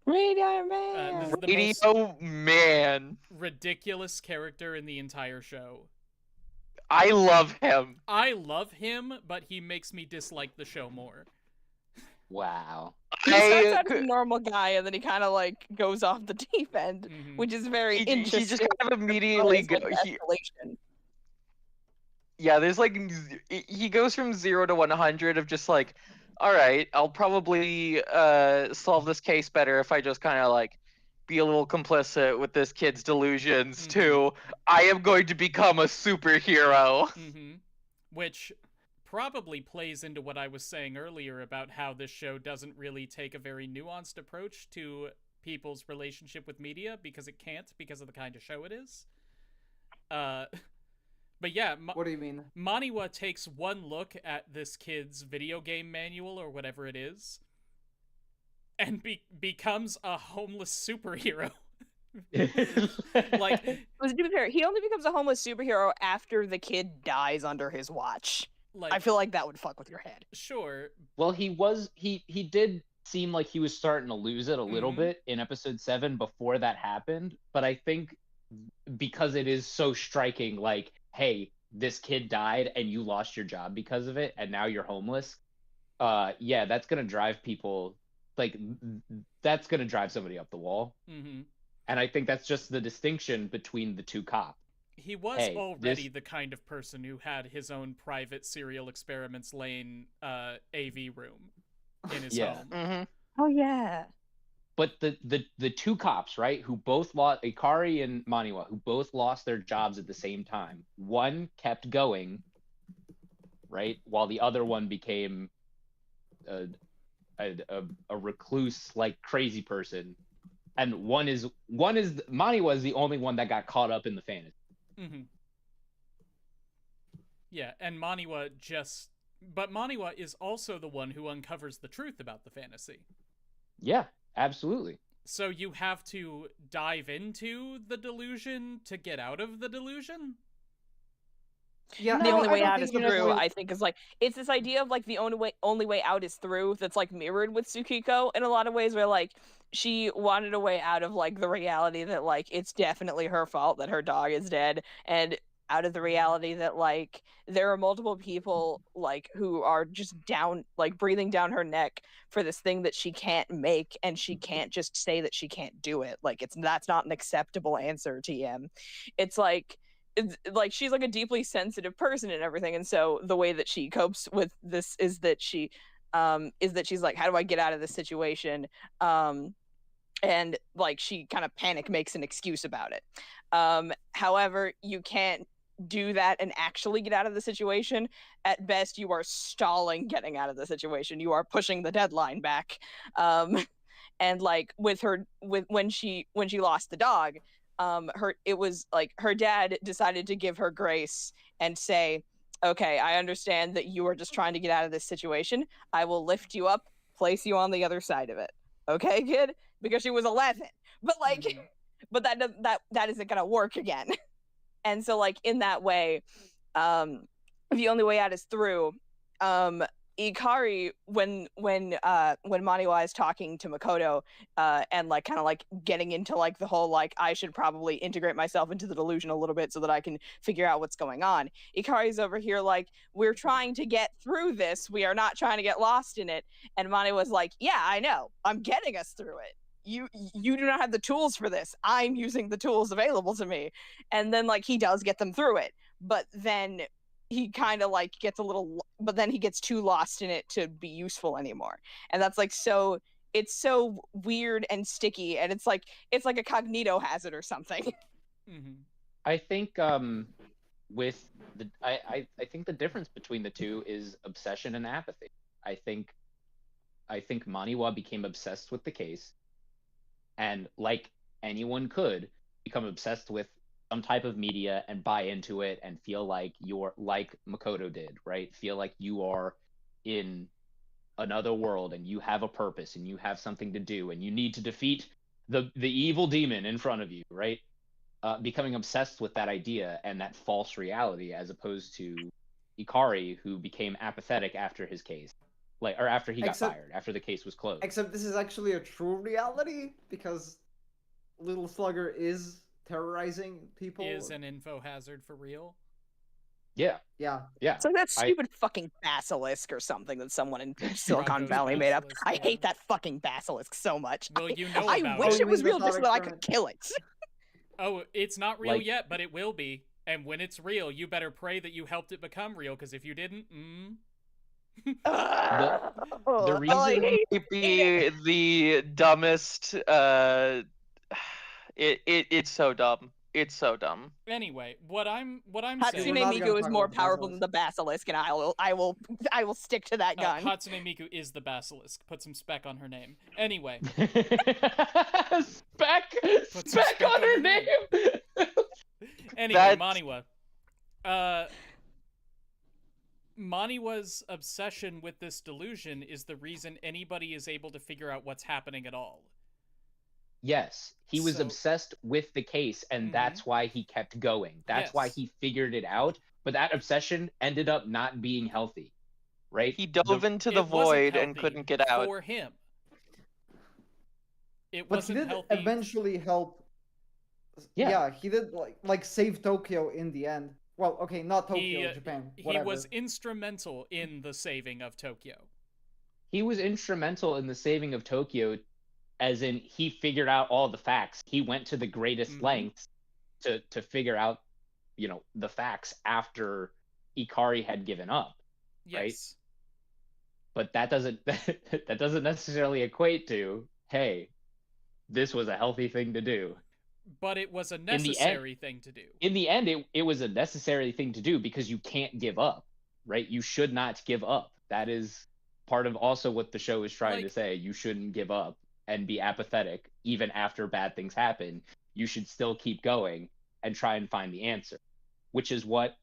Radio Man. This is the Radio Man. ridiculous character in the entire show. I love him. I love him, but he makes me dislike the show more. Wow. He starts out as a normal guy, and then he kind of like goes off the deep end, which is very interesting. He just kind of immediately yeah, there's like he goes from 0 to 100 of just like, all right, I'll probably solve this case better if I just kind of like be a little complicit with this kid's delusions to I am going to become a superhero. Which probably plays into what I was saying earlier about how this show doesn't really take a very nuanced approach to people's relationship with media because it can't, because of the kind of show it is. But yeah, what do you mean? Maniwa takes one look at this kid's video game manual or whatever it is and becomes a homeless superhero. Like, to be fair, he only becomes a homeless superhero after the kid dies under his watch. Like, I feel like that would fuck with your head. Sure. Well, he did seem like he was starting to lose it a little bit in episode 7 before that happened, but I think because it is so striking, like, hey, this kid died and you lost your job because of it and now you're homeless. Yeah, that's gonna drive people, like, that's gonna drive somebody up the wall. And I think that's just the distinction between the two cops. He was already the kind of person who had his own private serial experiments lane AV room in his home. Oh yeah. But the two cops, right, who both lost, Ikari and Maniwa, who both lost their jobs at the same time. One kept going, right, while the other one became a recluse, like, crazy person. And one is Maniwa is the only one that got caught up in the fantasy. Yeah, and Maniwa is also the one who uncovers the truth about the fantasy. Yeah, absolutely. So you have to dive into the delusion to get out of the delusion? Yeah, the only way out is through, I think, is like, it's this idea of like the only way out is through that's like mirrored with Tsukiko in a lot of ways, where like she wanted a way out of like the reality that like it's definitely her fault that her dog is dead, and out of the reality that like there are multiple people like who are just down, like breathing down her neck for this thing that she can't make, and she can't just say that she can't do it. Like that's not an acceptable answer, TM. It's like she's like a deeply sensitive person and everything, and so the way that she copes with this is that she's like, how do I get out of this situation? And like she kind of panic makes an excuse about it. However, you can't do that and actually get out of the situation. At best, you are stalling getting out of the situation. You are pushing the deadline back. And like when she lost the dog, it was like her dad decided to give her grace and say, okay, I understand that you are just trying to get out of this situation. I will lift you up, place you on the other side of it. Okay, kid? Because she was 11. But like, but that isn't gonna work again. And so like in that way, the only way out is through. Ikari, when Maniwa is talking to Makoto, and like kind of like getting into like the whole like I should probably integrate myself into the delusion a little bit so that I can figure out what's going on. Ikari's over here like, we're trying to get through this. We are not trying to get lost in it. And Maniwa's like, yeah, I know. I'm getting us through it. You do not have the tools for this. I'm using the tools available to me. And then like he does get them through it. But then he kind of like gets a little, but then he gets too lost in it to be useful anymore, and that's like so. It's so weird and sticky, and it's like a cognito hazard or something. Mm-hmm. I think with the I think the difference between the two is obsession and apathy. I think Maniwa became obsessed with the case, and like anyone could become obsessed with some type of media and buy into it and feel like you're like Makoto did, right? Feel like you are in another world and you have a purpose and you have something to do and you need to defeat the evil demon in front of you, right? Becoming obsessed with that idea and that false reality, as opposed to Ikari, who became apathetic after his case, or after he got fired, after the case was closed. Except this is actually a true reality, because Little Slugger is terrorizing people. Is an info hazard for real? Yeah. Yeah. It's like that stupid fucking basilisk or something that someone in Silicon Valley made up. I hate that fucking basilisk so much. Well, you know I about wish it. it was real just so that I could kill it. Oh, it's not real yet, but it will be. And when it's real, you better pray that you helped it become real, because if you didn't, the reason it be the dumbest. It's so dumb. It's so dumb. Anyway, what I'm Hatsune saying. Miku is more powerful than the basilisk, and I will stick to that gun. Hatsune Miku is the basilisk. Put some spec on her name. Anyway. spec on her name. Anyway, Maniwa. Maniwa's obsession with this delusion is the reason anybody is able to figure out what's happening at all. Yes, he was obsessed with the case, and that's why he kept going. That's why he figured it out. But that obsession ended up not being healthy, right? He dove into the void and couldn't get out. For him. It but wasn't he did healthy. Eventually help. Yeah, he did like save Tokyo in the end. Well, okay, not Tokyo, Japan. Whatever. He was instrumental in the saving of Tokyo. He was instrumental in the saving of Tokyo, as in he figured out all the facts. He went to the greatest lengths to figure out, the facts after Ikari had given up, right? But that doesn't necessarily equate to, hey, this was a healthy thing to do. But it was a necessary thing to do. In the end, it was a necessary thing to do, because you can't give up, right? You should not give up. That is part of also what the show is trying to say. You shouldn't give up and be apathetic even after bad things happen. You should still keep going and try and find the answer, which is what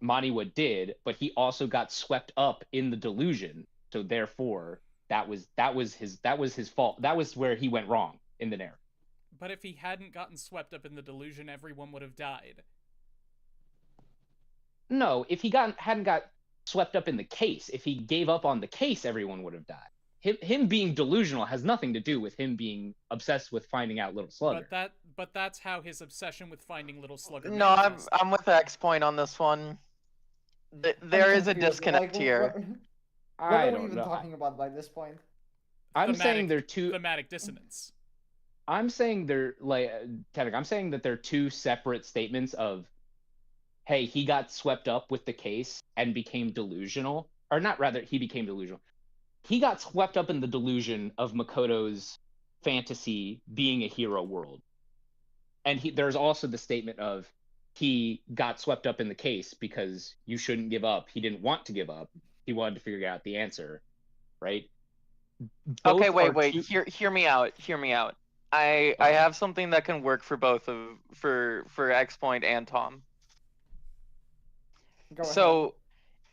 Maniwa did. But he also got swept up in the delusion, so therefore that was his fault. That was where he went wrong in the narrative. But if he hadn't gotten swept up in the delusion, everyone would have died. No, if he hadn't got swept up in the case, if he gave up on the case, everyone would have died. Him being delusional has nothing to do with him being obsessed with finding out Little Slugger. But that's how his obsession with finding Little Slugger. No, I'm with ExPoint on this one. There is a disconnect here. What are we even talking about by this point? I'm saying they're two thematic dissonance. I'm saying they're I'm saying that they're two separate statements of, hey, he got swept up with the case and became delusional, or not, rather, he became delusional. He got swept up in the delusion of Makoto's fantasy being a hero world. And there's also the statement of, he got swept up in the case because you shouldn't give up. He didn't want to give up. He wanted to figure out the answer, right? Okay, wait. Hear me out. I have something that can work for both for ExPoint and Tom. Go ahead. So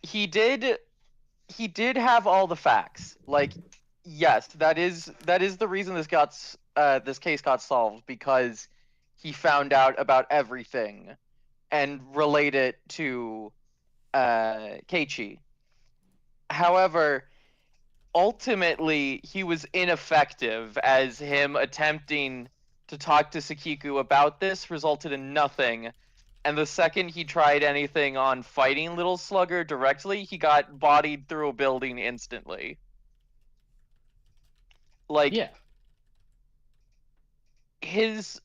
he did have all the facts. Like, yes, that is the reason this case got solved, because he found out about everything and relate it to Keiichi. However, ultimately, he was ineffective, as him attempting to talk to Sakiku about this resulted in nothing. And the second he tried anything on fighting Little Slugger directly, he got bodied through a building instantly. Like, yeah. His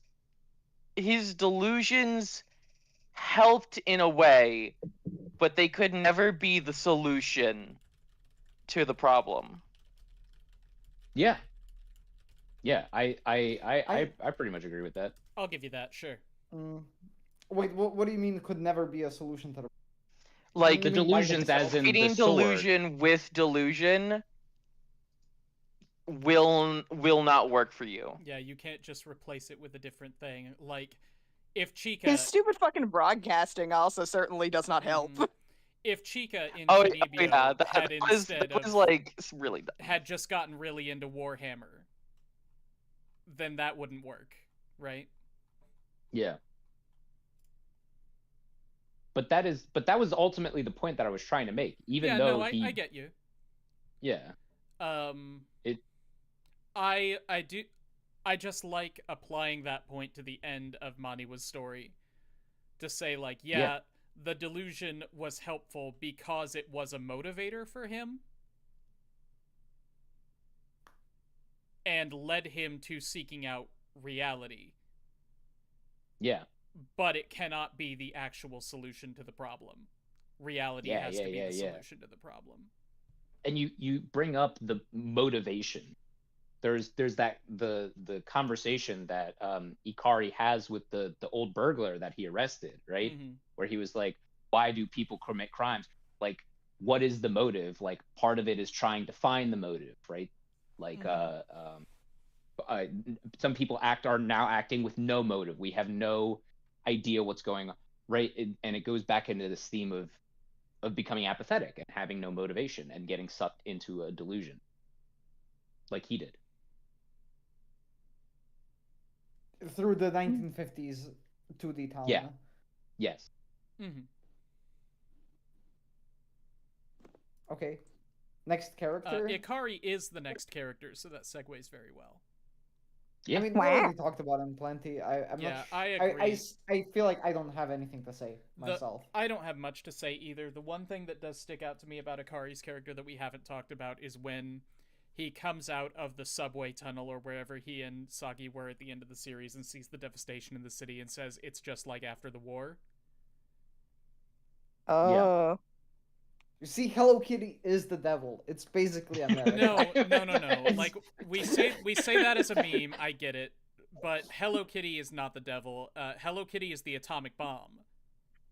delusions helped in a way, but they could never be the solution to the problem. Yeah. Yeah, I pretty much agree with that. I'll give you that, sure. Wait, what do you mean could never be a solution to the Like The You mean by delusions as in fighting the sword. delusion with delusion will not work for you. Yeah, you can't just replace it with a different thing. Like, if Chica... His stupid fucking broadcasting also certainly does not help. If Chica in Oh Tenebio yeah, had instead that was of... like really dumb. had just gotten really into Warhammer, then that wouldn't work, right? Yeah. But that was ultimately the point that I was trying to make. Even yeah, though no, he... I get you. Yeah. I just like applying that point to the end of Maniwa's story. To say, like, yeah, the delusion was helpful because it was a motivator for him. And led him to seeking out reality. Yeah. But it cannot be the actual solution to the problem. Reality has to be the solution to the problem. And you bring up the motivation. There's that the conversation that Ikari has with the old burglar that he arrested, right? Mm-hmm. Where he was like, why do people commit crimes? Like, what is the motive? Like, part of it is trying to find the motive, right? Like, some people are now acting with no motive. We have no idea what's going on, right? And it goes back into this theme of becoming apathetic and having no motivation and getting sucked into a delusion, like he did. through the 1950s 2D town. Yeah. Yes. Mm-hmm. Okay. Next character. Ikari is the next character, so that segues very well. Yeah. I mean, we already talked about him plenty. I'm Yeah, not I agree. I feel like I don't have anything to say myself. I don't have much to say either. The one thing that does stick out to me about Ikari's character that we haven't talked about is when he comes out of the subway tunnel or wherever he and Sagi were at the end of the series and sees the devastation in the city and says, it's just like after the war. Oh. You see, Hello Kitty is the devil. It's basically America. No. Like, we say that as a meme, I get it. But Hello Kitty is not the devil. Hello Kitty is the atomic bomb.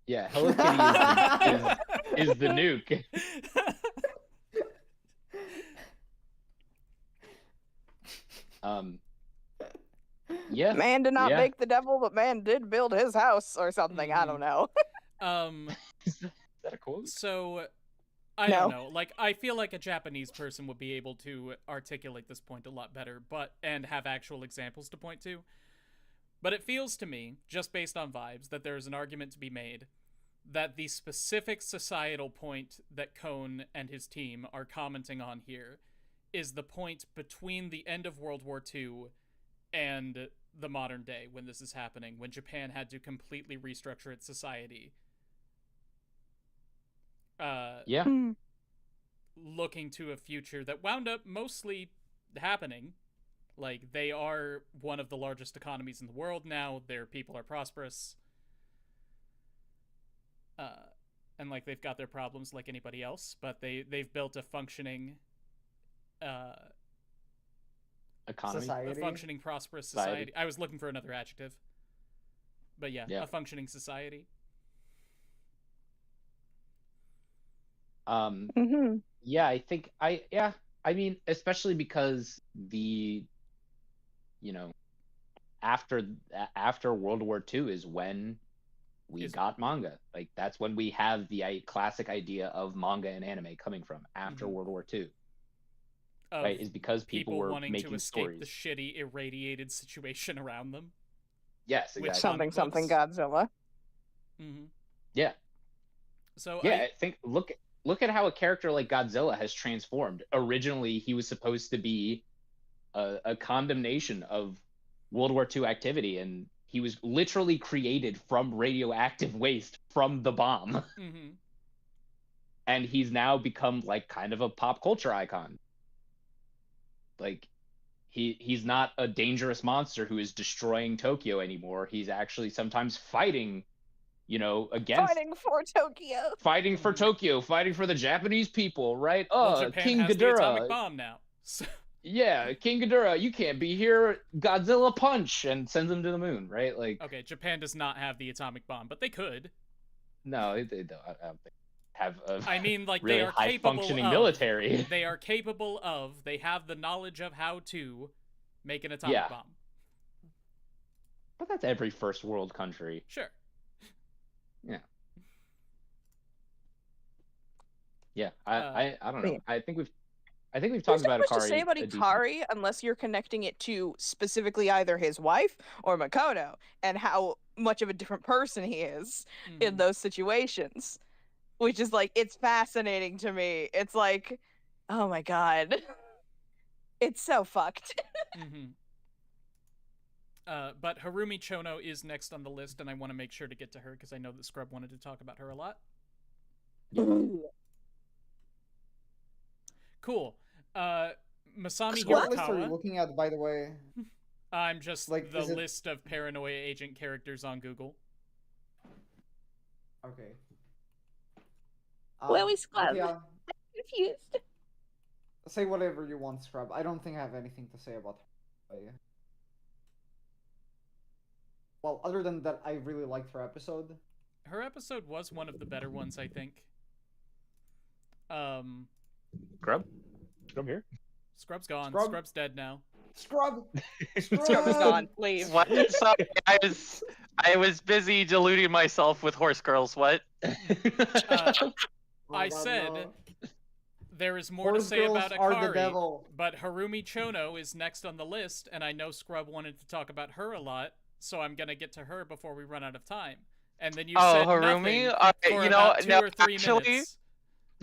Yeah, Hello Kitty is the nuke. Yeah. Man did not make the devil, but man did build his house or something. I don't know. Is that a quote? So, I don't know. Like, I feel like a Japanese person would be able to articulate this point a lot better, and have actual examples to point to. But it feels to me, just based on vibes, that there is an argument to be made that the specific societal point that Kohn and his team are commenting on here is the point between the end of World War II and the modern day when this is happening, when Japan had to completely restructure its society. Looking to a future that wound up mostly happening. Like, they are one of the largest economies in the world now. Their people are prosperous. And, like, they've got their problems like anybody else, but they've built a functioning economy. Society. A functioning, prosperous society. I was looking for another adjective. But yeah, a functioning society. Yeah, I think I mean, especially because after World War II is when we got manga. Like, that's when we have the classic idea of manga and anime coming from, after World War II. Right, is because people were wanting making to escape stories. the shitty, irradiated situation around them. Yes, exactly. Something Godzilla. Mm-hmm. Yeah. So I think look at how a character like Godzilla has transformed. Originally, he was supposed to be a condemnation of World War II activity, and he was literally created from radioactive waste from the bomb. Mm-hmm. And he's now become like kind of a pop culture icon. Like, he's not a dangerous monster who is destroying Tokyo anymore. He's actually sometimes fighting, against Fighting for Tokyo. fighting for Tokyo, fighting for the Japanese people, right? Well, Japan King has the atomic Ghidorah. bomb now. So... Yeah, King Ghidorah, you can't be here. Godzilla punch and sends him to the moon, right? Like, okay, Japan does not have the atomic bomb, but they could. no, they don't. I don't think have a I mean, like, really they are high capable functioning of, military. They are capable of. They have the knowledge of how to make an atomic bomb. But that's every first world country. Sure. Yeah. Yeah, I don't know. I think we've talked about There's not much Ikari. to say about a decent- Ikari unless you're connecting it to specifically either his wife or Makoto and how much of a different person he is in those situations. Which is like, it's fascinating to me. It's like, oh my god. It's so fucked. But Harumi Chono is next on the list, and I want to make sure to get to her because I know that Scrub wanted to talk about her a lot. Cool. Masami What list are you Hirakawa. looking at, by the way? I'm just Like, the is it- list of Paranoia agent characters on Google. Okay. Well, we Scrub. Yeah, Confused. say whatever you want, Scrub. I don't think I have anything to say about her. Well, other than that, I really liked her episode. Her episode was one of the better ones, I think. Scrub here. Scrub's gone. Scrub? Scrub's dead now. Scrub! Scrub is gone. Leave. What? Sorry, I was busy deluding myself with horse girls. What? Oh, I God, said no. there is more to Horse say girls about are the Ikari, devil. but Harumi Chono is next on the list, and I know Scrub wanted to talk about her a lot, so I'm gonna get to her before we run out of time. And then you said Harumi? nothing Okay, for you know, about 2 no, or 3 actually- minutes.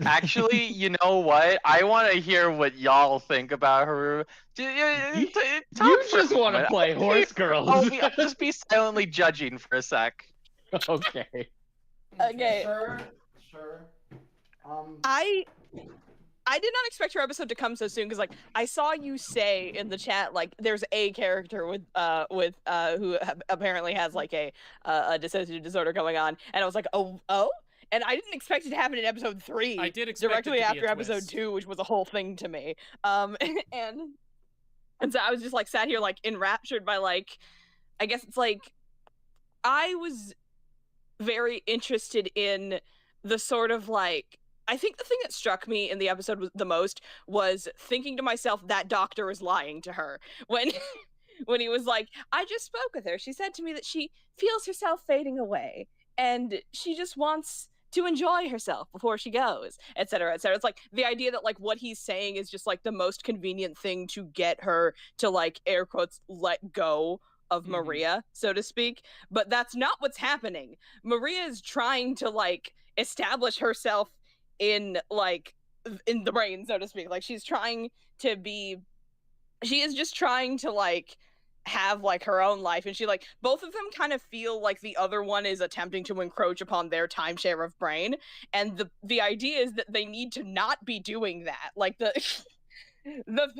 Actually, you know what? I want to hear what y'all think about Haru. You just want to play horse girls. I'll just be silently judging for a sec. Okay. Okay. Sure. I did not expect her episode to come so soon because, like, I saw you say in the chat, like, there's a character with who apparently has like a dissociative disorder going on, and I was like, oh, and I didn't expect it to happen in episode 3. I did expect directly it to after be a episode twist. 2, which was a whole thing to me. And so I was just like sat here like enraptured by, like, I guess it's like I was very interested in the sort of, like, I think the thing that struck me in the episode the most was thinking to myself, that doctor is lying to her. When he was like, I just spoke with her. She said to me that she feels herself fading away and she just wants to enjoy herself before she goes, etc., etc. It's like the idea that, like, what he's saying is just like the most convenient thing to get her to, like, air quotes, let go of Maria, so to speak. But that's not what's happening. Maria is trying to, like, establish herself in, like, in the brain, so to speak. Like, she is just trying to, like, have, like, her own life, and she, like, both of them kind of feel like the other one is attempting to encroach upon their timeshare of brain, and the idea is that they need to not be doing that. Like, the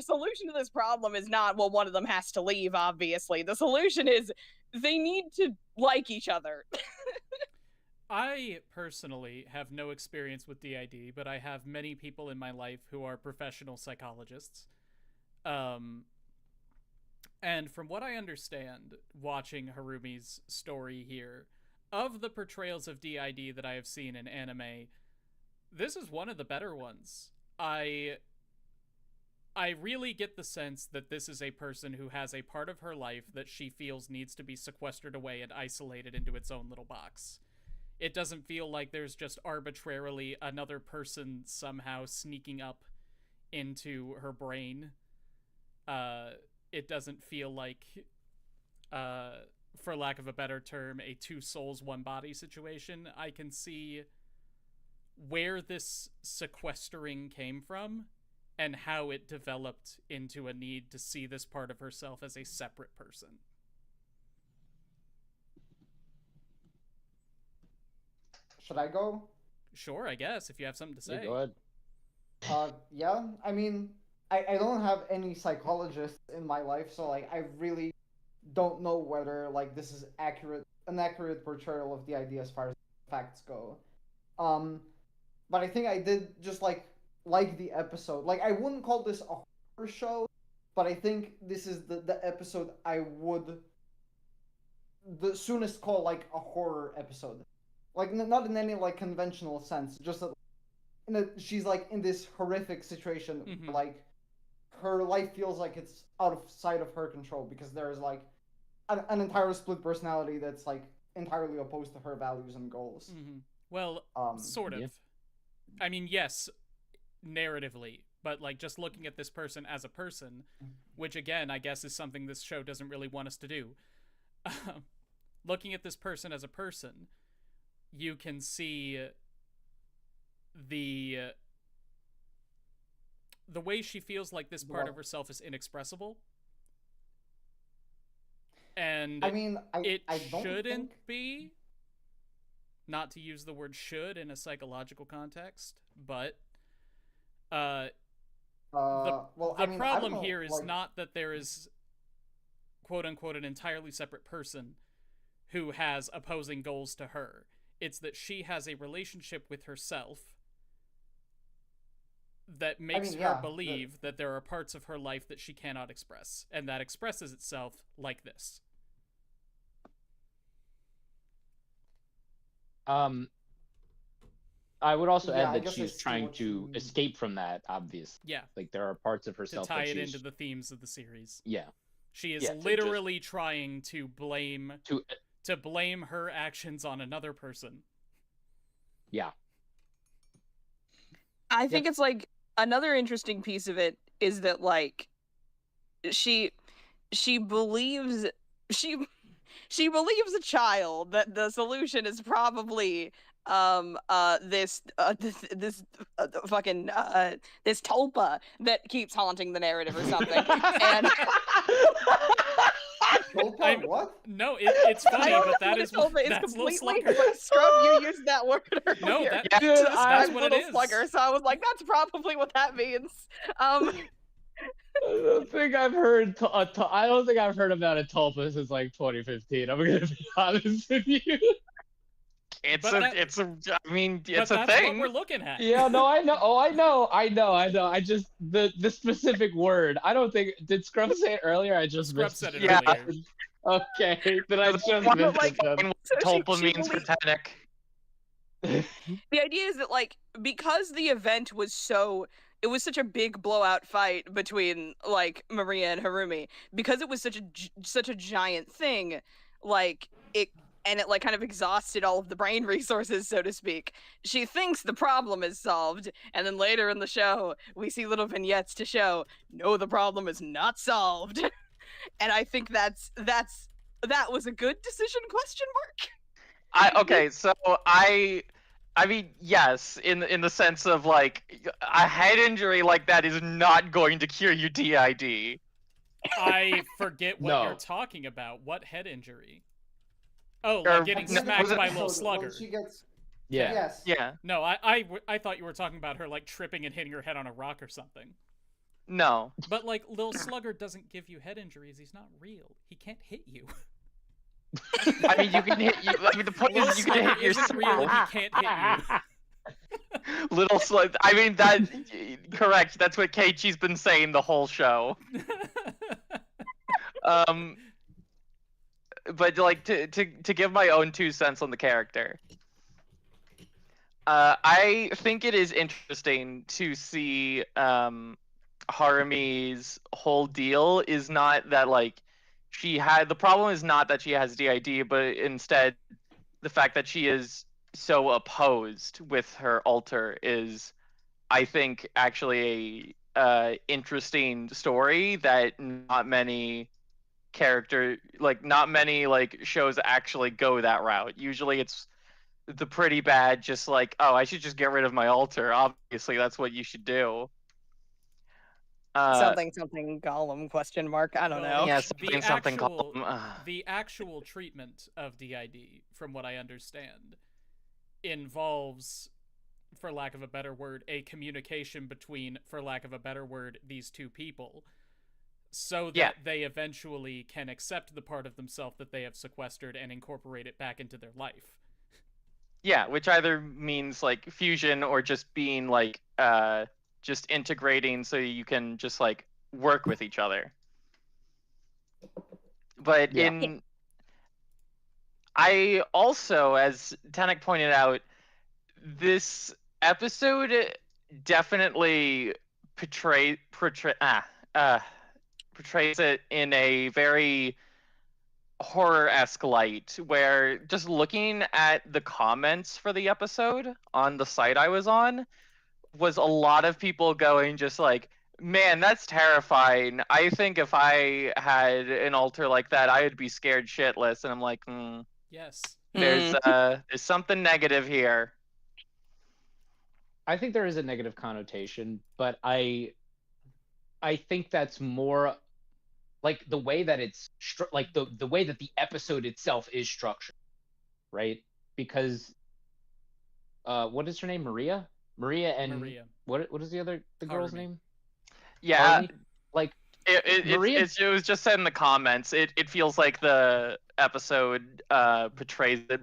solution to this problem is not, well, one of them has to leave, obviously. The solution is they need to like each other. I personally have no experience with DID, but I have many people in my life who are professional psychologists. And from what I understand, watching Harumi's story here, of the portrayals of DID that I have seen in anime, this is one of the better ones. I really get the sense that this is a person who has a part of her life that she feels needs to be sequestered away and isolated into its own little box. It doesn't feel like there's just arbitrarily another person somehow sneaking up into her brain. It doesn't feel like, for lack of a better term, a two souls, one body situation. I can see where this sequestering came from and how it developed into a need to see this part of herself as a separate person. Should I go? Sure, I guess, if you have something to say. Yeah, go ahead. Yeah, I mean, I don't have any psychologists in my life, so, like, I really don't know whether, like, this is accurate an accurate portrayal of the idea as far as facts go. But I think I did just like the episode. Like I wouldn't call this a horror show, but I think this is the episode I would the soonest call like a horror episode. Like not in any like conventional sense, just that she's like in this horrific situation, Mhm. like her life feels like it's out of sight of her control because there's like an entire split personality that's like entirely opposed to her values and goals. Mhm. Well, sort of. Yeah. I mean, yes, narratively, but like just looking at this person as a person, which again, I guess is something this show doesn't really want us to do. Looking at this person as a person, you can see the way she feels like this part of herself is inexpressible. And I mean, it I don't shouldn't think... be, not to use the word should in a psychological context, but the problem here is not that there is quote unquote an entirely separate person who has opposing goals to her. It's that she has a relationship with herself that makes her believe that there are parts of her life that she cannot express, and that expresses itself like this. I would also Yeah, add I that guess I she's see trying what you to mean. escape from that, obviously. Yeah. Like, there are parts of To herself tie that it she's... into the themes of the series. Yeah. She is Yeah, to literally trying to blame To blame her actions on another person. yeah. I think it's like another interesting piece of it is that like she believes she believes a child that the solution is probably this fucking this tulpa that keeps haunting the narrative or something. And what? No, it's I funny, don't but know that what is a tulpa is that's Lil completely, Slugger. but Scrub, you used that word earlier. No, to that's describe what it Little is. Slugger, so I was like, that's probably what that means. I don't think I've heard. I don't think I've heard about a tulpa since like 2015. I'm gonna be honest with you. It's But a that- it's a I mean But it's a that's thing. what we're looking at. Yeah, no, I know. Oh, I know. I just the specific word. I don't think did Scrub say it earlier. I just Scrub missed said it Yeah. earlier. Okay, then I just missed like, it. Then. So Tulpa she means for Tenic. The idea is that like because the event was it was such a big blowout fight between like Maria and Harumi, because it was such a giant thing, like it like kind of exhausted all of the brain resources, so to speak. She thinks the problem is solved, and then later in the show we see little vignettes to show no, the problem is not solved. And I think that was a good decision, question mark. I mean, yes, in the sense of like a head injury like that is not going to cure you DID. I forget what No. you're talking about. What head injury? Oh, Or- like getting no, smacked was it- by Lil When Slugger. she gets Yeah. yes. Yeah, No, I thought you were talking about her like tripping and hitting her head on a rock or something. no. But like Lil Slugger doesn't give you head injuries. He's not real. He can't hit you. I mean, you can hit. I mean, the point Lil is you can Slugger hit isn't real if yourself. he can't hit you. Little slug. I mean, that correct. That's what Keiichi's been saying the whole show. But like to give my own 2 cents on the character. I think it is interesting to see Harumi's whole deal is not that like the problem is not that she has DID, but instead the fact that she is so opposed with her alter is, I think, actually a interesting story that not many shows actually go that route. Usually it's the pretty bad, just like, oh, I should just get rid of my alter. Obviously, that's what you should do. Something Gollum question mark. I don't know. Yeah, The something actual- called. The actual treatment of DID, from what I understand, involves, for lack of a better word, a communication between, for lack of a better word, these two people so that Yeah. they eventually can accept the part of themselves that they have sequestered and incorporate it back into their life. Yeah, which either means like fusion or just being like just integrating so you can just like work with each other. But Yeah. I also, as Tanik pointed out, this episode definitely portrays it in a very horror-esque light, where just looking at the comments for the episode on the site I was on was a lot of people going just like, man, that's terrifying. I think if I had an altar like that, I would be scared shitless. And I'm like, Yes. there's something negative here. I think there is a negative connotation, but I think that's more like the way that it's like the way that the episode itself is structured, right? Because what is her name? Maria and Maria. what is the girl's Harumi. name? Yeah, Harumi? Like it was just said in the comments. It feels like the episode portrays it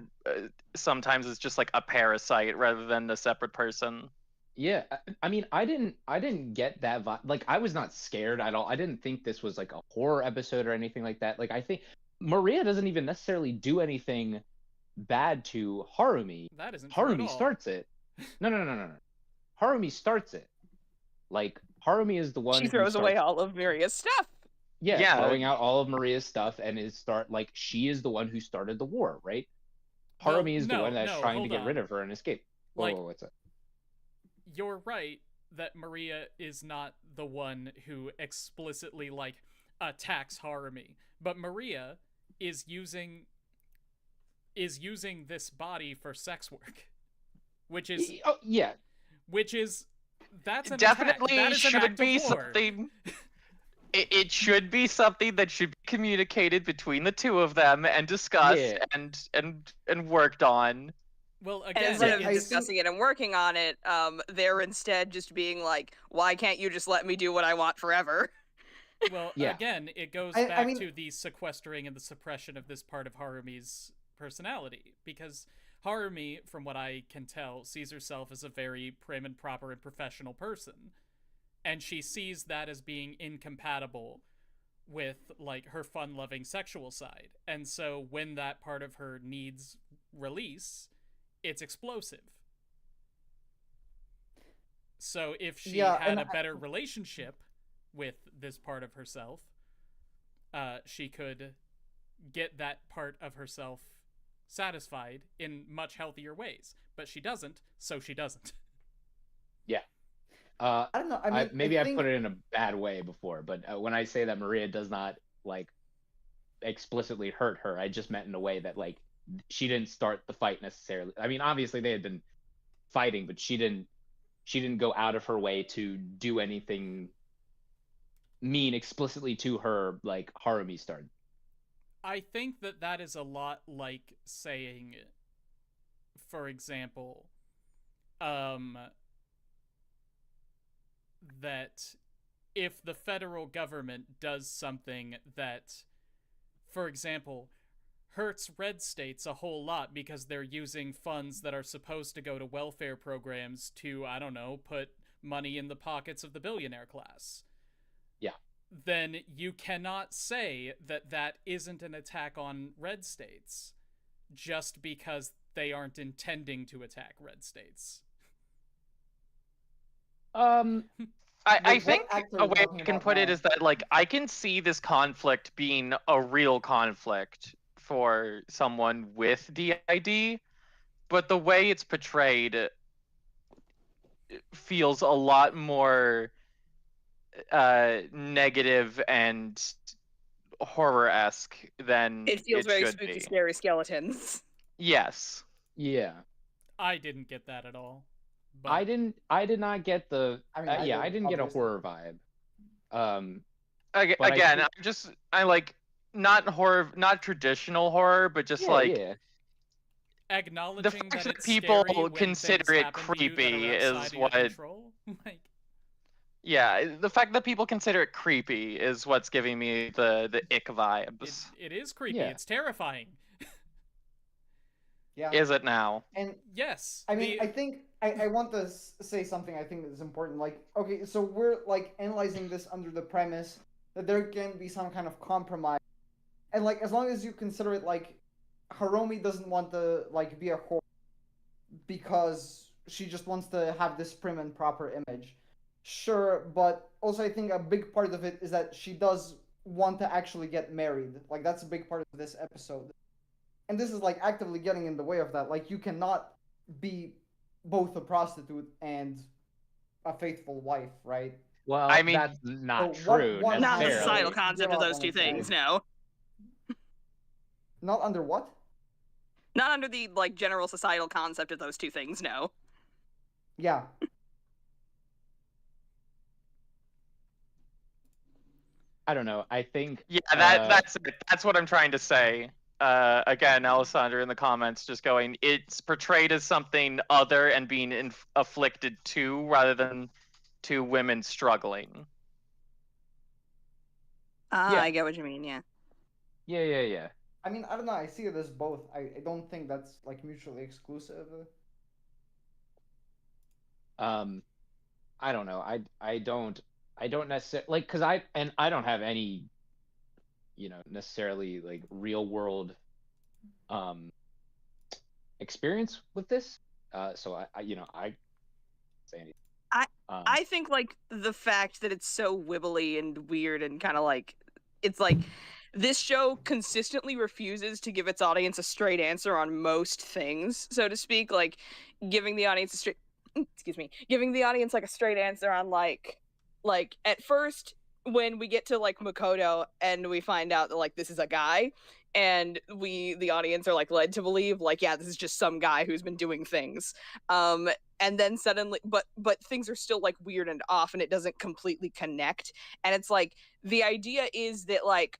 sometimes as just like a parasite rather than a separate person. Yeah, I mean, I didn't get that vibe. Like, I was not scared at all. I didn't think this was like a horror episode or anything like that. Like, I think Maria doesn't even necessarily do anything bad to Harumi. That isn't true at Harumi all. starts it. No. Harumi starts it. Like, Harumi is the one She who throws away starts- all of Maria's stuff. Yeah, throwing out all of Maria's stuff and she is the one who started the war, right? Well, Harumi is the one that's trying to hold get on. rid of her and escape. Like- Whoa, what's up? You're right that Maria is not the one who explicitly like attacks Harumi, but Maria is using this body for sex work, which is Oh, yeah. that's an Definitely attack. That is an should act be of war. something. It should be something that should be communicated between the two of them and discussed Yeah. and worked on. Well, And again, instead of I discussing it and working on it, they're instead just being like, why can't you just let me do what I want forever? well, Yeah. again, it goes I back mean- to the sequestering and the suppression of this part of Harumi's personality, because Harumi, from what I can tell, sees herself as a very prim and proper and professional person, and she sees that as being incompatible with like her fun-loving sexual side. And so when that part of her needs release, it's explosive. So if she Yeah, had and a better relationship with this part of herself, she could get that part of herself satisfied in much healthier ways. But she doesn't, so she doesn't. I don't know. I mean, Maybe I I think, put it in a bad way before, but when I say that Maria does not like explicitly hurt her, I just meant in a way that like she didn't start the fight necessarily. I mean, obviously they had been fighting, but she didn't go out of her way to do anything mean explicitly to her like Harumi started. I think that is a lot like saying, for example, that if the federal government does something that, for example, hurts red states a whole lot because they're using funds that are supposed to go to welfare programs to, I don't know, put money in the pockets of the billionaire class. Yeah. Then you cannot say that that isn't an attack on red states just because they aren't intending to attack red states. I what think act are a you way I talking can about put it now? is that like I can see this conflict being a real conflict for someone with DID, but the way it's portrayed feels a lot more negative and horror-esque than It feels very should spooky, be. scary skeletons. Yes. Yeah. I didn't get that at all. But I did not get the I mean, I didn't get a obviously. horror vibe. But I Again, think- I like not horror, not traditional horror, but just yeah, like yeah. acknowledging the fact that that it's people scary when consider things it happen to you that are creepy outside is of your what. control. Like, Yeah, the fact that people consider it creepy is what's giving me the ick vibes. It is creepy. Yeah. It's terrifying. Yeah. Is it now? And Yes. I mean, I think I want to say something I think is important. Like, okay, so we're like analyzing this under the premise that there can be some kind of compromise, and like as long as you consider it like Hiromi doesn't want to like be a whore because she just wants to have this prim and proper image. Sure, but also I think a big part of it is that she does want to actually get married. Like that's a big part of this episode. And this is like actively getting in the way of that. Like you cannot be both a prostitute and a faithful wife, right? Well, I mean- that's not So true what- Not the Necessarily. societal necessarily. concept of those two things, no. Not under what? Not under the like general societal concept of those two things, no. Yeah. I don't know. I think. Yeah, uh, that's it. That's what I'm trying to say. Again, Alessandra in the comments just going, it's portrayed as something other and being afflicted to rather than to women struggling. Ah, Yeah. I get what you mean, yeah. Yeah. I mean, I don't know. I see it as both. I don't think that's like mutually exclusive. I don't know. I don't necessarily like because I don't have any, necessarily like real world experience with this. So I say anything. I think like the fact that it's so wibbly and weird and kind of like it's like this show consistently refuses to give its audience a straight answer on most things, so to speak, like giving the audience a straight giving the audience like a straight answer on like at first when we get to like Makoto and we find out that like this is a guy and the audience are like led to believe like yeah this is just some guy who's been doing things and then suddenly but things are still like weird and off and it doesn't completely connect, and it's like the idea is that like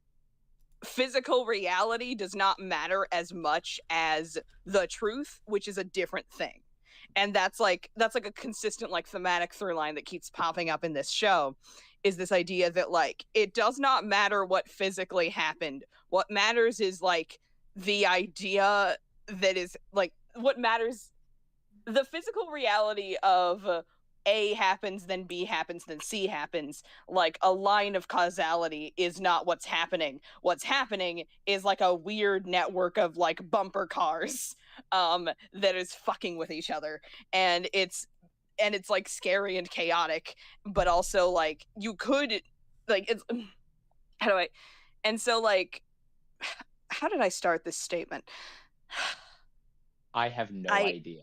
physical reality does not matter as much as the truth, which is a different thing. And that's like a consistent like thematic through line that keeps popping up in this show, is this idea that like it does not matter what physically happened. What matters is like the idea that is like what matters, the physical reality of A happens, then B happens, then C happens. Like a line of causality is not what's happening. What's happening is like a weird network of like bumper cars that is fucking with each other, and it's like scary and chaotic, but also like you could like it's how do I and so like how did I start this statement? I have no I- idea.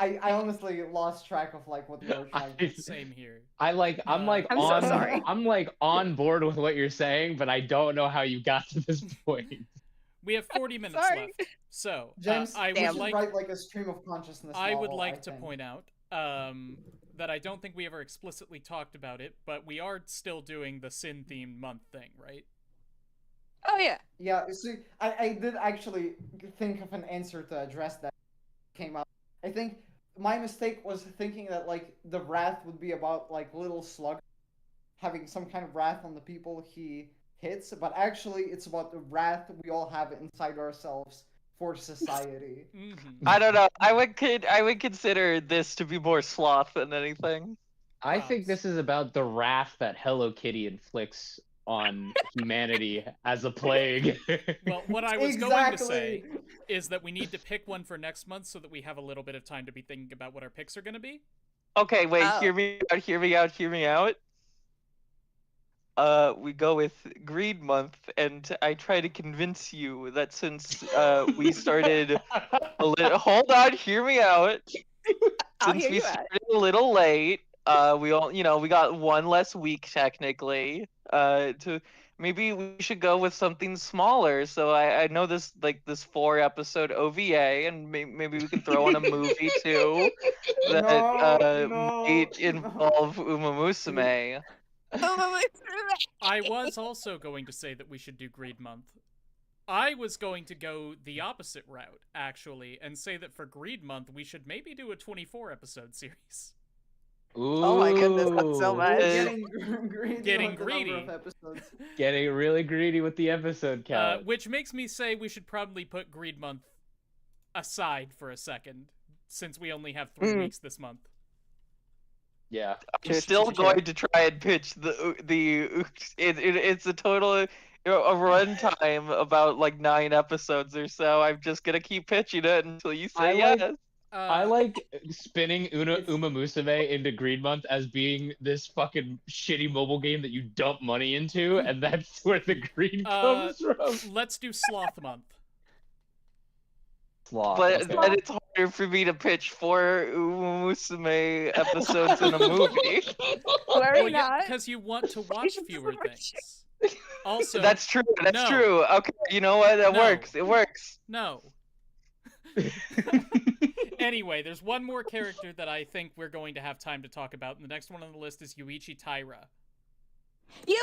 I honestly lost track of like what you were trying to say. Same here. I'm like I'm so on sorry. I'm like on board with what you're saying, but I don't know how you got to this point. We have 40 minutes Sorry. left. So, James, I we would should like write like a stream of consciousness. I would novel, like to think. point out that I don't think we ever explicitly talked about it, but we are still doing the sin-themed month thing, right? Oh yeah. Yeah, see, I did actually think of an answer to address that came up. I think my mistake was thinking that like the wrath would be about like little slug having some kind of wrath on the people he hits, but actually it's about the wrath we all have inside ourselves for society. Mm-hmm. I don't know. I would consider this to be more sloth than anything. I think this is about the wrath that Hello Kitty inflicts on humanity as a plague. Well, what I was going to say Exactly. is that we need to pick one for next month so that we have a little bit of time to be thinking about what our picks are going to be. Okay, wait. Oh. Hear me out. We go with Greed Month, and I try to convince you that since we started a little, hold on, hear me out. I'll Since hear we you out. started a little late, we all, we got one less week technically. To maybe we should go with something smaller. So I know this 4-episode OVA, and maybe we can throw on a movie too that No, might involve Uma Musume. I was also going to say that we should do Greed Month. I was going to go the opposite route, actually, and say that for Greed Month, we should maybe do a 24-episode series. Oh my goodness, that's so Ooh. much. Getting greedy Getting with the greedy. number of episodes. Getting really greedy with the episode count. Which makes me say we should probably put Greed Month aside for a second, since we only have 3 weeks this month. Yeah. I'm still going to try and pitch it's a total a runtime about like 9 episodes or so. I'm just gonna keep pitching it until you say yes. I like spinning It's- Uma Musume into Green Month as being this fucking shitty mobile game that you dump money into, and that's where the green comes from. Let's do Sloth Month. Sloth, But okay. then it's harder for me to pitch 4 Uma Musume episodes in a movie. Worry Well, yeah, not. because you want to watch It's fewer so things. Also, That's true. That's no. true. Okay, you know what? That No. works. It works. no. Anyway, there's one more character that I think we're going to have time to talk about, and the next one on the list is Yuichi Taira. Yuichi!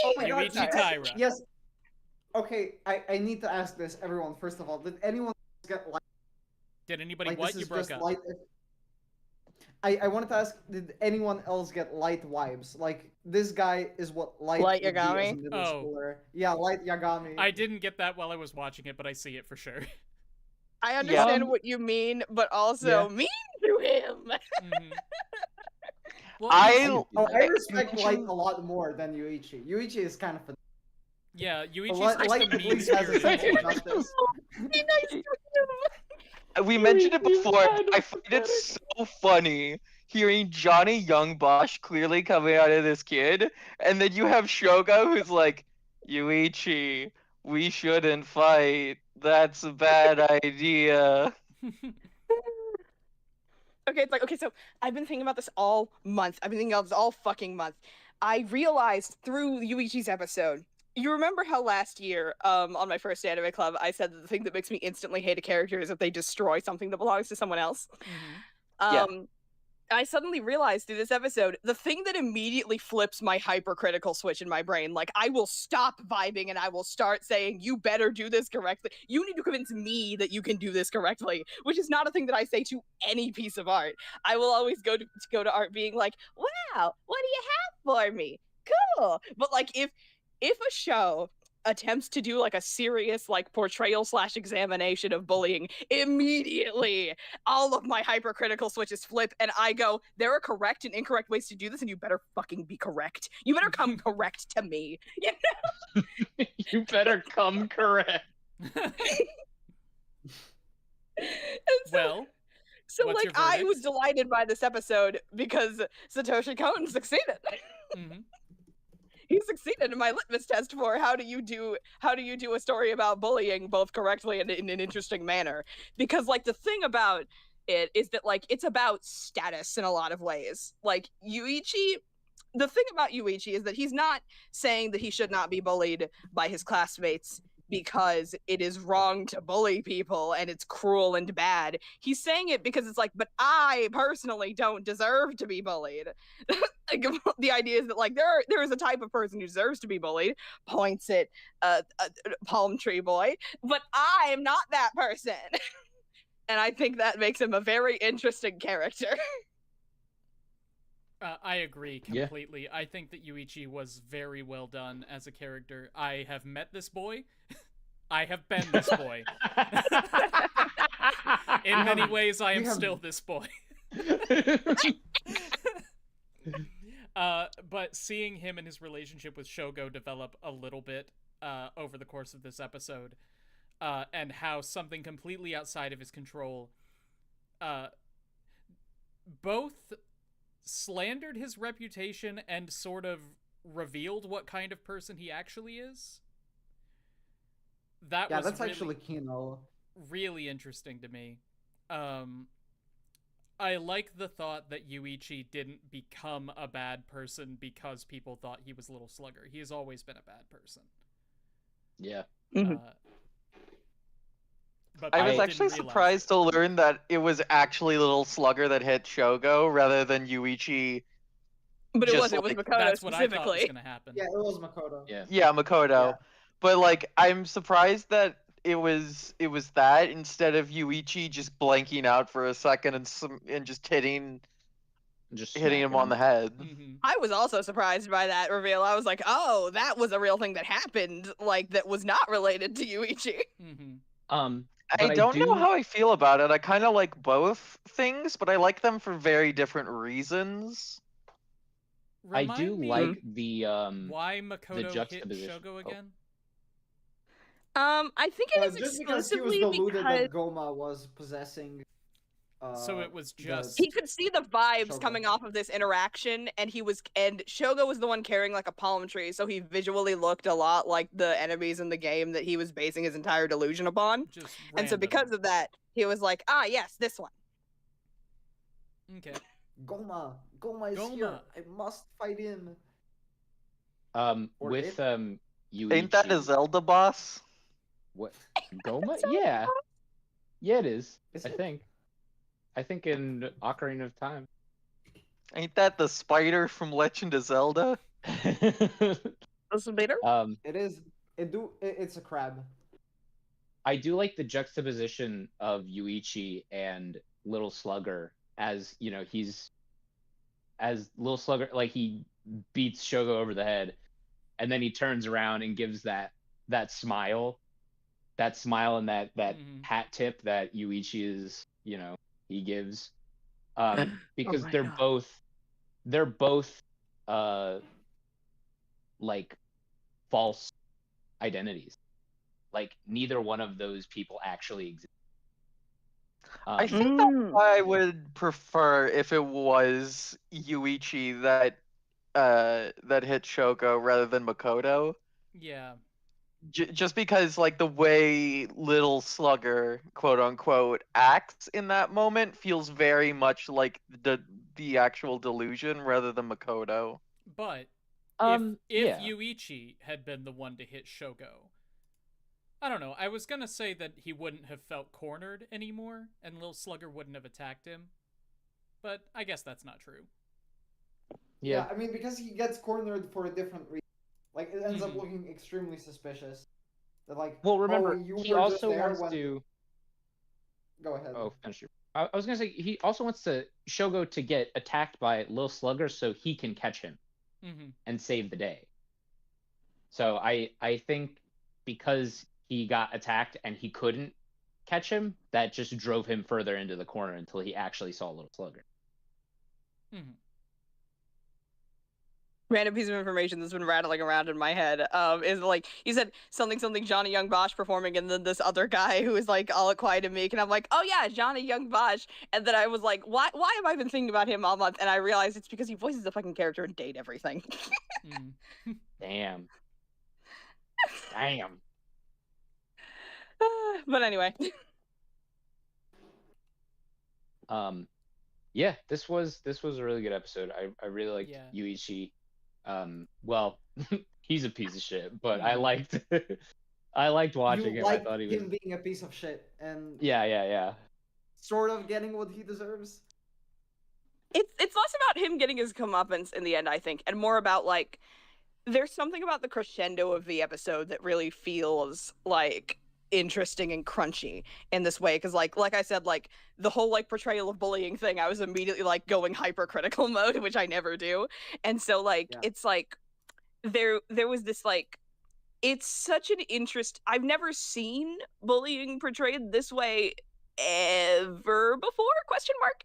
Oh my God, Yuichi yes, Taira. Yes. Okay, I need to ask this, everyone. First of all, did anyone get light? Did anybody Like what? this You is broke just up. light. I wanted to ask, did anyone else get light vibes? Like this guy is what light Light would be as a Yagami? middle Oh. schooler. Yeah, light Yagami. I didn't get that while I was watching it, but I see it for sure. I understand Um, what you mean, but also yeah. mean to him. Mhm. Well, I I respect light a lot more than Yuichi. Yuichi is kind of yeah, Yuichi's light, just light a at mean least has a sense spirited. of justice. Be nice to him. we mentioned it before. I find it so funny hearing Johnny Youngbosh clearly coming out of this kid, and then you have Shogo who's like, Yuichi, we shouldn't fight. That's a bad idea. Okay, it's like, okay, so I've been thinking about this all month. I've been thinking about this all fucking month. I realized through Yuichi's episode, you remember how last year, on my first anime club, I said that the thing that makes me instantly hate a character is if they destroy something that belongs to someone else? Mhm. Yeah. I suddenly realized through this episode, the thing that immediately flips my hypercritical switch in my brain, like I will stop vibing and I will start saying, you better do this correctly. You need to convince me that you can do this correctly, which is not a thing that I say to any piece of art. I will always go to art being like, wow, what do you have for me? Cool. But like if a show attempts to do like a serious like portrayal / examination of bullying, immediately all of my hypercritical switches flip and I go, there are correct and incorrect ways to do this and you better fucking be correct. You better come correct to me. You know? You better come correct. And so, Well, so what's like your I verdict? was delighted by this episode because Satoshi Kon succeeded. mhm. He succeeded in my litmus test for how do you do a story about bullying both correctly and in an interesting manner. Because like the thing about it is that like it's about status in a lot of ways. Like Yuichi, the thing about Yuichi is that he's not saying that he should not be bullied by his classmates because it is wrong to bully people and it's cruel and bad. He's saying it because it's like, but I personally don't deserve to be bullied. Like, the idea is that like there is a type of person who deserves to be bullied, points at Palm Tree Boy, but I am not that person. And I think that makes him a very interesting character. I agree Yeah. completely. I think that Yuichi was very well done as a character. I have met this boy. I have been this boy. In many ways, I am have- still this boy. But seeing him and his relationship with Shogo develop a little bit over the course of this episode, and how something completely outside of his control both slandered his reputation and sort of revealed what kind of person he actually is. That Yeah, was that's really, actually Kino. really interesting to me. I like the thought that Yuichi didn't become a bad person because people thought he was a little slugger. He has always been a bad person. Yeah. Mhm. But I people was didn't actually realize surprised it. to learn that it was actually Little Slugger that hit Shogo rather than Yuichi. But it Just was like- Makoto That's what I thought was specifically. going to happen. Yeah, it was Makoto. Yeah. Yeah, Makoto. Yeah. But like, I'm surprised that it was that instead of Yuichi just blanking out for a second and just hitting just hitting him smacking on the head. Mm-hmm. I was also surprised by that reveal. I was like, oh, that was a real thing that happened, like, that was not related to Yuichi. Mm-hmm. I But don't know do- how I feel about it. I kind of like both things, but I like them for very different reasons. I Remind do me like the why Makoto hit juxtaposition. Shogo Oh. again. I think it is Just because he was exclusively deluded because that Goma was possessing. So it was the- just he could see the vibes Shogo. coming off of this interaction, and Shogo was the one carrying like a palm tree, so he visually looked a lot like the enemies in the game that he was basing his entire delusion upon. just And so random. because of that, he was like, ah, yes, this one. Okay. Goma is Goma. here. I must fight him. Or with, Yuichi. Ain't that a Zelda boss? What? Goma? Yeah. Yeah, it is. Is I it? think. I think in Ocarina of Time. Ain't that the spider from Legend of Zelda? Listen later. It is. It's a crab. I do like the juxtaposition of Yuichi and Little Slugger as, as Little Slugger, like he beats Shogo over the head, and then he turns around and gives that smile and that Mhm. hat tip that Yuichi is, he gives, because my they're God. both like false identities. Like neither one of those people actually exist. I think that's why I would prefer if it was Yuichi that hit Shogo rather than Makoto. Yeah. Just because like the way Little Slugger, quote unquote, acts in that moment feels very much like the actual delusion rather than Makoto. But if yeah. Yuichi had been the one to hit Shogo, I don't know. I was gonna say that he wouldn't have felt cornered anymore, and Lil Slugger wouldn't have attacked him. But I guess that's not true. Yeah. I mean, because he gets cornered for a different reason. Like, it ends up Mhm. looking extremely suspicious. That, like, Well, remember, you he were just also there wants when... to. Go ahead. Oh, finish your. I was gonna say he also wants to Shogo to get attacked by Lil Slugger so he can catch him Mm-hmm. and save the day. So I think because he got attacked and he couldn't catch him, that just drove him further into the corner until he actually saw Little Slugger. Mm-hmm. Random piece of information that's been rattling around in my head is like, you said something Johnny Young Bosch performing, and then this other guy who is like all quiet and meek, and I'm like, oh yeah, Johnny Young Bosch. And then I was like, why have I been thinking about him all month? And I realized it's because he voices the fucking character in Date Everything. Mm-hmm. Damn. But anyway. Yeah, this was a really good episode. I really liked Yeah. Yuichi. Well, he's a piece of shit, but I Mhm. liked I liked watching You him. like I thought he was him being a piece of shit and yeah. sort of getting what he deserves. It's less about him getting his comeuppance in the end, I think, and more about like there's something about the crescendo of the episode that really feels like interesting and crunchy in this way, because like I said, like the whole like portrayal of bullying thing, I was immediately like going hypercritical mode, which I never do. And so like Yeah. it's like there was this like, it's such an interest. I've never seen bullying portrayed this way ever before, question mark.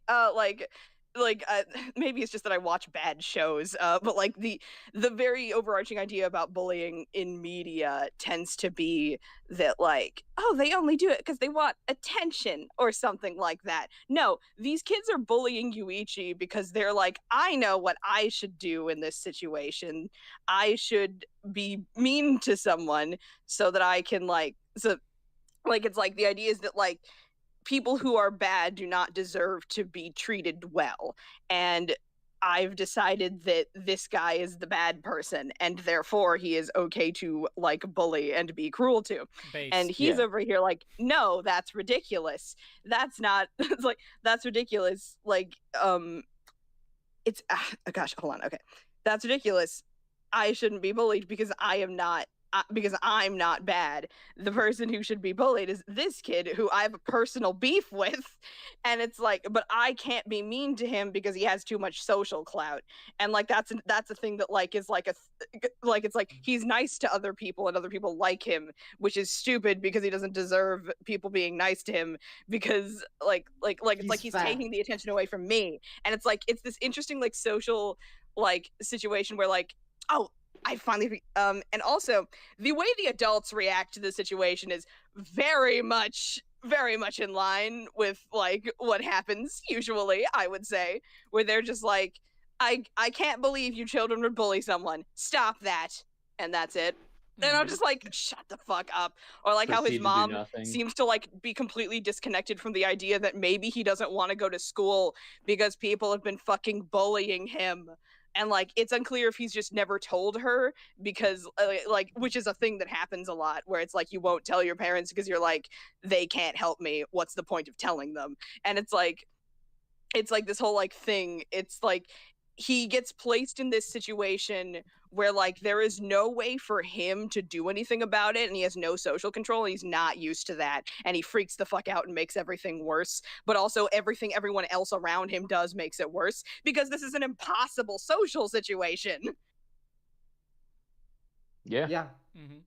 Maybe it's just that I watch bad shows, but like the very overarching idea about bullying in media tends to be that like, oh, they only do it because they want attention or something like that. No, these kids are bullying Yuichi because they're like, I know what I should do in this situation. I should be mean to someone so that I can it's like the idea is that like people who are bad do not deserve to be treated well. And I've decided that this guy is the bad person, and therefore he is okay to like bully and be cruel to. Based. And he's Yeah. over here like, no, that's ridiculous. That's not. It's like that's ridiculous. Like it's gosh, hold on. Okay, that's ridiculous. I shouldn't be bullied because I am not because I'm not bad. The person who should be bullied is this kid who I have a personal beef with, and it's like, but I can't be mean to him because he has too much social clout, and like that's a thing that like is like like it's like he's nice to other people and other people like him, which is stupid because he doesn't deserve people being nice to him because it's like he's fat. taking the attention away from me, and it's like it's this interesting like social like situation where like, oh, I finally and also the way the adults react to the situation is very much in line with like what happens usually, I would say, where they're just like, I can't believe you children would bully someone, stop that, and that's it. And I'm just like, shut the fuck up. Or like how his Proceed to do mom nothing. seems to like be completely disconnected from the idea that maybe he doesn't want to go to school because people have been fucking bullying him. And like it's unclear if he's just never told her because like which is a thing that happens a lot where it's like you won't tell your parents because you're like they can't help me, what's the point of telling them? And it's like this whole like thing, it's like he gets placed in this situation where like there is no way for him to do anything about it, and he has no social control, and he's not used to that, and he freaks the fuck out and makes everything worse, but also everything everyone else around him does makes it worse because this is an impossible social situation. Yeah. Yeah, Mm-hmm.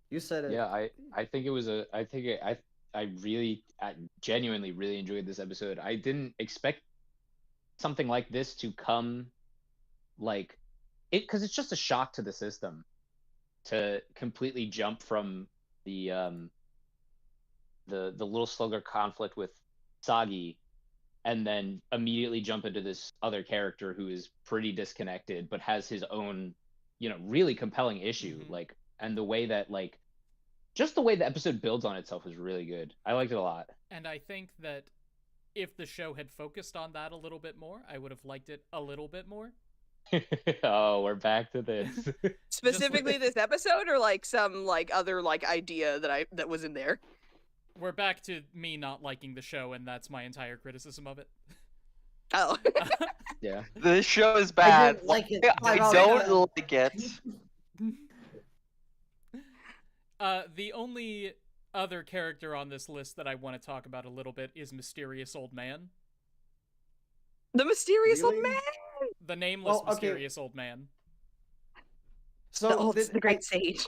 you said it. Yeah, I think it was I genuinely really enjoyed this episode. I didn't expect something like this to come like it because it's just a shock to the system to completely jump from the little slugger conflict with Sagi and then immediately jump into this other character who is pretty disconnected but has his own, really compelling issue. Mhm. Like, and the way that like just the way the episode builds on itself was really good. I liked it a lot. And I think that if the show had focused on that a little bit more, I would have liked it a little bit more. Oh, we're back to this. Specifically this episode, or like some like other like idea that was in there? We're back to me not liking the show, and that's my entire criticism of it. Oh. Yeah. This show is I bad. didn't like it. I I don't like it. The only other character on this list that I want to talk about a little bit is Mysterious Old Man. The mysterious old Really? man. The nameless Oh, okay. mysterious old man. So The great sage.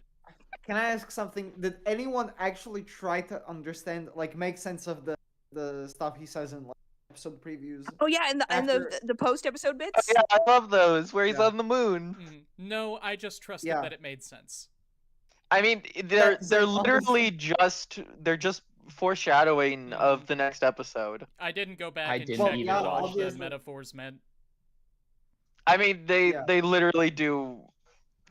can I ask something? Did anyone actually try to understand, like, make sense of the stuff he says in like episode previews? Oh yeah, and After- the post episode Oh, bits. yeah, I love those where he's Yeah. on the moon. No, I just trusted Yeah. that it made sense. I mean, they're That's they're almost- literally just foreshadowing of the next episode. I didn't go back I and didn't check even what watch the this. metaphors meant. I mean, Yeah. they literally do.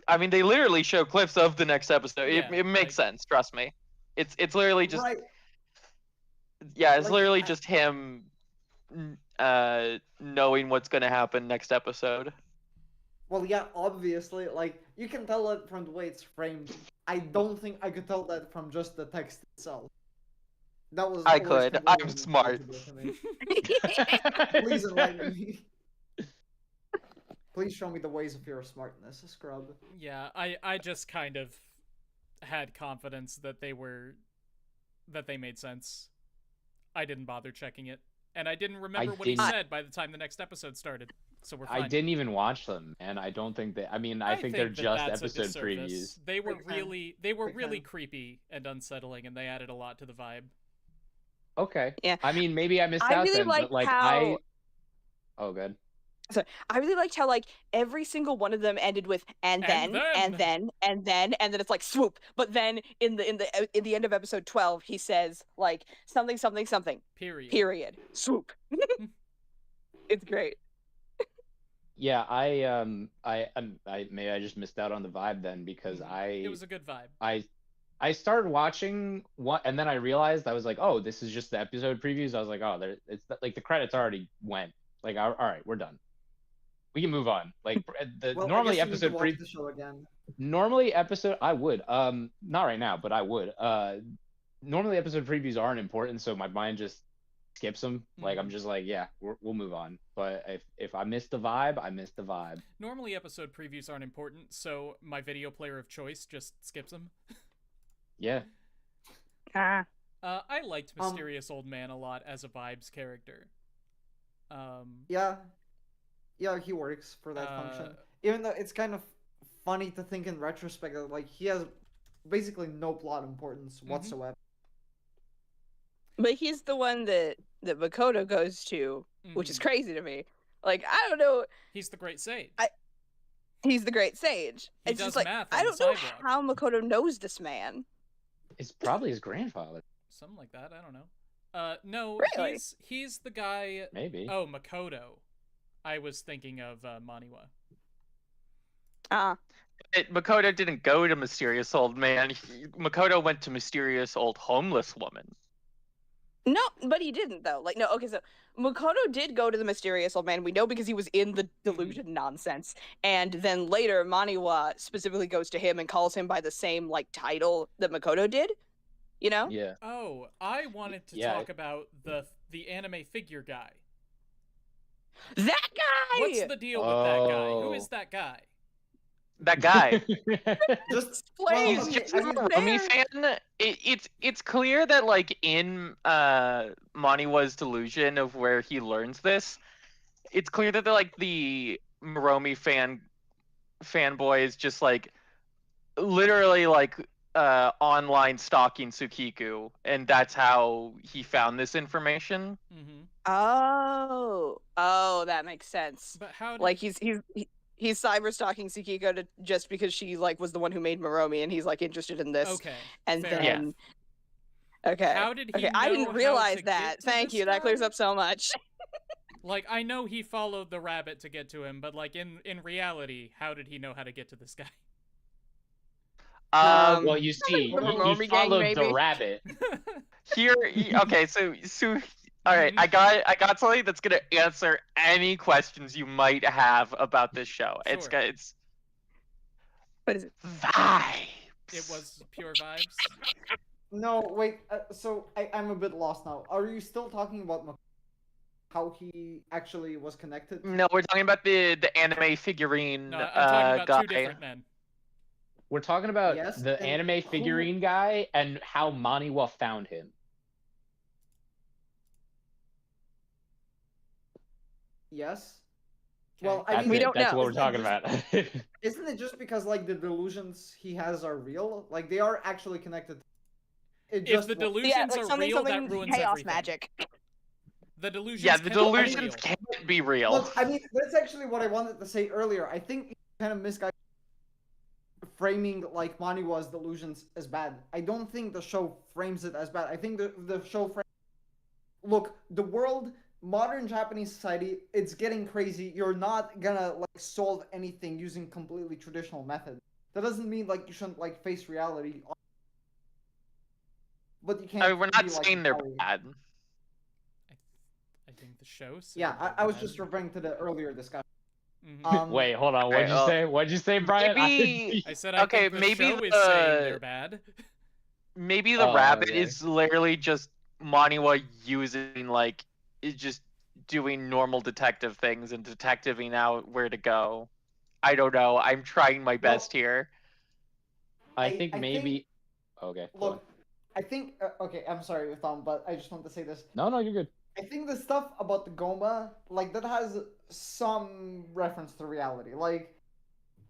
I mean, they literally show clips of the next episode. Yeah, it makes sense. Trust me. It's literally just Right. yeah. It's Like, literally I- just him, knowing what's gonna happen next episode. Well, yeah, obviously, like, you can tell it from the way it's framed. I don't think I could tell that from just the text itself. That was. I always could. completely I'm smart. unintelligible to me. Please enlighten me. Please show me the ways of your smartness, Scrub. Yeah, I just kind of had confidence that they made sense. I didn't bother checking it. And I didn't remember what he didn't- said by the time the next episode started. So we're fine. I didn't even watch them, and I don't think that. I mean, I think they're that just that's a episode disservice. previews. They were Big fan. really Big really fan. creepy and unsettling, and they added a lot to the vibe. Okay. Yeah. I mean, maybe I missed I out really then, liked but like how- Oh, good. I really liked how like every single one of them ended with and then and then it's like swoop. But then in the end of episode 12, he says like something period swoop. It's great. Yeah, I maybe I just missed out on the vibe then because It was a good vibe. I started watching one and then I realized I was like, oh, this is just the episode previews. I was like, oh, it's like the credits already went. Like, all right, we're done. We can move on. Like the Well, normally I guess you need to episode watch the show again. normally episode I would not right now, but I would normally episode previews aren't important, so my mind just skips them. Like I'm just like, yeah, we'll move on. But if I miss the vibe, I miss the vibe. Normally, episode previews aren't important, so my video player of choice just skips them. Yeah. Ah. I liked Mysterious Old Man a lot as a vibes character. Yeah, he works for that function. Even though it's kind of funny to think in retrospect that like he has basically no plot importance whatsoever. But he's the one that Makoto goes to, which is crazy to me. Like, I don't know. He's the Great Sage. He's the Great Sage. He It's does just like math on I the don't know sidewalk. how Makoto knows this man. It's probably his grandfather. Something like that. I don't know. No, Really? he's the guy. Maybe. Oh, Makoto. I was thinking of Maniwa. Makoto didn't go to Mysterious Old Man. Makoto went to Mysterious Old Homeless Woman. No, but he didn't though. Like, no, okay, so Makoto did go to the Mysterious Old Man. We know because he was in the Delusion nonsense. And then later, Maniwa specifically goes to him and calls him by the same, like, title that Makoto did. You know? Yeah. Oh, I wanted to talk about the anime figure guy. That guy! What's the deal with that guy? Who is that guy? That guy. Just He's just a Romy fan. It's clear that like in Maniwa's delusion of where he learns this, it's clear that like the Moromi fanboy is just like literally like online stalking Tsukiku, and that's how he found this information. Oh, that makes sense. But how? Like he's cyber stalking Tsukiko just because she like was the one who made Moromi, and he's like interested in this. Okay. And fair then. enough. Okay. How did he? Okay, I know didn't how realize to that. get to Thank this you. That clears guy? up so much. Like I know he followed the rabbit to get to him, but like in reality, how did he know how to get to this guy? Well, you see, the Moromi he gang, followed the maybe? rabbit. Okay, so all right, I got something that's gonna answer any questions you might have about this show. Sure. It's What is it? vibes. It was pure vibes. No, wait. So I'm a bit lost now. Are you still talking about how he actually was connected? No, we're talking about the anime figurine No, I'm talking about guy. two different men. We're talking about Yes, the and anime figurine guy and how Maniwa found him. Yes. Okay. Well, I That's mean, We it. don't That's know. what we're talking about. Isn't it just because like the delusions he has are real? Like they are actually connected. It If just the Yeah, delusions like are something, real, something that ruins chaos everything. magic. The delusions. Yeah, the cannot be delusions real. can't be real. Look, I mean, that's actually what I wanted to say earlier. I think you kind of misguided framing like Maniwa's delusions as bad. I don't think the show frames it as bad. I think the show frames. Look, the world, modern Japanese society, it's getting crazy. You're not gonna like solve anything using completely traditional methods. That doesn't mean like you shouldn't like face reality. But you can't. I mean, we're not be, like, saying they're Italian. I bad. think the show. said Yeah, they're I was bad. just referring to the earlier discussion. Mhm. Wait, hold on. What'd you Alright, say? What'd you say, Brian? Maybe I said I okay, think the maybe show is saying they're bad. maybe the Oh, rabbit okay. is literally just Maniwa using like just doing normal detective things and detectiving out where to go. I don't know. I'm trying my best here. I I think think- maybe. Okay. go on. Look, I think okay. I'm sorry, Tom, but I just want to say this. No, you're good. I think the stuff about the Goma, like that has some reference to reality. Like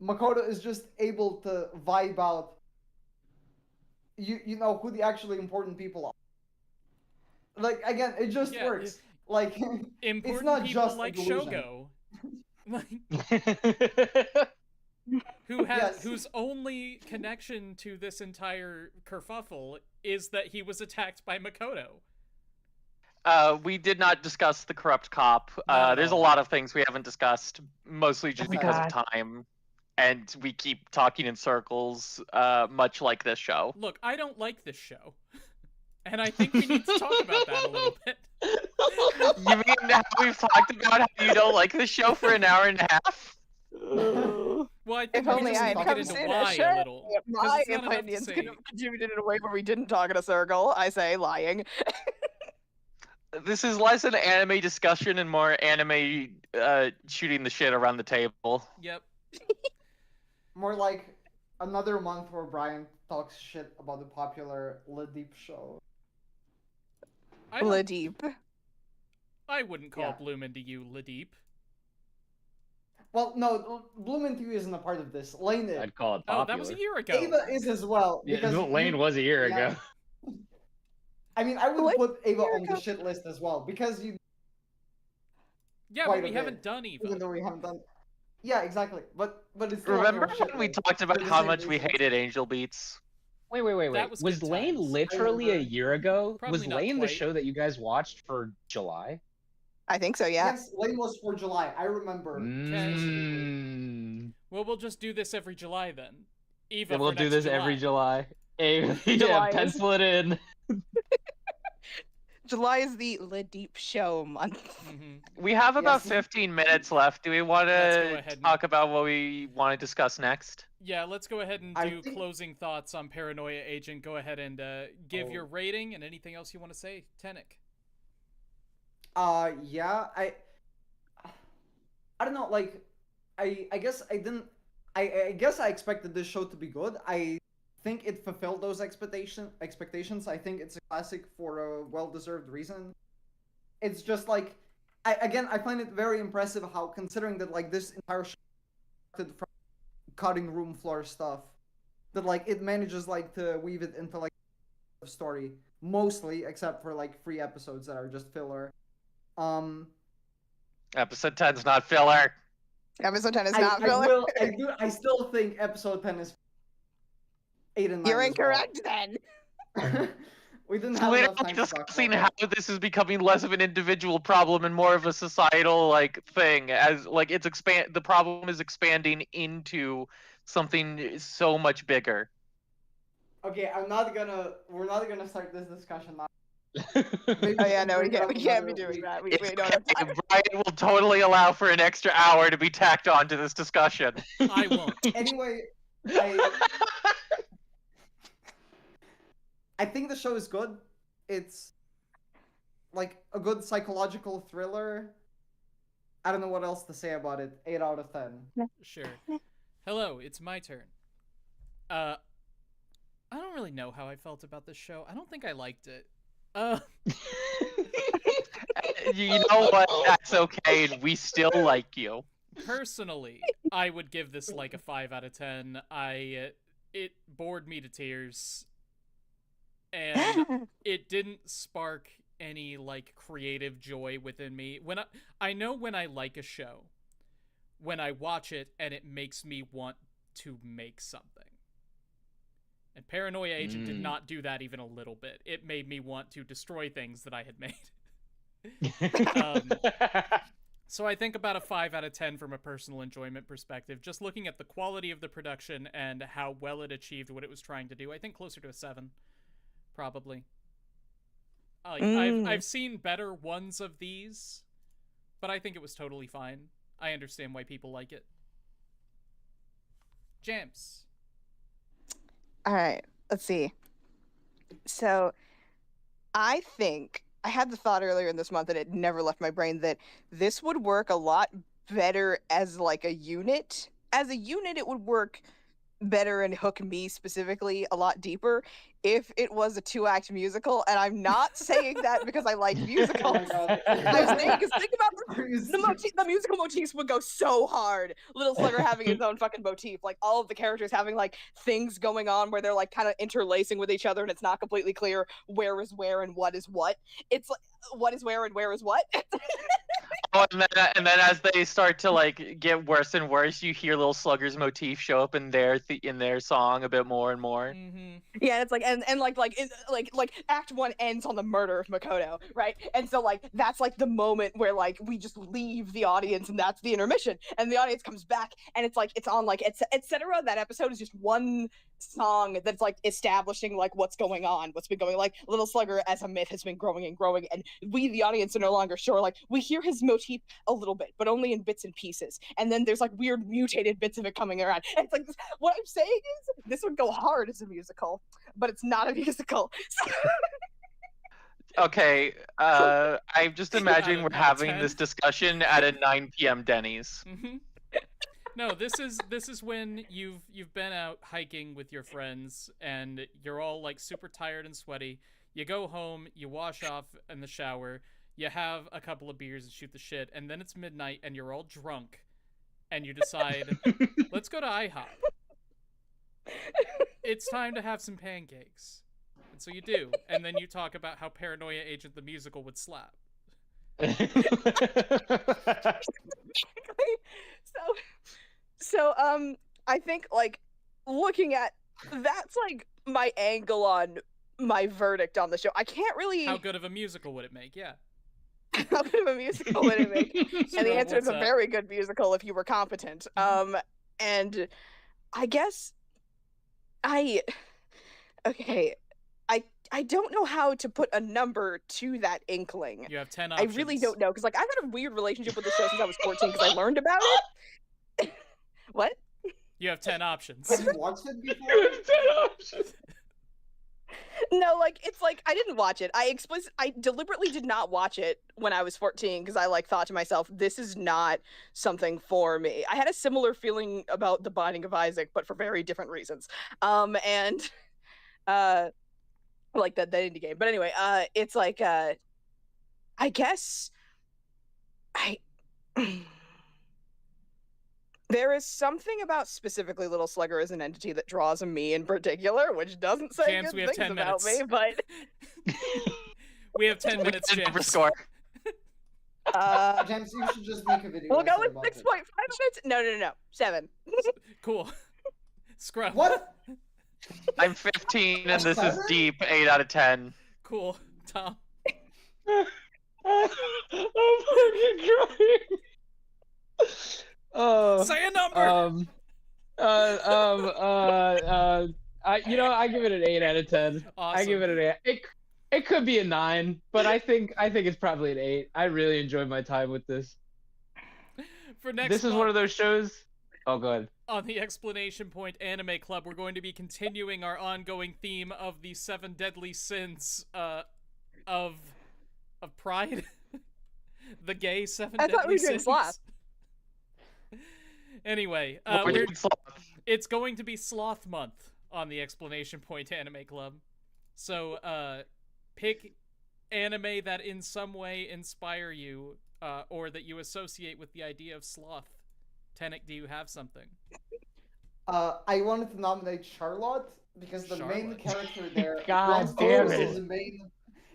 Makoto is just able to vibe out you know who the actually important people are. Like again, it just Yeah, works. Like Important not people just a like delusion. Shogo, like whose only connection to this entire kerfuffle is that he was attacked by Makoto. We did not discuss the corrupt cop. Not at There's a all. lot of things we haven't discussed, mostly just Oh my because of God. time, and we keep talking in circles, much like this show. Look, I don't like this show, and I think we need to talk about that a little bit. You mean how we've talked about how you don't like this show for an hour and a half? Well, I think If we only just I need had to come get into sooner. why Sure. a little. 'cause My it's not enough to opinions say. could have contributed in a way where we didn't talk in a circle. I say lying. This is less an anime discussion and more anime shooting the shit around the table. Yep. More like another month where Brian talks shit about the popular Le Deep show. Ladeep. I wouldn't call Yeah. Bloom into you Ladeep. Well, no, Bloom and Two isn't a part of this. Lane is. I'd call it Oh, popular. that was a year ago. Ava is as well. Yeah, Because Lane was a year yeah. ago. I mean, I would What? put Ava Year on the ago. shit list as well because you. Yeah, quite but a we haven't bit, done Even Eva. though we haven't done. Yeah, exactly. But it's still on Remember your shit when we list talked about for the how same much we reasons. hated Angel Beats? Wait. That was Was good Lane times. literally a remember. year ago? Probably Was not Lane the quite. show that you guys watched for July? I think so, yeah. Yes, Lane was for July. I remember. specifically. Mm. Well, we'll just do this every July then. Eva. Then we'll for do next this every July. Hey, yeah, July is- pencil it in. July is the Ladeep show month. Mhm. We have about Yes. 15 minutes left. Do we want Let's go to ahead and- talk about what we want to discuss next? Yeah, let's go ahead and I do think- closing thoughts on Paranoia Agent. Go ahead and give Oh. your rating and anything else you want to say, Tenek. Yeah, I don't know, like, I guess I didn't, I guess I expected this show to be good. I think it fulfilled those expectations. I think it's a classic for a well-deserved reason. It's just like, I find it very impressive how, considering that, like, this entire show started from cutting room floor stuff, that, like, it manages, like, to weave it into, like, a story, mostly, except for, like, 3 episodes that are just filler. Episode 10's not filler. Episode 10 is not filler. I still think episode 10 is 8 and 9. You're as incorrect then. well. We didn't It's have enough literally time to talk discussing about how this is becoming less of an individual problem and more of a societal like thing. As like the problem is expanding into something so much bigger. it. Okay, we're not gonna start this discussion now. Oh yeah, no, we can't be Another doing week. that. We It's don't have time. okay. Brian will totally allow for an extra hour to be tacked on to this discussion. I won't. Anyway, I think the show is good. It's like a good psychological thriller. I don't know what else to say about it. 8 out of 10. Sure. Hello, it's my turn. I don't really know how I felt about this show. I don't think I liked it. You know what? That's okay. And we still like you. Personally, I would give this like a 5 out of 10. It bored me to tears. And it didn't spark any like creative joy within me. When I know when I like a show, when I watch it and it makes me want to make something. And Paranoia Agent did not do that even a little bit. It made me want to destroy things that I had made. So I think about a 5 out of 10 from a personal enjoyment perspective. Just looking at the quality of the production and how well it achieved what it was trying to do, I think closer to a 7, probably. I've seen better ones of these, but I think it was totally fine. I understand why people like it. Jams. All right, let's see. So, I think I had the thought earlier in this month, and it never left my brain, that this would work a lot better as like a unit. As a unit, it would work better and hook me specifically a lot deeper if it was a 2-act musical. And I'm not saying that because I like Oh musicals. my god. I'm saying because think about Are you the musical motifs would go so hard. Little Slugger having his own fucking motif, like all of the characters having like things going on where they're like kind of interlacing with each other, and it's not completely clear where is where and what is what. It's like what is where and where is what. Oh, and then as they start to like get worse and worse, you hear Little Slugger's motif show up in their song a bit more and more. Mm-hmm. Yeah, it's like and like Act 1 ends on the murder of Makoto, right? And so like that's like the moment where like we just leave the audience, and that's the intermission, and the audience comes back, and it's like it's on like etc. That episode is just one song that's like establishing like what's going on, what's been going. Like Little Slugger as a myth has been growing and growing, and we the audience are no longer sure. Like we hear his motif a little bit, but only in bits and pieces, and then there's like weird mutated bits of it coming around. And it's like what I'm saying is this would go hard as a musical, but it's not a musical. Okay, I'm just imagining Out we're of having 10. this discussion at a 9 p.m. Denny's. Mm-hmm. No, this is when you've been out hiking with your friends and you're all like super tired and sweaty. You go home, you wash off in the shower, you have a couple of beers and shoot the shit, and then it's midnight and you're all drunk, and you decide, let's go to IHOP. It's time to have some pancakes. And so you do, and then you talk about how Paranoia Agent the Musical would slap. So I think like looking at that's like my angle on my verdict on the show. I can't really How good of a musical would it make? Yeah. how good of a musical would it make? And the answer is What's a up? very good musical if you were competent. And I guess I don't know how to put a number to that inkling. You have 10 I options. really don't know because like I've had a weird relationship with the show since I was 14 because I learned about it. What? You have 10 options. Have you watched it before? No, like it's like I didn't watch it. I deliberately did not watch it when I was 14 because I like thought to myself, this is not something for me. I had a similar feeling about The Binding of Isaac, but for very different reasons. Like that indie game. But anyway, it's like I guess there is something about specifically Little Slugger as an entity that draws me in particular, which doesn't say James, good we have things 10 about minutes. me, but We have 10 minutes, Number James. score. James, you should just make a video. we'll go essay with about 6.5 it. minutes. No, 7. Cool. Scrub. What? I'm 15 and this is 7? deep. 8 out of 10. Cool. Tom. I'm fucking crying. Oh. Say a number! I give it an 8 out of 10. Awesome. I give it an 8. It could be a 9, but I think it's probably an 8. I really enjoyed my time with this. For next This is month, one of those shows. Oh, go ahead. on the Explanation Point Anime Club, we're going to be continuing our ongoing theme of the 7 deadly sins of pride. The gay 7 I deadly thought we were doing sins. sloth. Anyway, We're doing sloth. it's going to be Sloth Month on the Explanation Point Anime Club. So, pick anime that in some way inspire you, or that you associate with the idea of sloth. Tenek, do you have something? I wanted to nominate Charlotte because the main Charlotte. character there God wants to damn use it. his main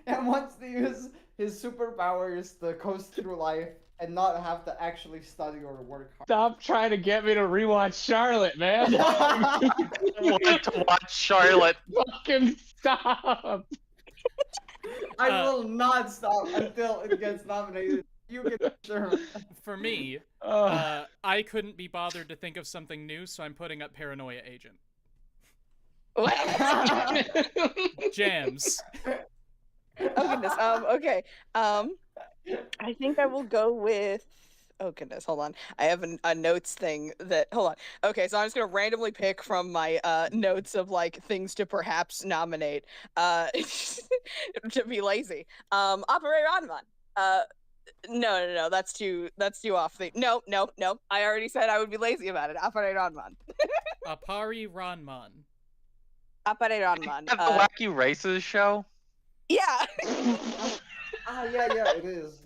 and wants to use his superpowers to coast through life and not have to actually study or work hard. Stop trying to get me to rewatch Charlotte, man. I want to watch Charlotte. Fucking stop. I will not stop until it gets nominated. You get sure. For me, I couldn't be bothered to think of something new, so I'm putting up Paranoia Agent. Jams. Oh goodness. Okay. I think I will go with. Oh goodness. Hold on. I have a notes thing that. Hold on. Okay, so I'm just gonna randomly pick from my notes of like things to perhaps nominate. To be lazy. Operator Ranman. No. That's too off the. No. I already said I would be lazy about it. Operator Ranman. Apari Ranman. Operator Ranman. Is that the Wacky Races show? Yeah. Yeah, it is.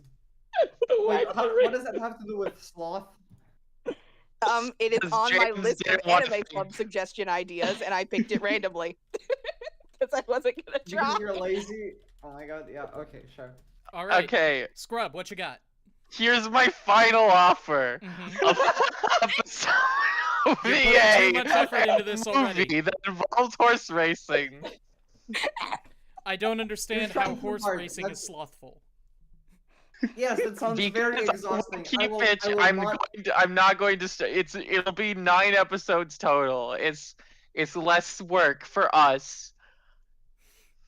Wait, what does that have to do with sloth? It is Because on my James list of didn't want to anime club suggestion ideas, and I picked it randomly because I wasn't gonna Because try. you're lazy. Oh my god. Yeah. Okay. Sure. All right. Okay, Scrub, what you got? here's my final offer. Mhm. A full episode of You're putting too VA much effort into this already. movie that involves horse racing. I don't understand You're how trying too horse hard. racing is slothful. Yes, that sounds very Because exhausting. keep I will it. not- I'm not going to. It'll be 9 episodes total. It's less work for us.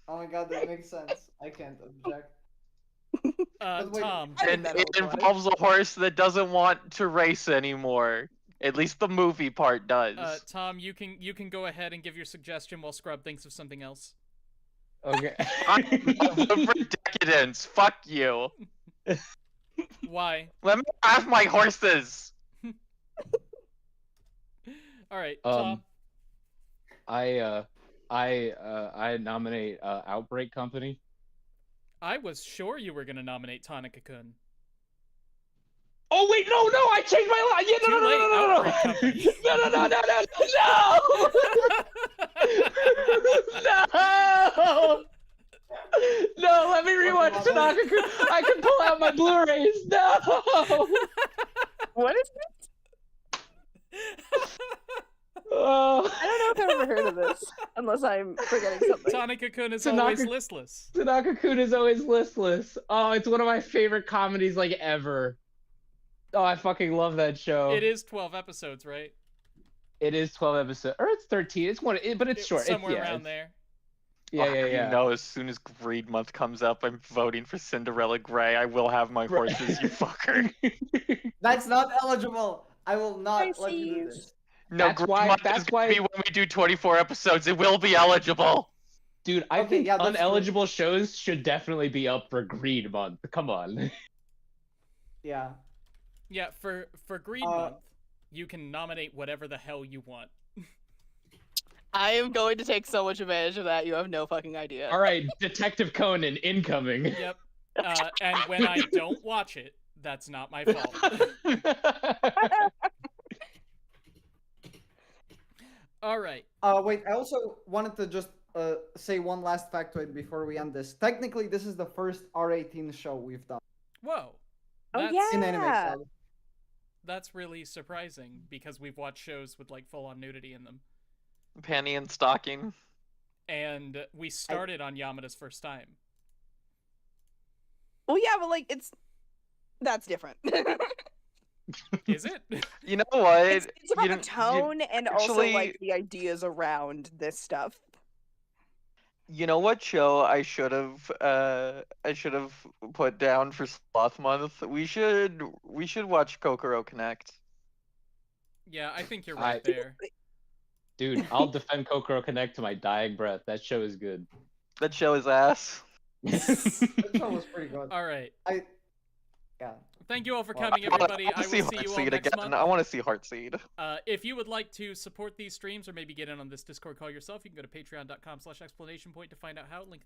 Oh my god, that makes sense. I can't object. But wait, Tom. I think And that'll it apply. involves a horse that doesn't want to race anymore. At least the movie part does. Tom, you can go ahead and give your suggestion while Scrub thinks of something else. Okay. I vote for decadence. Fuck you. Why? Let me have my horses. All right, Tom. I nominate Outbreak Company. I was sure you were gonna nominate Tanaka-kun. Oh wait, no, I changed my line. Yeah, Too late, Outbreak Company. No. No, let me rewatch Tanaka-kun. I can pull out my Blu-rays. No. What is it? Oh. I don't know if I've ever heard of this, unless I'm forgetting something. Tanaka-kun is always listless. Tanaka-kun is always listless. Oh, it's one of my favorite comedies like ever. Oh, I fucking love that show. It is 12 episodes, right? It is 12 episodes, or it's 13. It's one, but it's short. Somewhere around there. Yeah. You know, as soon as Greed Month comes up, I'm voting for Cinderella Grey. I will have my horses, you fucker. That's not eligible. I will not let you do this. No, That's Greed why- Month that's is gonna why- be when we do 24 episodes. It will be eligible. Dude, I Okay, think yeah, that's uneligible shows should definitely be up for Greed Month. Come on. Yeah. Yeah, for Greed Month, you can nominate whatever the hell you want. I am going to take so much advantage of that. You have no fucking idea. All right, Detective Conan incoming. Yep. And when I don't watch it, that's not my fault. All right. Wait, I also wanted to just say one last factoid before we end this. Technically, this is the first R18 show we've done Whoa. Oh, That's, yeah. in Anime Club. That's really surprising because we've watched shows with like full-on nudity in them. Panty and stocking. And we started on Yamada's first time. Well, yeah, but like that's different. Is it? You know what? It's about You the don't- you- tone and also actually- like the ideas around this stuff. You know what show I should have put down for Sloth Month? We should watch Kokoro Connect. Yeah, I think you're right I- there. Dude, I'll defend Kokoro Connect to my dying breath. That show is good. That show is ass. That show was pretty good. All right. Yeah. Thank you all for Well, coming, everybody. I will see you all Heartseed next again. month. I want to see Heartseed. If you would like to support these streams or maybe get in on this Discord call yourself, you can go to patreon.com/explanationpoint to find out how. Link in